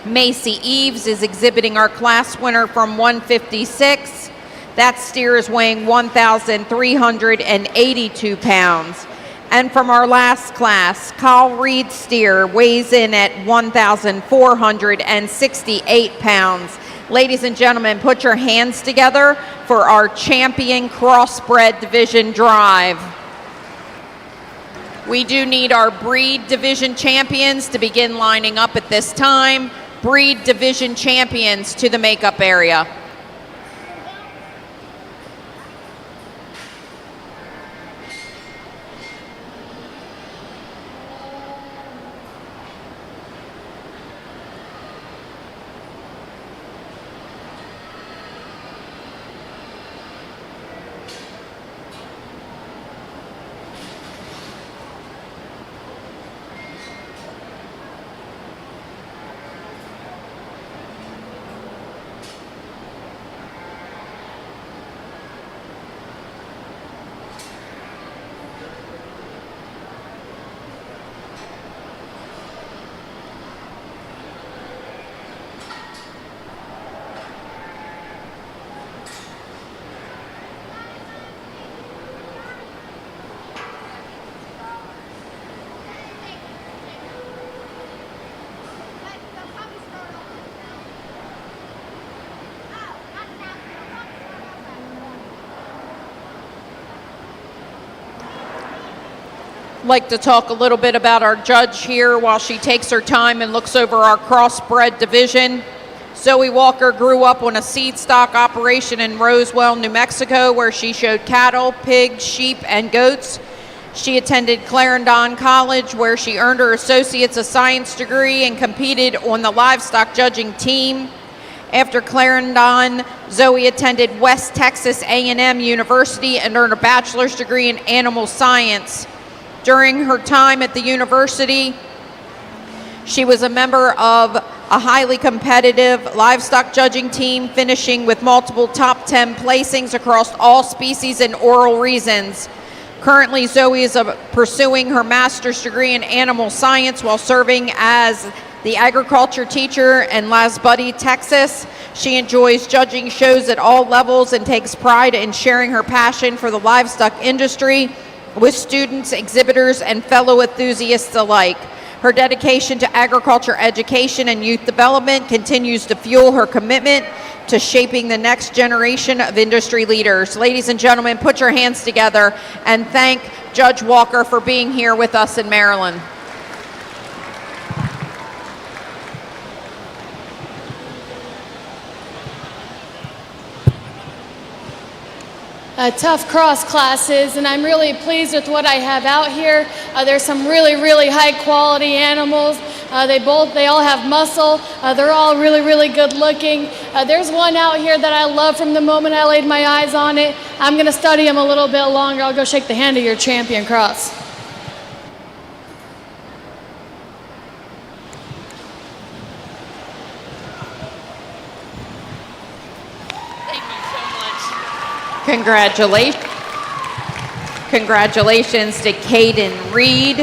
Macy Eves is exhibiting our class winner from 156. That steer is weighing 1,382 pounds. And from our last class, Kyle Reed steer weighs in at 1,468 pounds. Ladies and gentlemen, put your hands together for our champion crossbred division drive. We do need our breed division champions to begin lining up at this time. Breed division champions to the makeup area. like to talk a little bit about our judge here while she takes her time and looks over our crossbred division. Zoe Walker grew up on a seed stock operation in Roswell, New Mexico, where she showed cattle, pigs, sheep, and goats. She attended Clarendon College, where she earned her Associate's of Science degree and competed on the livestock judging team. After Clarendon, Zoe attended West Texas A&M University and earned a bachelor's degree in animal science. During her time at the university, she was a member of a highly competitive livestock judging team, finishing with multiple top 10 placings across all species and oral reasons. Currently, Zoe is pursuing her master's degree in animal science while serving as the agriculture teacher in Las Buddy, Texas. She enjoys judging shows at all levels and takes pride in sharing her passion for the livestock industry with students, exhibitors, and fellow enthusiasts alike. Her dedication to agriculture education and youth development continues to fuel her commitment to shaping the next generation of industry leaders. Ladies and gentlemen, put your hands together and thank Judge Walker for being here with us in Maryland. Tough cross classes, and I'm really pleased with what I have out here. There's some really high quality animals. They all have muscle. They're all really good looking. There's one out here that I love from the moment I laid my eyes on it. I'm gonna study him a little bit longer. I'll go shake the hand of your champion cross. Congratulations to Caden Reed.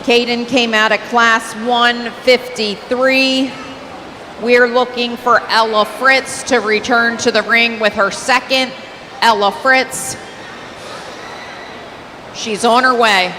Caden came out of class 153. We're looking for Ella Fritz to return to the ring with her second. Ella Fritz. She's on her way.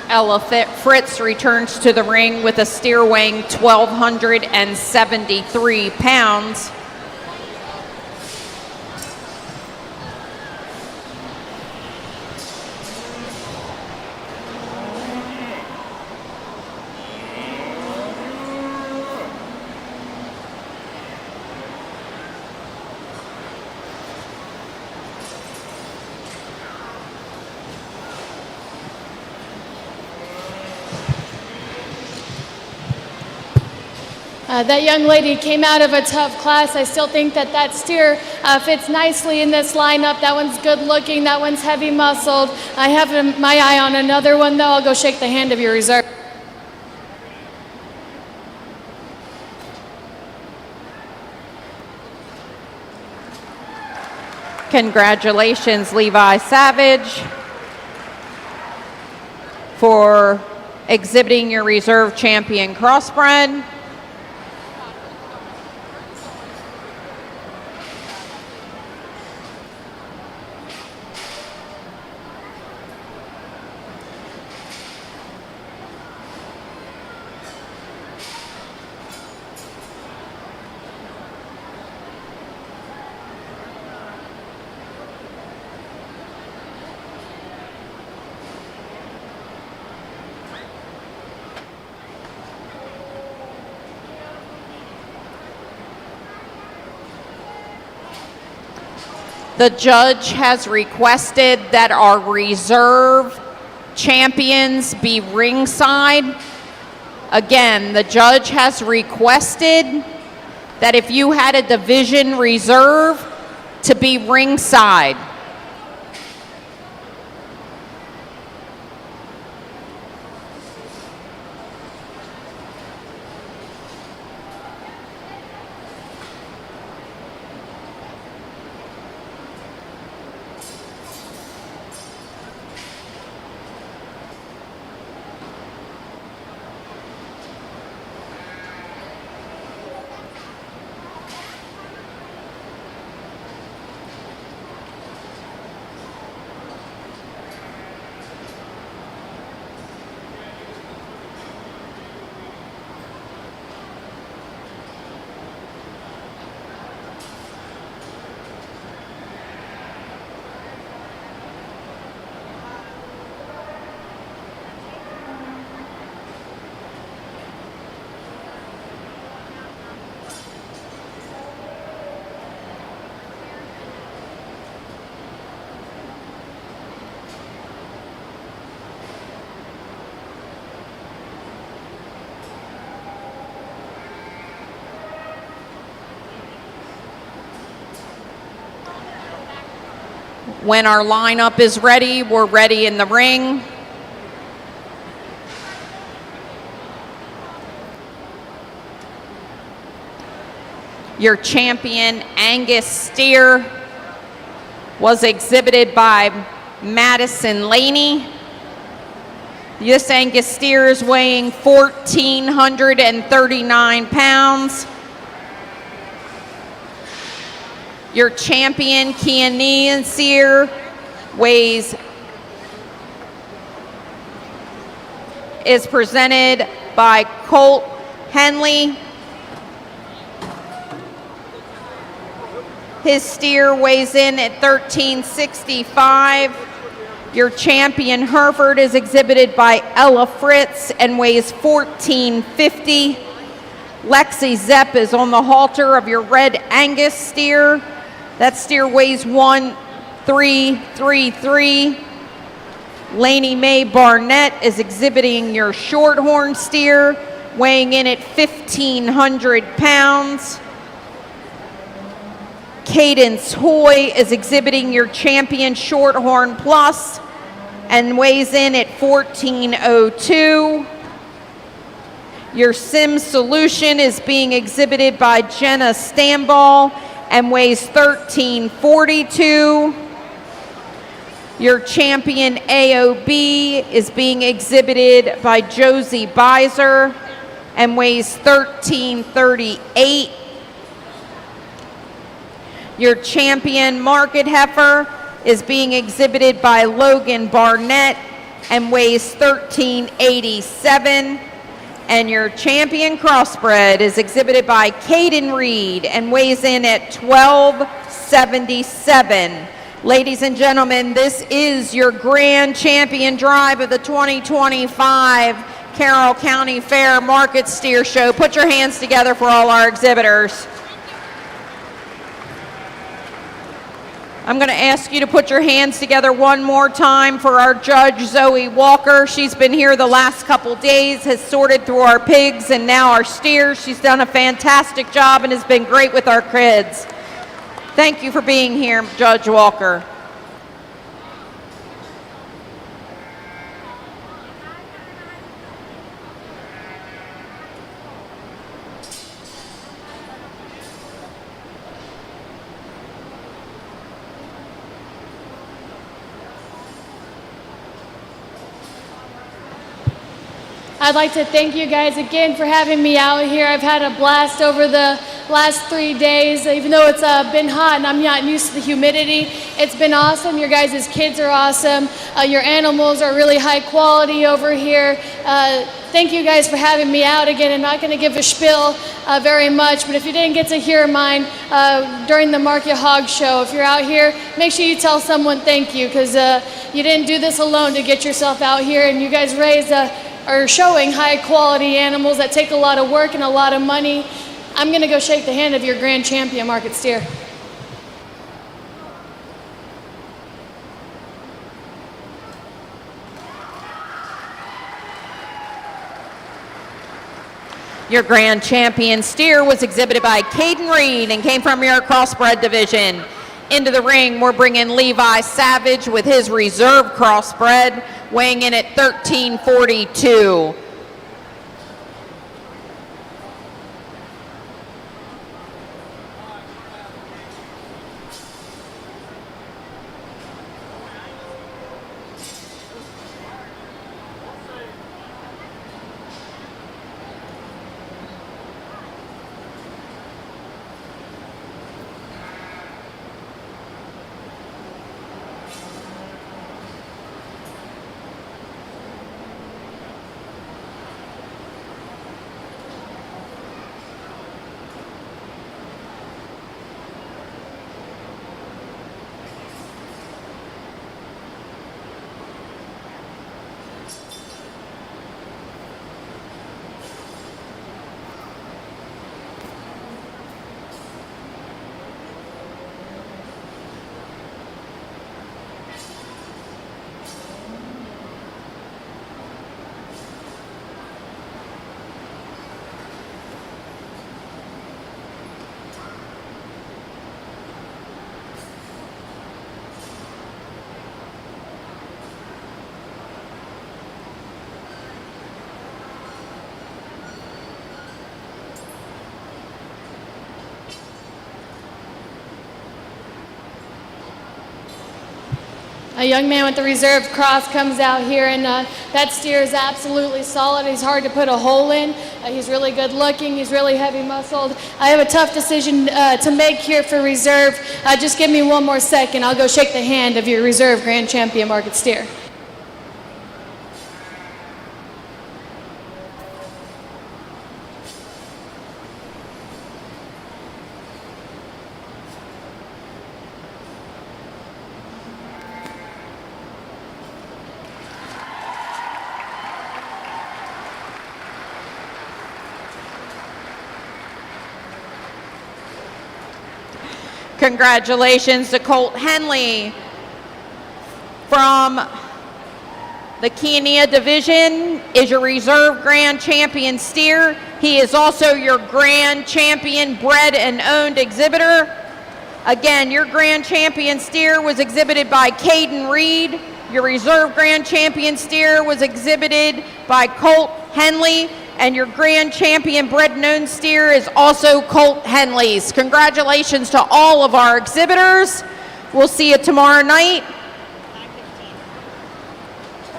Ella Fritz returns to the ring with a steer weighing 1,273 pounds. That young lady came out of a tough class. I still think that steer fits nicely in this lineup. That one's good looking. That one's heavy muscled. I have my eye on another one, though. I'll go shake the hand of your reserve. Congratulations, Levi Savage, for exhibiting your reserve champion crossbred. The judge has requested that our reserve champions be ringside. Again, the judge has requested that if you had a division reserve, to be ringside. When our lineup is ready, we're ready in the ring. Your champion, Angus steer, was exhibited by Madison Laney. This Angus steer is weighing 1,439 pounds. Your champion, Kiania steer, is presented by Colt Henley. His steer weighs in at 1365. Your champion, Herford, is exhibited by Ella Fritz and weighs 1450. Lexi Zepp is on the halter of your red Angus steer. That steer weighs 1333. Laney Mae Barnett is exhibiting your Shorthorn steer, weighing in at 1,500 pounds. Cadence Hoy is exhibiting your champion Shorthorn Plus and weighs in at 1,402. Your Sim Solution is being exhibited by Jenna Stamball and weighs 1,342. Your champion AOB is being exhibited by Josie Beiser and weighs 1,338. Your champion Market Heifer is being exhibited by Logan Barnett and weighs 1,387. And your champion Crossbred is exhibited by Caden Reed and weighs in at 1,277. Ladies and gentlemen, this is your grand champion drive of the 2025 Carroll County Fair Market Steer Show. Put your hands together for all our exhibitors. I'm going to ask you to put your hands together one more time for our judge, Zoe Walker. She's been here the last couple days, has sorted through our pigs and now our steers. She's done a fantastic job and has been great with our kids. Thank you for being here, Judge Walker. I'd like to thank you guys again for having me out here. I've had a blast over the last 3 days. Even though it's been hot and I'm not used to the humidity, it's been awesome. Your guys' kids are awesome. Your animals are really high quality over here. Thank you guys for having me out again. I'm not going to give a spiel very much, but if you didn't get to hear mine during the Market Hog Show, if you're out here, make sure you tell someone thank you, because you didn't do this alone to get yourself out here, and you guys are showing high quality animals that take a lot of work and a lot of money. I'm going to go shake the hand of your grand champion, Market Steer. Your grand champion steer was exhibited by Caden Reed and came from your Crossbred division. Into the ring, we're bringing Levi Savage with his reserve Crossbred, weighing in at 1342. A young man with the reserve cross comes out here, and that steer is absolutely solid. He's hard to put a hole in. He's really good looking. He's really heavy muscled. I have a tough decision to make here for reserve. Just give me one more second. I'll go shake the hand of your reserve grand champion market steer. Congratulations to Colt Henley from the Kiania division is your reserve grand champion steer. He is also your grand champion bred and owned exhibitor. Again, your grand champion steer was exhibited by Caden Reed. Your reserve grand champion steer was exhibited by Colt Henley. And your grand champion bred and owned steer is also Colt Henley's. Congratulations to all of our exhibitors. We'll see you tomorrow night.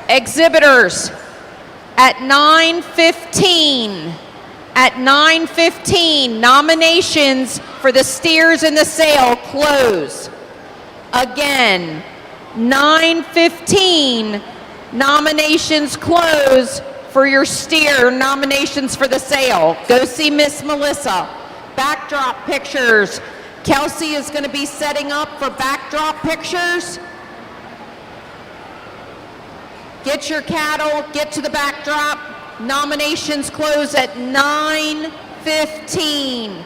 Exhibitors at 9:15. At 9:15, nominations for the steers in the sale close. Again, 9:15, nominations close for your steer nominations for the sale. Go see Miss Melissa. Backdrop pictures. Kelsey is going to be setting up for backdrop pictures. Get your cattle, get to the backdrop. Nominations close at 9:15.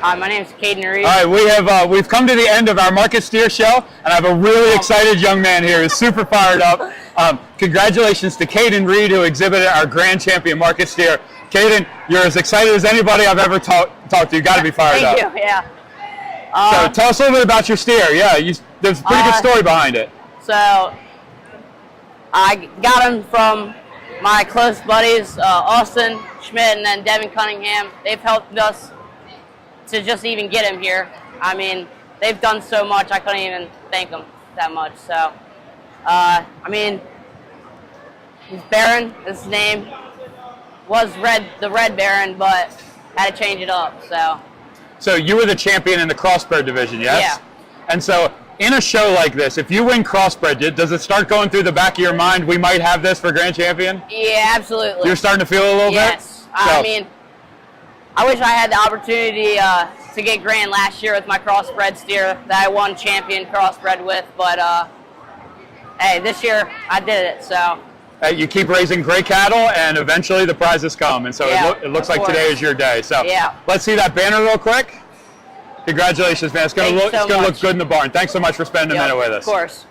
My name's Caden Reed. All right, we've come to the end of our market steer show, and I have a really excited young man here who's super fired up. Congratulations to Caden Reed, who exhibited our grand champion market steer. Caden, you're as excited as anybody I've ever talked to. You got to be fired up. Thank you. Yeah. So tell us a little bit about your steer. Yeah, there's a pretty good story behind it. So I got him from my close buddies, Austin Schmidt and then Devin Cunningham. They've helped us to just even get him here. I mean, they've done so much, I couldn't even thank them that much. So, I mean, he's Baron, his name was the Red Baron, but had to change it up, so. So you were the champion in the Crossbred division, yes? Yeah. And so in a show like this, if you win Crossbred, does it start going through the back of your mind, we might have this for grand champion? Yeah, absolutely. You're starting to feel a little bit? Yes. I mean, I wish I had the opportunity to get grand last year with my Crossbred steer that I won champion Crossbred with, but hey, this year I did it, so. You keep raising great cattle, and eventually the prizes come, and so it looks like today is your day. So let's see that banner real quick. Congratulations, man. It's going to look good in the barn. Thanks so much for spending a minute with us. Of course.